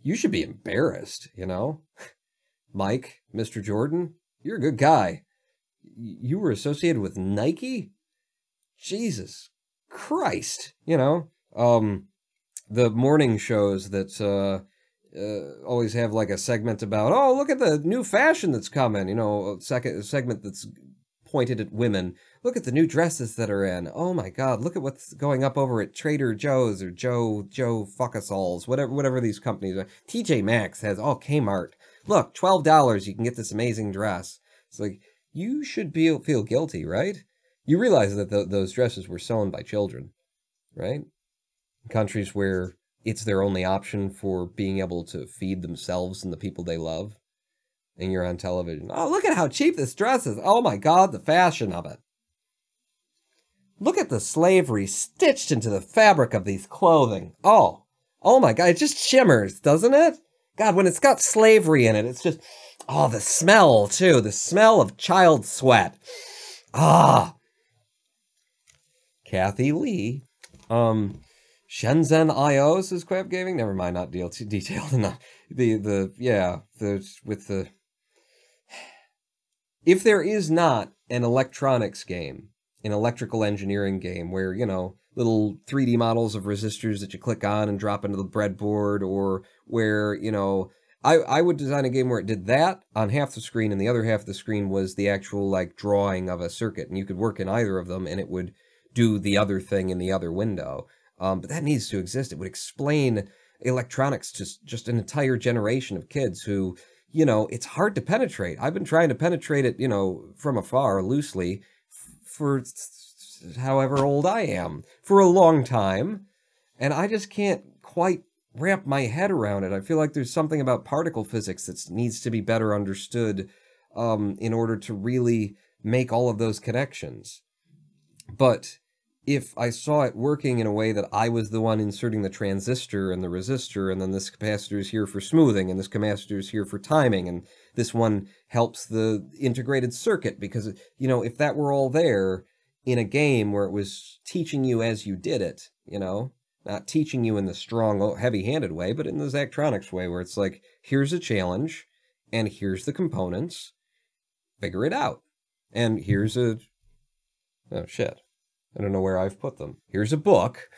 you should be embarrassed, you know? Mike, Mr. Jordan, you're a good guy. You were associated with Nike? Jesus Christ, you know? The morning shows that always have like a segment about, oh, look at the new fashion that's coming, you know, a segment that's pointed at women. Look at the new dresses that are in. Oh my God, look at what's going up over at Trader Joe's or Joe Fuckasalls, whatever these companies are. TJ Maxx has, Kmart. Look, $12, you can get this amazing dress. It's like, you should feel guilty, right? You realize that those dresses were sewn by children, right? In countries where it's their only option for being able to feed themselves and the people they love. And you're on television. Oh, look at how cheap this dress is. Oh my God, the fashion of it. Look at the slavery stitched into the fabric of these clothing. Oh my God, it just shimmers, doesn't it? God, when it's got slavery in it, it's just, the smell too. The smell of child sweat. Kathy Lee. Shenzhen IO, says Quap Gaming. Never mind, not detailed enough. If there is not an electronics game, an electrical engineering game where, you know, little 3D models of resistors that you click on and drop into the breadboard, or where, you know, I would design a game where it did that on half the screen and the other half of the screen was the actual, like, drawing of a circuit, and you could work in either of them and it would do the other thing in the other window. But that needs to exist. It would explain electronics to just an entire generation of kids who, you know, it's hard to penetrate. I've been trying to penetrate it, you know, from afar, loosely, for however old I am, for a long time, and I just can't quite wrap my head around it. I feel like there's something about particle physics that needs to be better understood in order to really make all of those connections. But if I saw it working in a way that I was the one inserting the transistor and the resistor, and then this capacitor is here for smoothing, and this capacitor is here for timing, and this one helps the integrated circuit, because, you know, if that were all there in a game where it was teaching you as you did it, you know, not teaching you in the strong, heavy-handed way, but in the Zachtronics way, where it's like, here's a challenge, and here's the components, figure it out. And here's a... oh, shit. I don't know where I've put them. Here's a book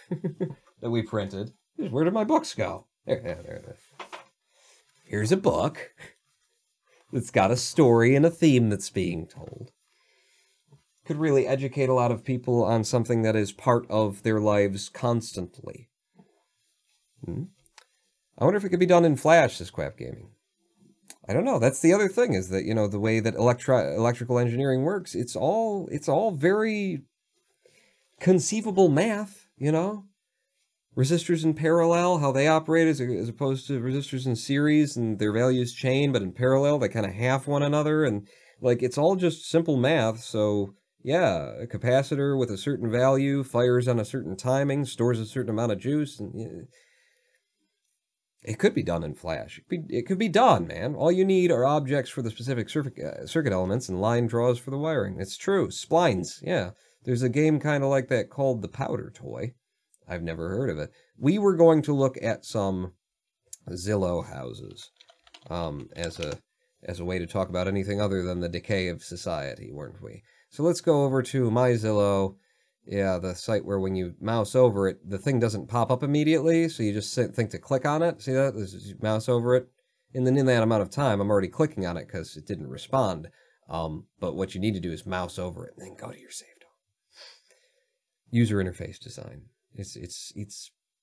that we printed. Where did my books go? There. Here's a book that's got a story and a theme that's being told. Could really educate a lot of people on something that is part of their lives constantly. I wonder if it could be done in Flash, says Quap Gaming. I don't know. That's the other thing, is that, you know, the way that electrical engineering works, it's all very conceivable math, you know? Resistors in parallel, how they operate as opposed to resistors in series, and their values chain, but in parallel they kind of half one another, and, like, it's all just simple math. So yeah, a capacitor with a certain value fires on a certain timing, stores a certain amount of juice, and it could be done in Flash. It could be done, man. All you need are objects for the specific circuit elements and line draws for the wiring. It's true. Splines, yeah. There's a game kind of like that called The Powder Toy. I've never heard of it. We were going to look at some Zillow houses as a way to talk about anything other than the decay of society, weren't we? So let's go over to My Zillow. Yeah, the site where when you mouse over it, the thing doesn't pop up immediately, so you just think to click on it. See that? You mouse over it. And then in that amount of time, I'm already clicking on it because it didn't respond. But what you need to do is mouse over it and then go to your save. User interface design. It's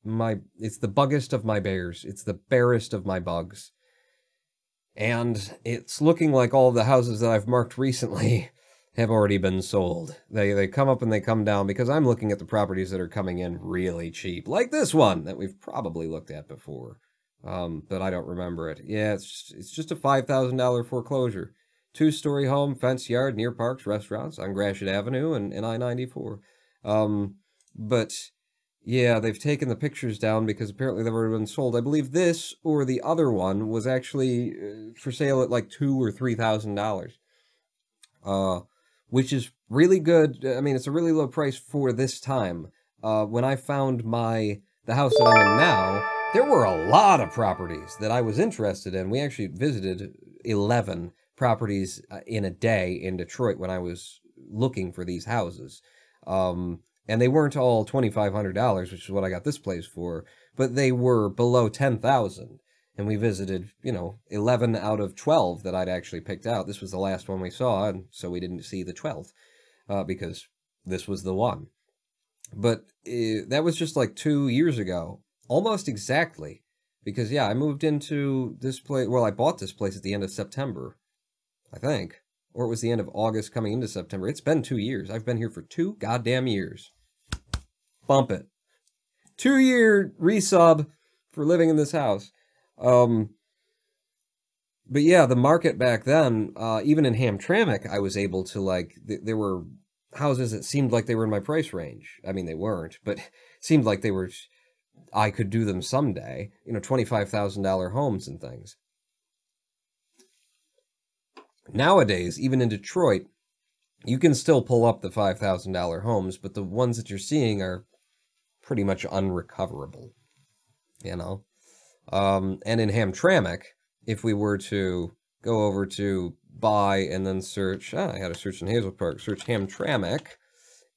the buggest of my bears. It's the barest of my bugs. And it's looking like all of the houses that I've marked recently have already been sold. They come up and they come down because I'm looking at the properties that are coming in really cheap. Like this one that we've probably looked at before. But I don't remember it. Yeah, it's just a $5,000 foreclosure. 2-story home, fenced yard, near parks, restaurants on Gratiot Avenue and I-94. But yeah, they've taken the pictures down because apparently they've already been sold. I believe this or the other one was actually for sale at like $2,000 or $3,000. Which is really good. I mean, it's a really low price for this time. When I found the house that I'm in now, there were a lot of properties that I was interested in. We actually visited 11 properties in a day in Detroit when I was looking for these houses. And they weren't all $2,500, which is what I got this place for, but they were below $10,000. And we visited, 11 out of 12 that I'd actually picked out. This was the last one we saw, and so we didn't see the 12th, because this was the one. But that was just like 2 years ago, almost exactly. Because, yeah, I moved into this place, well, I bought this place at the end of September, I think. Or it was the end of August coming into September. It's been 2 years. I've been here for 2 goddamn years. Bump it. 2-year resub for living in this house. But yeah, the market back then, even in Hamtramck, I was able to, there were houses that seemed like they were in my price range. I mean, they weren't, but it seemed like I could do them someday. $25,000 homes and things. Nowadays, even in Detroit, you can still pull up the $5,000 homes, but the ones that you're seeing are pretty much unrecoverable, you know? And in Hamtramck, if we were to go over to buy and then search, I had a search in Hazel Park, search Hamtramck,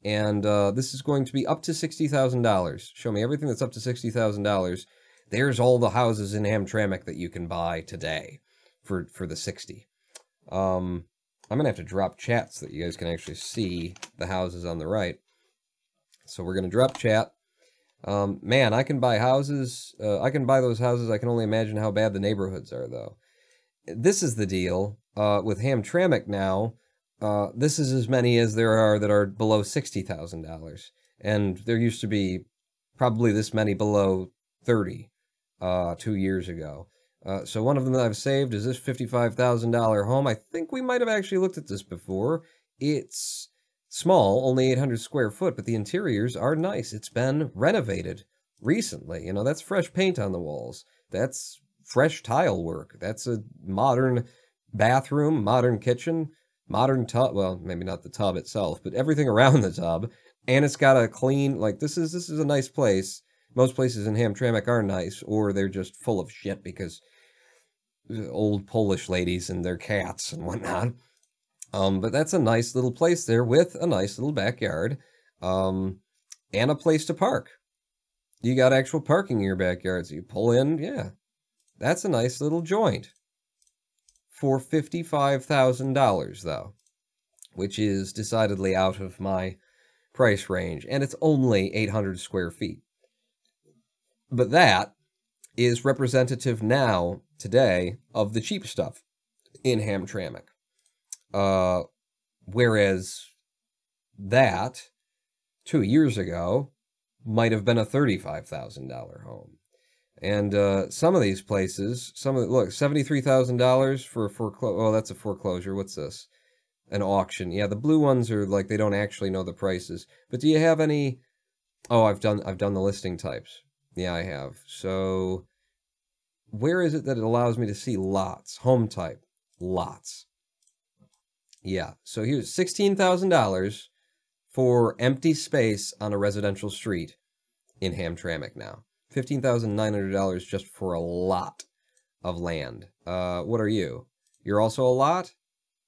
and this is going to be up to $60,000. Show me everything that's up to $60,000. There's all the houses in Hamtramck that you can buy today for the 60. I'm going to have to drop chat so that you guys can actually see the houses on the right. So we're going to drop chat. Man, I can buy houses. I can buy those houses. I can only imagine how bad the neighborhoods are, though. This is the deal. With Hamtramck now, this is as many as there are that are below $60,000. And there used to be probably this many below 30 2 years ago. So one of them that I've saved is this $55,000 home. I think we might have actually looked at this before. It's small, only 800 square foot, but the interiors are nice. It's been renovated recently. You know, that's fresh paint on the walls. That's fresh tile work. That's a modern bathroom, modern kitchen, modern tub. Well, maybe not the tub itself, but everything around the tub. And it's got a clean, like, this is a nice place. Most places in Hamtramck are nice, or they're just full of shit because old Polish ladies and their cats and whatnot. But that's a nice little place there with a nice little backyard, and a place to park. You got actual parking in your backyard, so you pull in, yeah. That's a nice little joint. For $55,000, though, which is decidedly out of my price range, and it's only 800 square feet. But that is representative now, today, of the cheap stuff in Hamtramck. Whereas that, 2 years ago, might have been a $35,000 home. And some of these places, look, $73,000 for foreclosure. Oh, that's a foreclosure. What's this? An auction. Yeah, the blue ones are like they don't actually know the prices. But do you have any? Oh, I've done the listing types. Yeah, I have. So where is it that it allows me to see lots? Home type, lots. Yeah, so here's $16,000 for empty space on a residential street in Hamtramck now. $15,900 just for a lot of land. What are you? You're also a lot?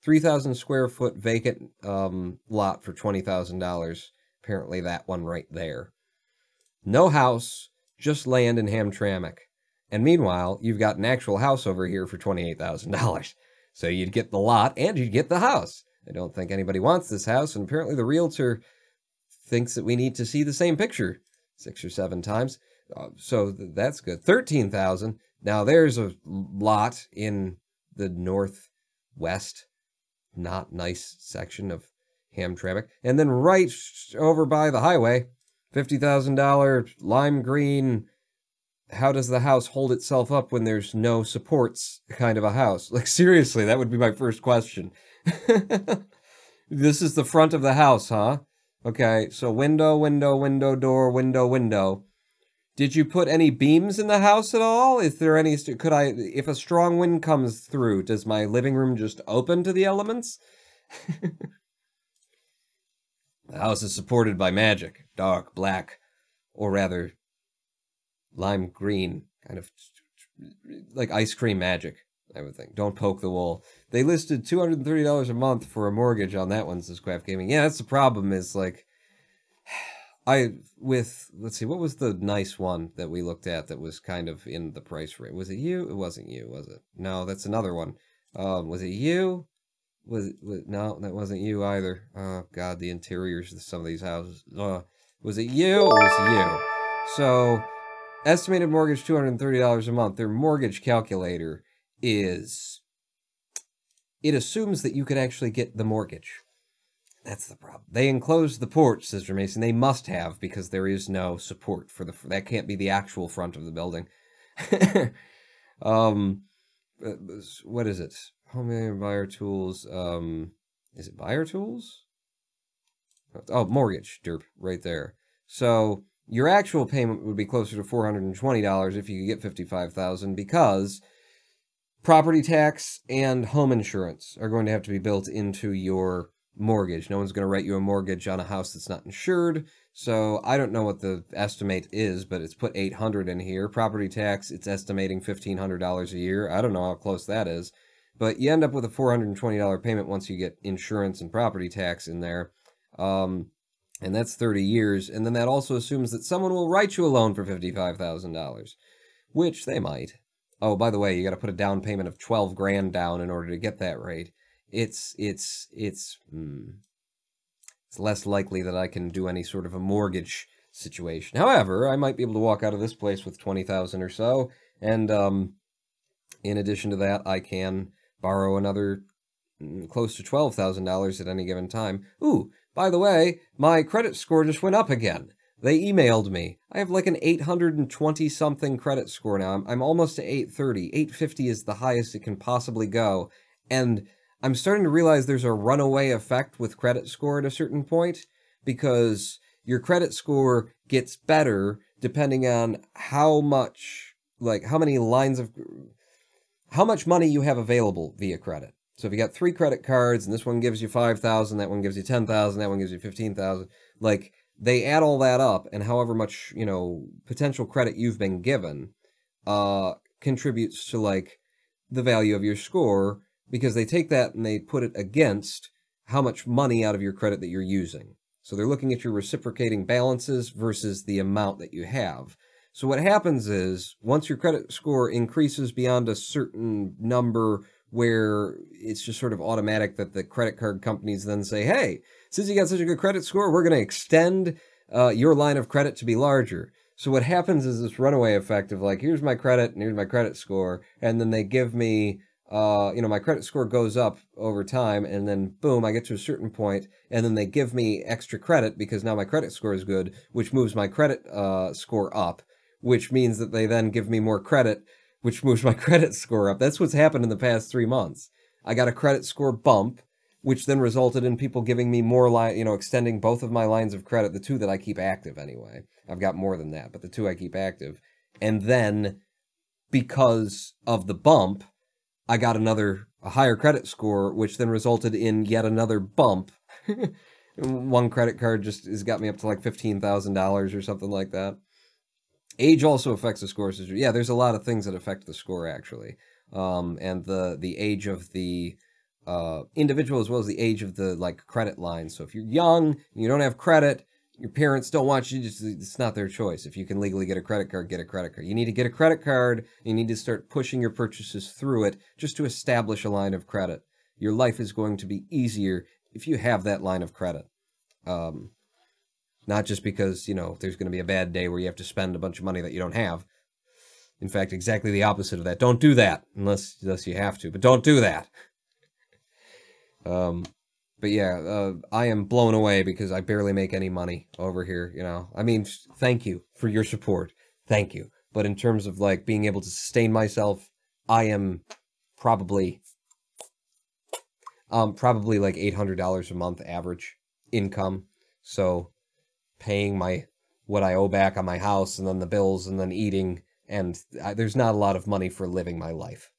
3,000 square foot vacant lot for $20,000. Apparently that one right there. No house, just land in Hamtramck. And meanwhile, you've got an actual house over here for $28,000. So you'd get the lot and you'd get the house. I don't think anybody wants this house, and apparently the realtor thinks that we need to see the same picture 6 or 7 times. So that's good. $13,000. Now there's a lot in the northwest, not nice section of Hamtramck. And then right over by the highway, $50,000 lime green. How does the house hold itself up when there's no supports kind of a house? Like, seriously, that would be my first question. This is the front of the house, huh? Okay, so window, window, window, door, window, window. Did you put any beams in the house at all? Is there any, if a strong wind comes through, does my living room just open to the elements? The house is supported by magic, dark, black, or rather, lime green, kind of like ice cream magic, I would think. Don't poke the wall. They listed $230 a month for a mortgage on that one, says Craft Gaming. Yeah, that's the problem, is like, let's see, what was the nice one that we looked at that was kind of in the price range? Was it you? It wasn't you, was it? No, that's another one. Was it you? No, that wasn't you either. Oh, God, the interiors of some of these houses. Was it you or was it you? So, estimated mortgage $230 a month. Their mortgage calculator is, it assumes that you could actually get the mortgage. That's the problem. They enclosed the porch, says Mason. They must have, because there is no support for that can't be the actual front of the building. What is it? Home buyer tools. Is it buyer tools? Oh, mortgage, derp, right there. So your actual payment would be closer to $420 if you could get $55,000, because property tax and home insurance are going to have to be built into your mortgage. No one's going to write you a mortgage on a house that's not insured. So I don't know what the estimate is, but it's put $800 in here. Property tax, it's estimating $1,500 a year. I don't know how close that is. But you end up with a $420 payment once you get insurance and property tax in there. And that's 30 years. And then that also assumes that someone will write you a loan for $55,000, which they might. Oh, by the way, you got to put a down payment of 12 grand down in order to get that rate. It's less likely that I can do any sort of a mortgage situation. However, I might be able to walk out of this place with 20,000 or so, and in addition to that, I can borrow another close to $12,000 at any given time. Ooh, by the way, my credit score just went up again. They emailed me. I have like an 820-something credit score now. I'm almost to 830. 850 is the highest it can possibly go, and I'm starting to realize there's a runaway effect with credit score at a certain point, because your credit score gets better depending on how much, like how many lines of, how much money you have available via credit. So if you got 3 credit cards and this one gives you 5,000, that one gives you 10,000, that one gives you 15,000, like they add all that up, and however much, you know, potential credit you've been given contributes to like the value of your score, because they take that and they put it against how much money out of your credit that you're using. So they're looking at your reciprocating balances versus the amount that you have. So what happens is, once your credit score increases beyond a certain number where it's just sort of automatic that the credit card companies then say, hey, since you got such a good credit score, we're going to extend your line of credit to be larger. So what happens is this runaway effect of like, here's my credit and here's my credit score, and then they give me you know, my credit score goes up over time, and then boom, I get to a certain point, and then they give me extra credit because now my credit score is good, which moves my credit score up, which means that they then give me more credit, which moves my credit score up. That's what's happened in the past 3 months. I got a credit score bump, which then resulted in people giving me more extending both of my lines of credit, the 2 that I keep active anyway. I've got more than that, but the 2 I keep active. And then, because of the bump, I got a higher credit score, which then resulted in yet another bump. One credit card just has got me up to like $15,000 or something like that. Age also affects the score. Yeah, there's a lot of things that affect the score, actually. And the age of the individual, as well as the age of the like credit line. So if you're young and you don't have credit, your parents don't want you to, it's not their choice. If you can legally get a credit card, get a credit card. You need to get a credit card. You need to start pushing your purchases through it just to establish a line of credit. Your life is going to be easier if you have that line of credit. Not just because, you know, there's going to be a bad day where you have to spend a bunch of money that you don't have. In fact, exactly the opposite of that. Don't do that unless you have to, but don't do that. But yeah, I am blown away because I barely make any money over here, you know. I mean, thank you for your support. Thank you. But in terms of, like, being able to sustain myself, I am probably like $800 a month average income. So paying what I owe back on my house, and then the bills, and then eating, and there's not a lot of money for living my life.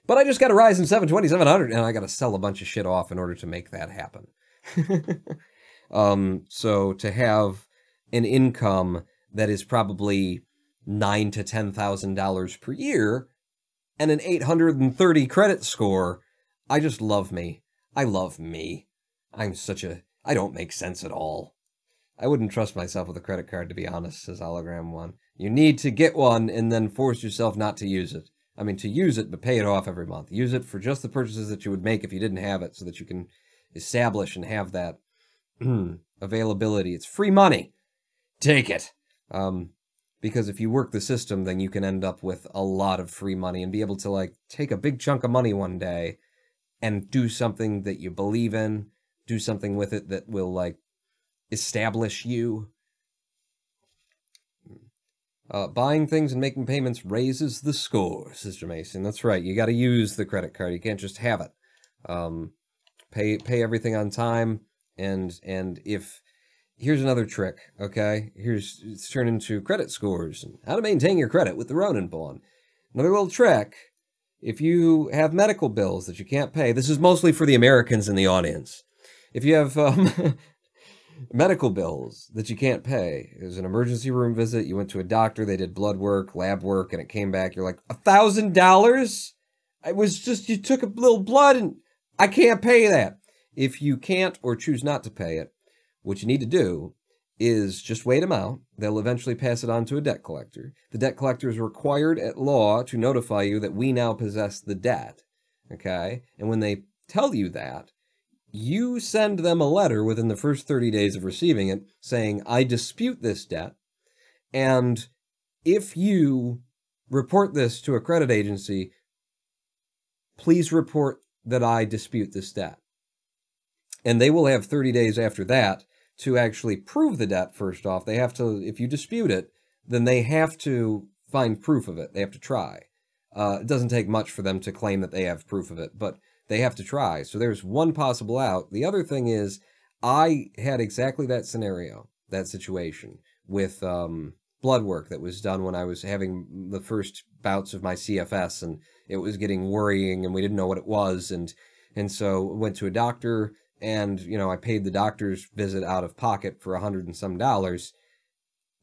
But I just got a Ryzen 7 2700, and I got to sell a bunch of shit off in order to make that happen. So to have an income that is probably $9,000 to $10,000 per year, and an 830 credit score, I just love me. I love me. I don't make sense at all. I wouldn't trust myself with a credit card, to be honest, says Hologram 1. You need to get one and then force yourself not to use it. I mean, to use it, but pay it off every month. Use it for just the purchases that you would make if you didn't have it, so that you can establish and have that availability. It's free money. Take it. Because if you work the system, then you can end up with a lot of free money and be able to, like, take a big chunk of money one day and do something that you believe in, do something with it that will, like, establish you. Buying things and making payments raises the score, Sister Mason. That's right. You got to use the credit card. You can't just have it. Pay everything on time. And if here's another trick, okay? It's turned into credit scores and how to maintain your credit with the Ronin Pawn. Another little trick. If you have medical bills that you can't pay, this is mostly for the Americans in the audience. If you have medical bills that you can't pay, it was an emergency room visit, you went to a doctor, they did blood work, lab work, and it came back, you're like, $1,000? It was just, you took a little blood and I can't pay that. If you can't or choose not to pay it, what you need to do is just wait them out. They'll eventually pass it on to a debt collector. The debt collector is required at law to notify you that we now possess the debt. Okay? And when they tell you that, you send them a letter within the first 30 days of receiving it saying, I dispute this debt. And if you report this to a credit agency, please report that I dispute this debt. And they will have 30 days after that to actually prove the debt first off. They have to, if you dispute it, then they have to find proof of it. They have to try. It doesn't take much for them to claim that they have proof of it, but they have to try. So there's one possible out. The other thing is, I had exactly that scenario, that situation, with blood work that was done when I was having the first bouts of my CFS, and it was getting worrying, and we didn't know what it was, and so went to a doctor. And, you know, I paid the doctor's visit out of pocket for $100 and some,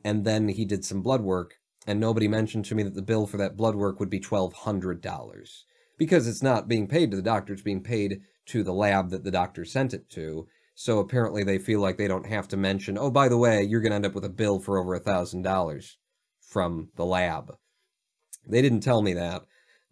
and then he did some blood work, and nobody mentioned to me that the bill for that blood work would be $1,200, because it's not being paid to the doctor, it's being paid to the lab that the doctor sent it to. So apparently they feel like they don't have to mention, oh, by the way, you're going to end up with a bill for over $1,000 from the lab. They didn't tell me that.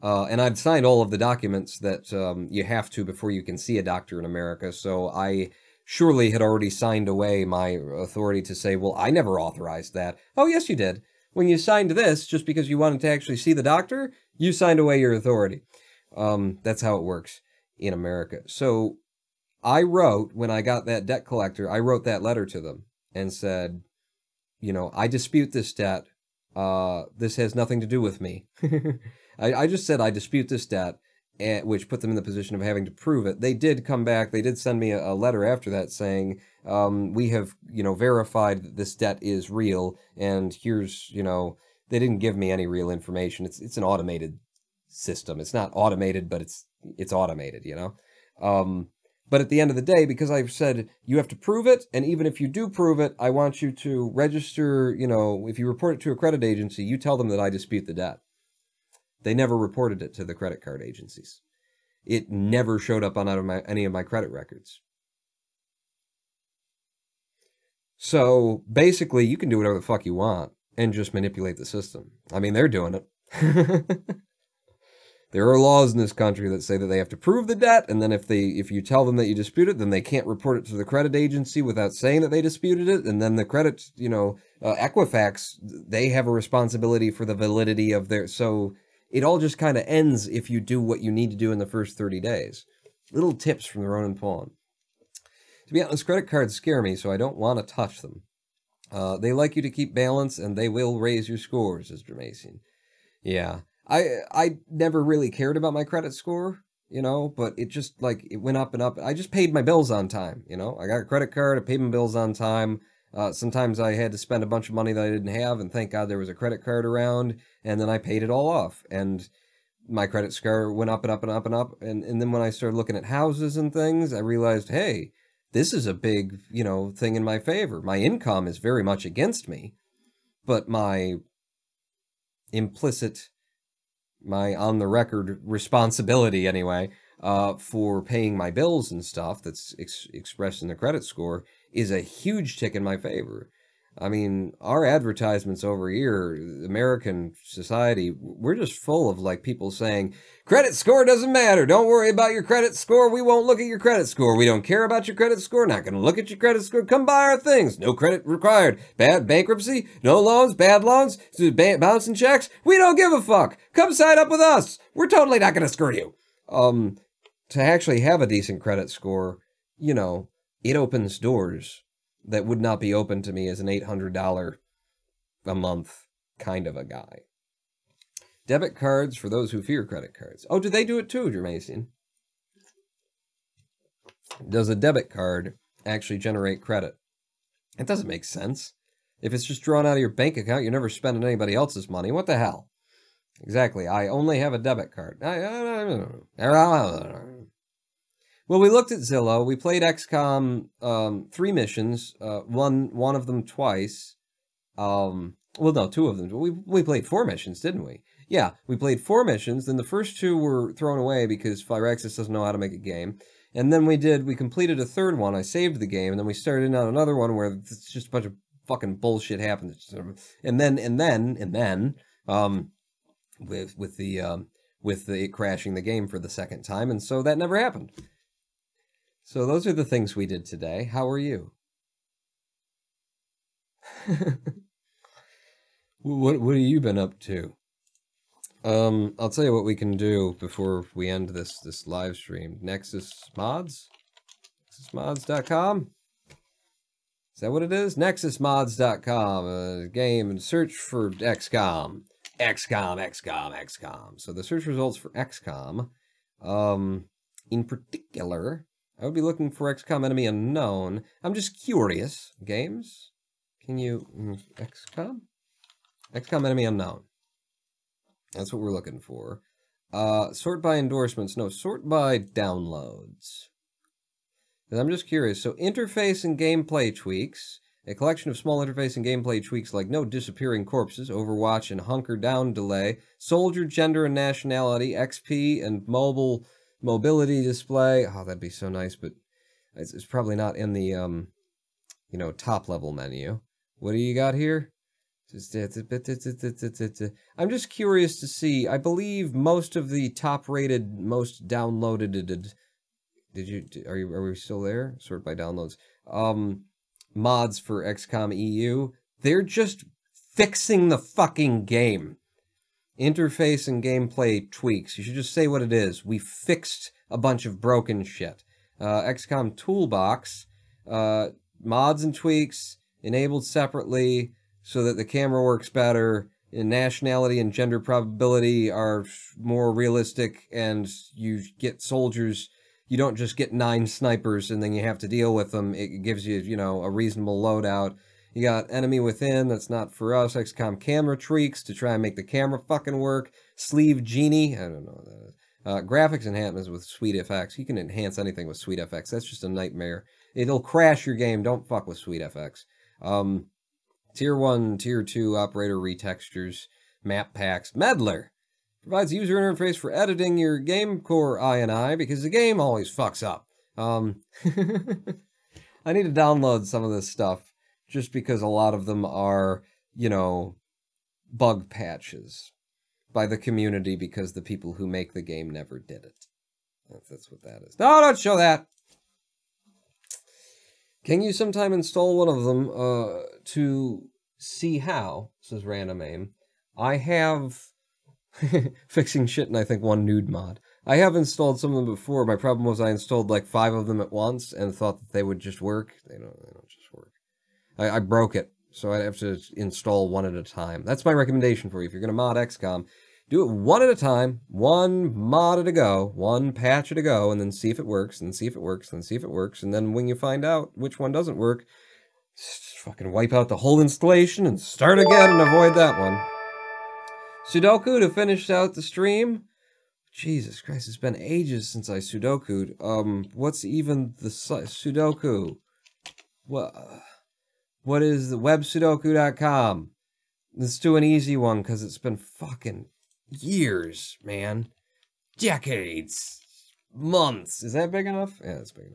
And I'd signed all of the documents that you have to before you can see a doctor in America, so I surely had already signed away my authority to say, well, I never authorized that. Oh, yes, you did. When you signed this, just because you wanted to actually see the doctor, you signed away your authority. That's how it works in America. So I wrote, when I got that debt collector, I wrote that letter to them and said, you know, I dispute this debt. This has nothing to do with me. I just said I dispute this debt, which put them in the position of having to prove it. They did come back. They did send me a letter after that saying, we have, you know, verified that this debt is real, and here's, you know, they didn't give me any real information. It's an automated system. It's not automated, but it's automated, you know. But at the end of the day, because I've said you have to prove it, and even if you do prove it, I want you to register, you know, if you report it to a credit agency, you tell them that I dispute the debt. They never reported it to the credit card agencies. It never showed up on any of my credit records. So basically, you can do whatever the fuck you want and just manipulate the system. I mean, they're doing it. There are laws in this country that say that they have to prove the debt, and then if you tell them that you dispute it, then they can't report it to the credit agency without saying that they disputed it, and then the credit, you know, Equifax, they have a responsibility for the validity of their, so it all just kind of ends if you do what you need to do in the first 30 days. Little tips from the Ronin Pawn. To be honest, credit cards scare me, so I don't want to touch them. They like you to keep balance, and they will raise your scores, says Jermacian. Yeah. I never really cared about my credit score, you know, but it just, like, it went up and up. I just paid my bills on time, you know. I got a credit card, I paid my bills on time. Sometimes I had to spend a bunch of money that I didn't have, and thank God there was a credit card around, and then I paid it all off. And my credit score went up and up and up and up. And then when I started looking at houses and things, I realized, hey, this is a big, you know, thing in my favor. My income is very much against me, but my implicit, my on-the-record responsibility, anyway, for paying my bills and stuff that's expressed in the credit score is a huge tick in my favor. I mean, our advertisements over here, American society, we're just full of, like, people saying, credit score doesn't matter. Don't worry about your credit score. We won't look at your credit score. We don't care about your credit score. Not going to look at your credit score. Come buy our things. No credit required. Bad bankruptcy. No loans. Bad loans. Bouncing checks. We don't give a fuck. Come sign up with us. We're totally not going to screw you. To actually have a decent credit score, you know, it opens doors that would not be open to me as an $800 a month kind of a guy. Debit cards for those who fear credit cards. Oh, do they do it too, Jermacian? Does a debit card actually generate credit? It doesn't make sense. If it's just drawn out of your bank account, you're never spending anybody else's money. What the hell? Exactly. I only have a debit card. Well, we looked at Zillow. We played XCOM 3 missions. One of them twice. Well, no, 2 of them. We played 4 missions, didn't we? Yeah, we played 4 missions. Then the first 2 were thrown away because Phyrexis doesn't know how to make a game. And then we completed a 3rd one. I saved the game, and then we started in on another one where it's just a bunch of fucking bullshit happened. And then, with it crashing the game for the 2nd time, and so that never happened. So those are the things we did today. How are you? What have you been up to? I'll tell you what we can do before we end this live stream. Nexus Mods? NexusMods.com? Is that what it is? NexusMods.com, game, and search for XCOM. XCOM. So the search results for XCOM, in particular, I would be looking for XCOM Enemy Unknown. I'm just curious. Games? Can you... XCOM? XCOM Enemy Unknown. That's what we're looking for. Sort by endorsements. No, sort by downloads. And I'm just curious. So, interface and gameplay tweaks. A collection of small interface and gameplay tweaks like no disappearing corpses, Overwatch and hunker down delay, soldier, gender, and nationality, XP, and mobility display. Oh, that'd be so nice, but it's probably not in the, top level menu. What do you got here? I'm just curious to see. I believe most of the top-rated, most downloaded. Are we still there? Sort by downloads. Mods for XCOM EU. They're just fixing the fucking game. Interface and gameplay tweaks. You should just say what it is. We fixed a bunch of broken shit. XCOM Toolbox. Mods and tweaks enabled separately so that the camera works better, and nationality and gender probability are more realistic, and you get soldiers. You don't just get 9 snipers and then you have to deal with them. It gives you, a reasonable loadout. You got Enemy Within, that's not for us. XCOM camera tweaks to try and make the camera fucking work. Sleeve Genie, I don't know what that is. Graphics enhancements with SweetFX. You can enhance anything with SweetFX. That's just a nightmare. It'll crash your game. Don't fuck with SweetFX. Tier 1, Tier 2 operator retextures, map packs. Meddler provides user interface for editing your game core INI because the game always fucks up. I need to download some of this stuff just because a lot of them are, bug patches by the community because the people who make the game never did it. That's what that is. No, don't show that! Can you sometime install one of them to see how, says Random Aim. I have fixing shit and I think one nude mod. I have installed some of them before. My problem was I installed like 5 of them at once and thought that they would just work. They don't just work. I broke it, so I'd have to install one at a time. That's my recommendation for you. If you're going to mod XCOM, do it one at a time, one mod at a go, one patch at a go, and then see if it works, and see if it works, and see if it works, and then when you find out which one doesn't work, just fucking wipe out the whole installation and start again and avoid that one. Sudoku to finish out the stream. Jesus Christ, it's been ages since I Sudoku'd. What's even the Sudoku? What is the websudoku.com? Let's do an easy one because it's been fucking years, man. Decades. Months. Is that big enough? Yeah, that's big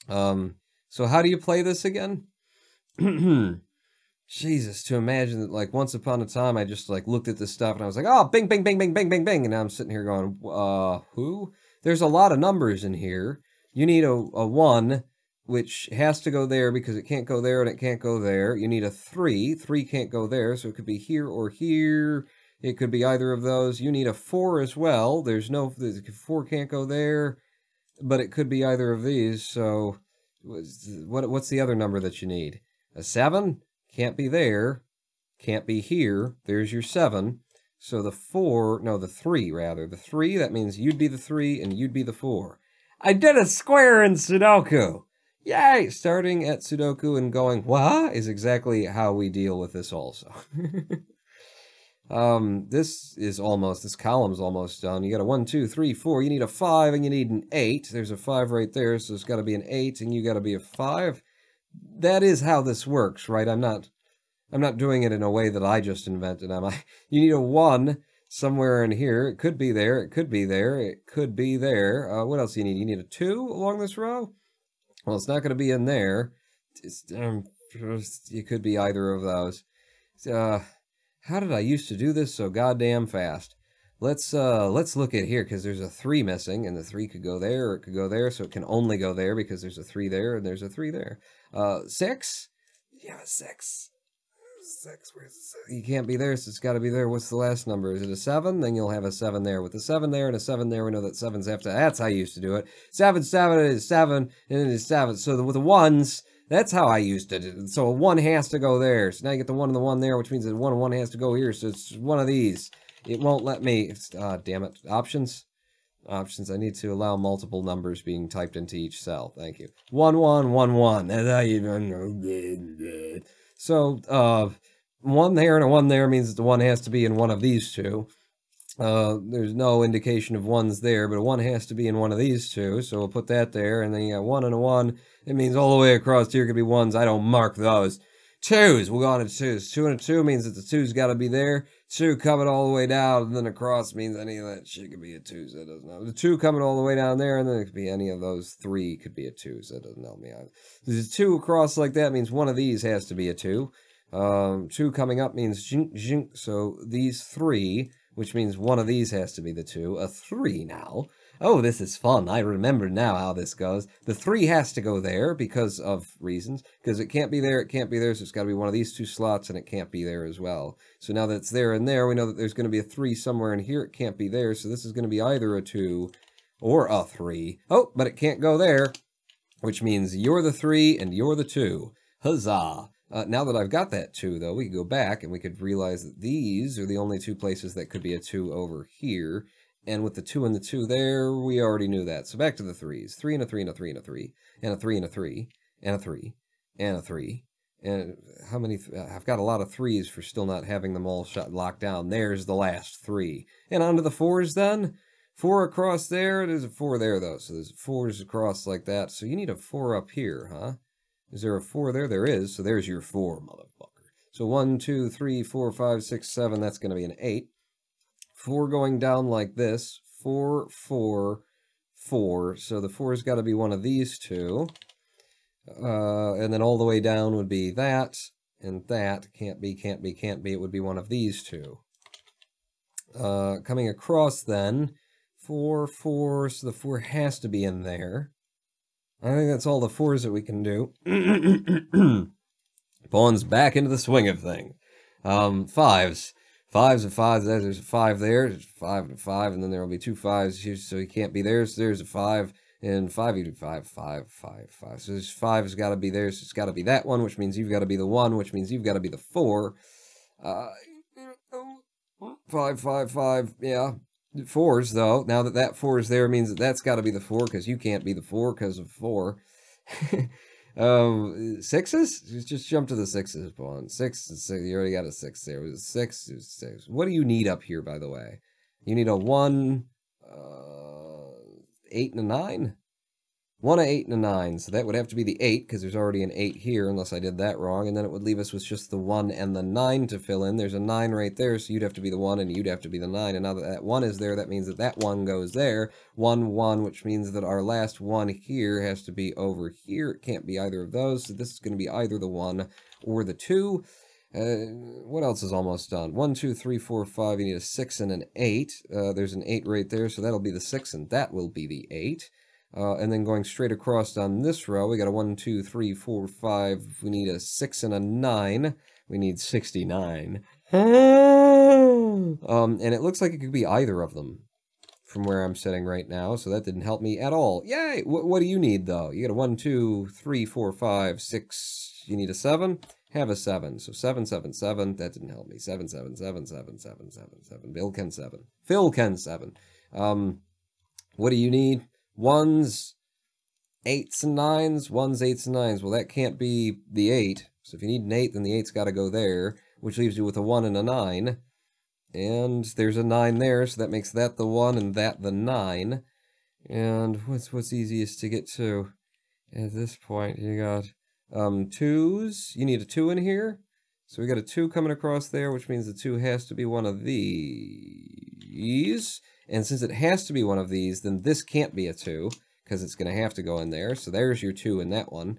enough. So how do you play this again? Jesus, to imagine that, like, once upon a time, I just, like, looked at this stuff and I was like, oh, bing, bing, bing, bing, bing, bing, bing. And now I'm sitting here going, who? There's a lot of numbers in here. You need a 1, which has to go there because it can't go there and it can't go there. You need a 3. 3 can't go there, so it could be here or here. It could be either of those. You need a 4 as well. There's no... 4 can't go there, but it could be either of these, so... What's the other number that you need? A 7? Can't be there. Can't be here. There's your 7. So the 4... No, the 3, rather. The 3, that means you'd be the 3 and you'd be the 4. I did a square in Sudoku! Yay! Starting at Sudoku and going, what? Is exactly how we deal with this also. This column's almost done. You got a 1, 2, 3, 4. You need a 5 and you need an 8. There's a 5 right there, so it's got to be an 8 and you got to be a 5. That is how this works, right? I'm not doing it in a way that I just invented, am I? You need a 1 somewhere in here. It could be there. It could be there. It could be there. What else do you need? You need a 2 along this row? Well, it's not going to be in there. It could be either of those. How did I used to do this so goddamn fast? Let's look at here, because there's a 3 missing, and the 3 could go there, or it could go there, so it can only go there because there's a 3 there, and there's a 3 there. 6? Yeah, 6. 6, where's the 6? You can't be there, so it's got to be there. What's the last number? Is it a 7? Then you'll have a 7 there. With a 7 there and a 7 there, we know that 7's after. That's how I used to do it. 7, 7, it is 7, and it is 7. So with the 1s, that's how I used to do it. So a 1 has to go there. So now you get the 1 and the 1 there, which means that 1 and 1 has to go here. So it's one of these. It won't let me. Damn it. Options. Options. I need to allow multiple numbers being typed into each cell. Thank you. 1, 1, 1, 1. That's how you know. So, 1 there and a 1 there means that the 1 has to be in one of these two. There's no indication of 1s there, but a 1 has to be in one of these two. So we'll put that there, and then you got 1 and a 1. It means all the way across here could be 1s. I don't mark those. 2s. We'll go on to 2s. 2 and a 2 means that the 2's got to be there. 2 coming all the way down, and then across means any of that shit could be a 2, so that doesn't help. The 2 coming all the way down there, and then it could be any of those 3 could be a 2, so that doesn't help me either. There's a 2 across like that means one of these has to be a 2. 2 coming up means jink, jink, so these 3, which means one of these has to be the 2. A 3 now. Oh, this is fun. I remember now how this goes. The 3 has to go there because of reasons. Because it can't be there, it can't be there, so it's got to be one of these 2 slots, and it can't be there as well. So now that it's there and there, we know that there's going to be a 3 somewhere in here. It can't be there, so this is going to be either a 2 or a 3. Oh, but it can't go there, which means you're the 3 and you're the 2. Huzzah! Now that I've got that 2, though, we could go back and we could realize that these are the only 2 places that could be a 2 over here. And with the 2 and the 2 there, we already knew that. So back to the 3s. 3 and a 3 and a 3 and a 3. And a 3 and a 3. And a 3. And a 3. And how many... I've got a lot of 3s for still not having them all locked down. There's the last 3. And on to the 4s then. 4 across there. There's a 4 there, though. So there's 4s across like that. So you need a 4 up here, huh? Is there a 4 there? There is. So there's your 4, motherfucker. So 1, 2, 3, 4, 5, 6, 7. That's going to be an 8. 4 going down like this. 4, 4, 4. So the 4's got to be one of these 2. And then all the way down would be that. And that. Can't be, can't be, can't be. It would be one of these 2. Coming across then. 4, 4. So the 4 has to be in there. I think that's all the 4s that we can do. Pawn's back into the swing of things. 5s. 5s and 5s. There's a 5 there. There's 5 and a 5, and then there will be 2 5s here, so he can't be there. So there's a 5 and 5. You do 5, 5, 5, 5. So this 5's got to be there. So it's got to be that one, which means you've got to be the 1, which means you've got to be the 4. 5, 5, 5. Yeah. 4s, though. Now that that 4 is there means that that's got to be the 4, because you can't be the 4 because of 4. 6s? Just jump to the 6s, Pawn. 6, you already got a 6 there. It was 6, it was 6. What do you need up here, by the way? You need a 1, 8, and a 9? 1, a 8, and a 9. So that would have to be the 8, because there's already an 8 here, unless I did that wrong. And then it would leave us with just the 1 and the 9 to fill in. There's a 9 right there, so you'd have to be the 1, and you'd have to be the 9. And now that that 1 is there, that means that that 1 goes there. 1, 1, which means that our last 1 here has to be over here. It can't be either of those, so this is going to be either the 1 or the 2. What else is almost done? 1, 2, 3, 4, 5. You need a 6 and an 8. There's an 8 right there, so that'll be the 6, and that will be the 8. And then going straight across on this row, we got a 1, 2, 3, 4, 5. We need a 6 and a 9. We need 69. And it looks like it could be either of them from where I'm sitting right now, so that didn't help me at all. Yay! What do you need, though? You got a 1, 2, 3, 4, 5, 6. You need a 7? Have a 7. So 7, 7, 7. That didn't help me. 7, 7, 7, 7, 7, 7, 7. Bill Ken 7. Phil Ken 7. What do you need? 1s, 8s, and 9s. 1s, 8s, and 9s. Well, that can't be the 8. So if you need an 8, then the 8's got to go there, which leaves you with a 1 and a 9. And there's a 9 there, so that makes that the 1 and that the 9. And what's easiest to get to? At this point, you got 2s. You need a 2 in here. So we got a 2 coming across there, which means the 2 has to be one of these. And since it has to be one of these, then this can't be a 2, because it's going to have to go in there. So there's your 2 in that one.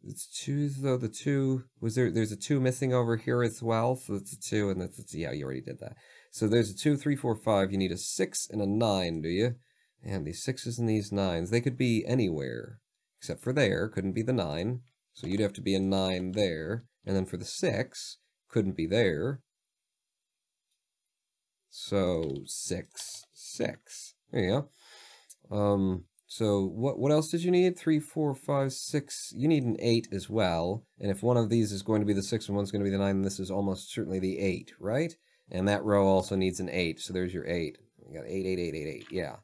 It's 2, though. The 2, there's a 2 missing over here as well. So that's a 2, and that's, yeah, you already did that. So there's a 2, 3, 4, 5. You need a 6 and a 9, do you? And these 6s and these 9s, they could be anywhere. Except for there, couldn't be the 9. So you'd have to be a 9 there. And then for the 6, couldn't be there. So 6, 6. There you go. So what else did you need? 3, 4, 5, 6. You need an 8 as well. And if one of these is going to be the 6 and one's going to be the 9, then this is almost certainly the 8, right? And that row also needs an 8. So there's your 8. You got 8, 8, 8, 8, 8. Yeah.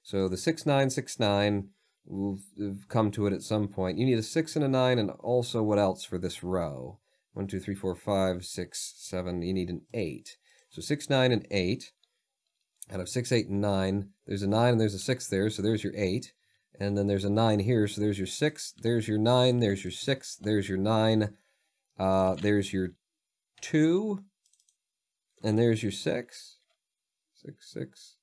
So the 6, 9, 6, 9. We'll come to it at some point. You need a 6 and a 9, and also what else for this row? 1, 2, 3, 4, 5, 6, 7. You need an 8. So 6, 9, and 8. Out of 6, 8, and 9, there's a 9 and there's a 6 there, so there's your 8. And then there's a 9 here, so there's your 6, there's your 9, there's your 6, there's your 9, there's your 2, and there's your 6. 6, 6,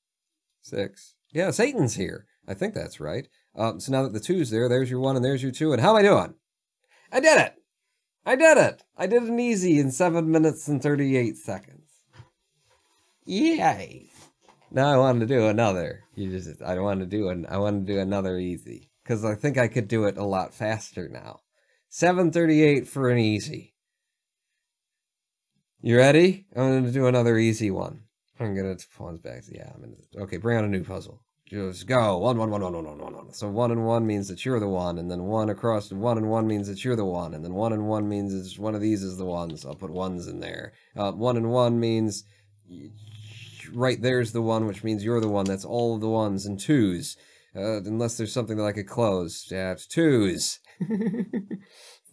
6. Yeah, Satan's here. I think that's right. So now that the 2's there, there's your 1 and there's your 2, and how am I doing? I did it! I did it! I did an easy in 7 minutes and 38 seconds. Yay! Now I wanted to do another. I want to do another easy. Because I think I could do it a lot faster now. 7:38 for an easy. You ready? I'm going to do another easy one. I'm going to pause back. Yeah, okay, bring on a new puzzle. Just go. 1, 1, 1, 1, 1, 1, 1, 1. So 1 and 1 means that you're the 1, and then 1 across, and 1 and 1 means that you're the 1, and then 1 and 1 means it's one of these is the 1, so I'll put 1s in there. 1 and 1 means right there's the 1, which means you're the 1. That's all of the 1s and 2s. Unless there's something that I could close. Yeah, it's 2s.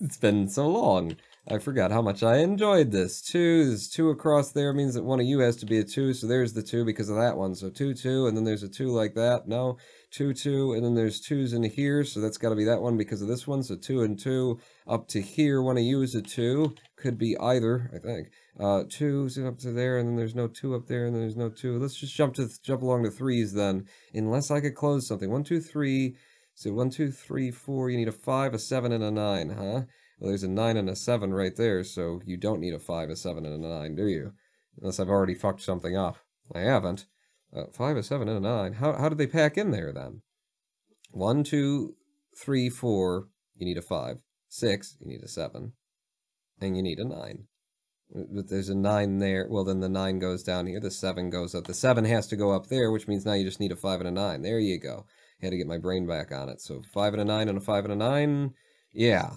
It's been so long. I forgot how much I enjoyed this. 2s. 2 across there means that one of you has to be a 2, so there's the 2 because of that one. So 2, 2, and then there's a 2 like that. No, 2, 2, and then there's 2s in here, so that's got to be that one because of this one. So 2 and 2 up to here. One of you is a 2. Could be either, I think. 2's up to there, and then there's no 2 up there, and then there's no 2. Let's just jump along to 3's then, unless I could close something. 1, 2, 3. So 1, 2, 3, 4. You need a 5, a 7, and a 9, huh? Well, there's a 9 and a 7 right there, so you don't need a 5, a 7, and a 9, do you? Unless I've already fucked something up. I haven't. 5, a 7, and a 9. How did they pack in there, then? 1, 2, 3, 4. You need a 5. 6. You need a 7. And you need a 9. But there's a 9 there. Well, then the 9 goes down here. The 7 goes up. The 7 has to go up there, which means now you just need a 5 and a 9. There you go. I had to get my brain back on it. So 5 and a 9 and a 5 and a 9. Yeah.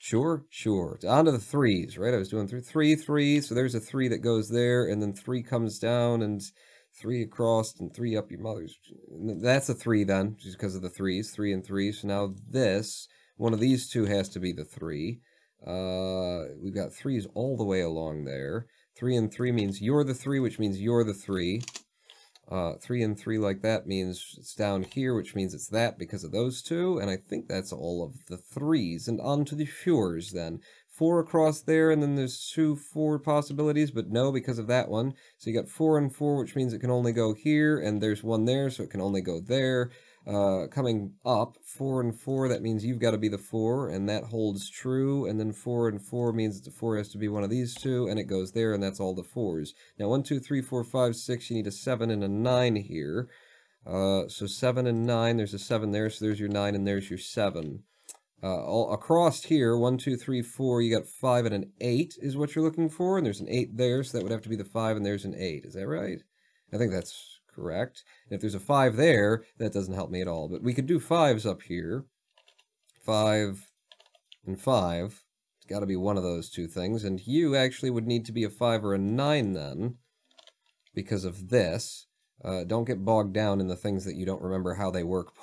Sure, sure. On to the 3's, right? I was doing 3, 3. So there's a 3 that goes there, and then 3 comes down, and 3 across, and 3 up your mother's. That's a 3 then, just because of the 3's. 3 and 3. So now this, one of these two has to be the 3. We've got 3's all the way along there. 3 and 3 means you're the 3, which means you're the 3. 3 and 3 like that means it's down here, which means it's that because of those two, and I think that's all of the 3's. And on to the 4's then. 4 across there, and then there's 4 possibilities, but no, because of that one. So you got 4 and 4, which means it can only go here, and there's 1 there, so it can only go there. Coming up, 4 and 4, that means you've got to be the 4, and that holds true, and then 4 and 4 means that the 4 has to be one of these two, and it goes there, and that's all the 4's. Now, 1, 2, 3, 4, 5, 6, you need a 7 and a 9 here. So 7 and 9, there's a 7 there, so there's your 9, and there's your 7. All across here, 1, 2, 3, 4, you got 5 and an 8 is what you're looking for, and there's an 8 there, so that would have to be the 5, and there's an 8. Is that right? I think that's correct. And if there's a 5 there, that doesn't help me at all. But we could do 5's up here. 5 and 5. It's got to be one of those two things. And you actually would need to be a 5 or a 9 then, because of this. Don't get bogged down in the things that you don't remember how they work.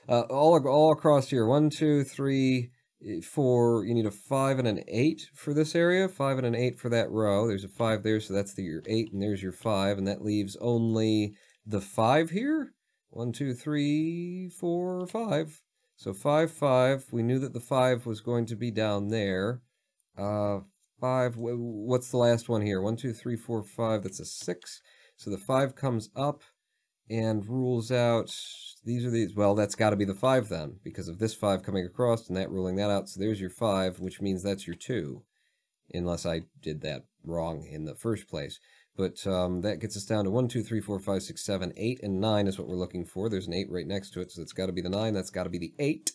All across here. 1, 2, 3. you need a 5 and an 8 for this area, 5 and an 8 for that row. There's a 5 there, so that's your 8, and there's your 5, and that leaves only the 5 here. 1, 2, 3, 4, 5. So 5, 5. We knew that the 5 was going to be down there. 5, what's the last one here? 1, 2, 3, 4, 5, that's a 6. So the 5 comes up and rules out, well, that's got to be the 5 then, because of this 5 coming across and that ruling that out. So there's your 5, which means that's your 2, unless I did that wrong in the first place. But that gets us down to 1, 2, 3, 4, 5, 6, 7, 8, and 9 is what we're looking for. There's an 8 right next to it, so that's got to be the 9. That's got to be the 8.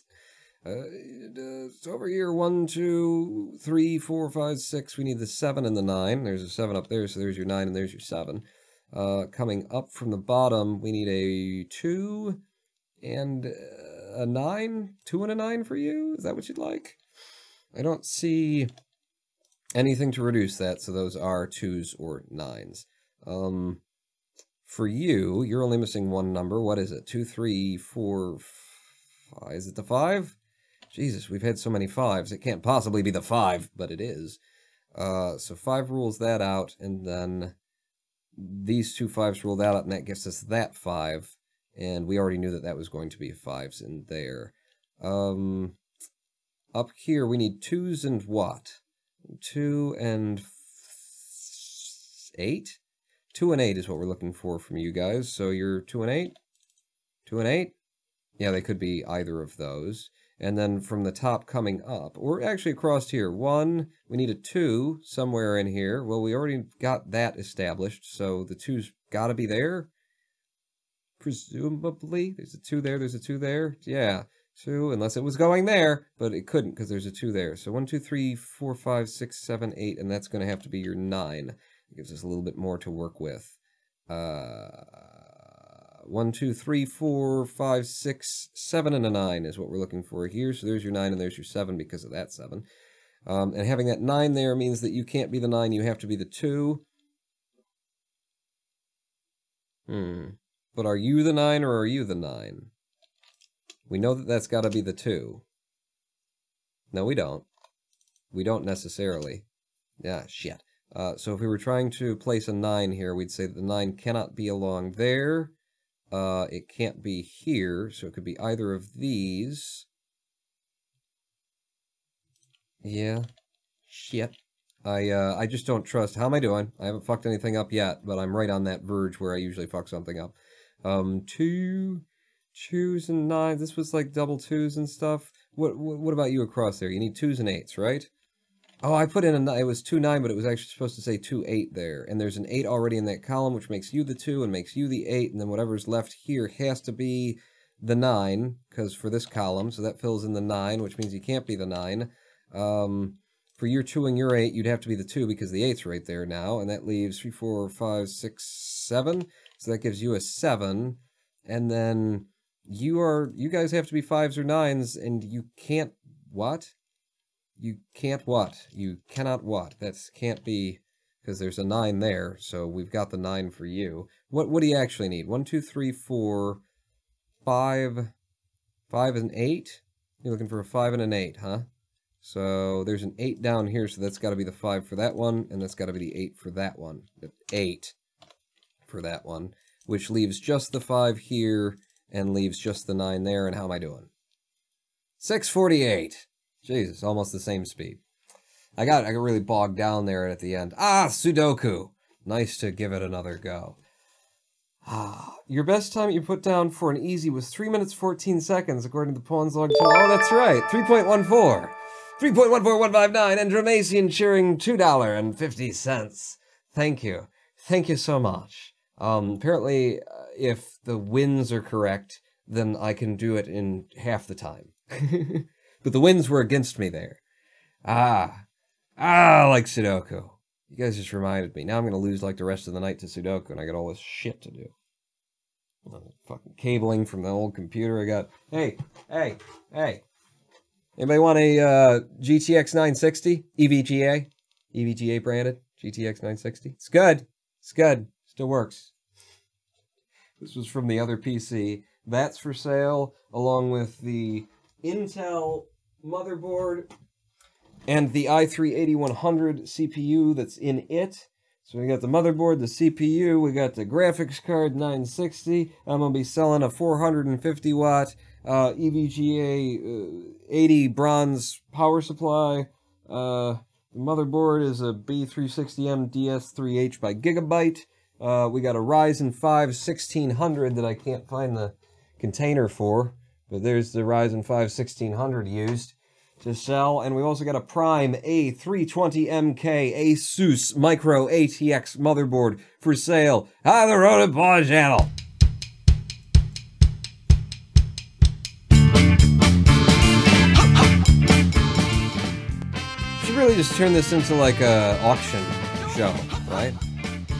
It's over here. 1, 2, 3, 4, 5, 6. We need the 7 and the 9. There's a 7 up there, so there's your 9 and there's your 7. Coming up from the bottom, we need a 2 and a 9. 2 and a 9 for you? Is that what you'd like? I don't see anything to reduce that, so those are 2s or 9s. For you, you're only missing one number. What is it? 2, 3, 4, 5. Is it the 5? Jesus, we've had so many 5s. It can't possibly be the 5, but it is. So 5 rules that out, and then these 2 5s rule that out, and that gives us that 5. And we already knew that that was going to be 5s in there. Up here, we need 2s and what? 2 and 8? 2 and 8 is what we're looking for from you guys. So you're 2 and 8? 2 and 8? Yeah, they could be either of those. And then from the top coming up, or actually across here, 1, we need a 2 somewhere in here. Well, we already got that established, so the 2's got to be there. Presumably. There's a 2 there, there's a 2 there. Yeah, 2, unless it was going there, but it couldn't because there's a 2 there. So 1, 2, 3, 4, 5, 6, 7, 8, and that's going to have to be your 9. It gives us a little bit more to work with. 1, 2, 3, 4, 5, 6, 7, and a 9 is what we're looking for here. So there's your 9 and there's your 7 because of that 7. And having that 9 there means that you can't be the 9, you have to be the 2. But are you the 9 or are you the 9? We know that that's got to be the 2. No, we don't. We don't necessarily. Yeah, shit. So if we were trying to place a 9 here, we'd say that the 9 cannot be along there. It can't be here, so it could be either of these. Yeah. Shit. I just don't trust. How am I doing? I haven't fucked anything up yet, but I'm right on that verge where I usually fuck something up. 2, 2s and 9s. This was like double 2s and stuff. What about you across there? You need 2s and 8s, right? Oh, I put in it was 2, 9, but it was actually supposed to say 2, 8 there. And there's an 8 already in that column, which makes you the 2 and makes you the 8. And then whatever's left here has to be the 9, because for this column, so that fills in the 9, which means you can't be the 9. For your 2 and your 8, you'd have to be the 2 because the 8's right there now. And that leaves 3, 4, 5, 6, 7. So that gives you a 7. And then you guys have to be 5s or 9s, and you can't, what? You can't what? You cannot what? That can't be, because there's a 9 there, so we've got the 9 for you. What do you actually need? 1, 2, 3, 4, 5, 5 and 8? You're looking for a 5 and an 8, huh? So there's an 8 down here, so that's got to be the 5 for that one, and that's got to be the 8 for that one. The 8 for that one, which leaves just the 5 here, and leaves just the 9 there, and how am I doing? 648. Jesus, almost the same speed. I got really bogged down there at the end. Ah, Sudoku. Nice to give it another go. Your best time you put down for an easy was 3 minutes 14 seconds, according to the Pawns Log 2. Oh, that's right. 3.14. 3.14159, and Dramasian cheering $2.50. Thank you. Thank you so much. Apparently, if the wins are correct, then I can do it in half the time. But the wins were against me there. Like Sudoku. You guys just reminded me. Now I'm going to lose like the rest of the night to Sudoku, and I got all this shit to do. Fucking cabling from the old computer I got. Hey. Anybody want a GTX 960? EVGA? EVGA branded? GTX 960? It's good. It's good. Still works. This was from the other PC. That's for sale, along with the Intel motherboard and the i3-8100 CPU that's in it. So we got the motherboard, the CPU, we got the graphics card 960. I'm going to be selling a 450 watt EVGA 80 bronze power supply. The motherboard is a B360M DS3H by Gigabyte. We got a Ryzen 5 1600 that I can't find the container for, but there's the Ryzen 5 1600 used to sell. And we also got a Prime A320MK Asus Micro ATX motherboard for sale. Hi, the Rodent Paw channel. Should really just turn this into like a auction show, right?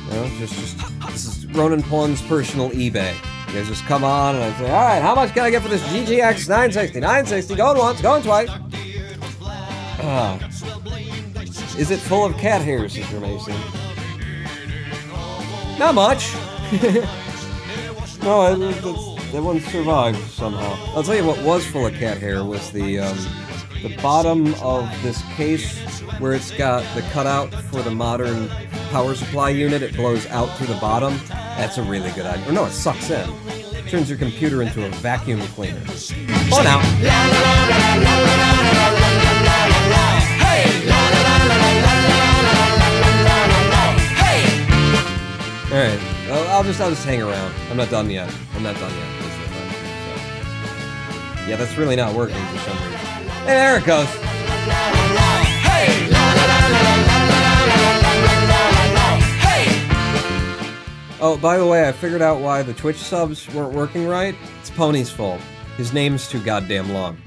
You know, just this is Ronan Pawn's personal eBay. You guys just come on and I say, all right, how much can I get for this GGX 960? 960, going once, going twice. Is it full of cat hairs, Sister Mason? Not much. No, that one survived somehow. I'll tell you what was full of cat hair was the bottom of this case where it's got the cutout for the modern power supply unit. It blows out through the bottom. That's a really good idea. Or no, it sucks in. Turns your computer into a vacuum cleaner. Oh, now. Alright, I'll just hang around. I'm not done yet. I'm not done yet. Yeah, that's really not working for some reason. And there it goes. Oh, by the way, I figured out why the Twitch subs weren't working right. It's Pony's fault. His name's too goddamn long.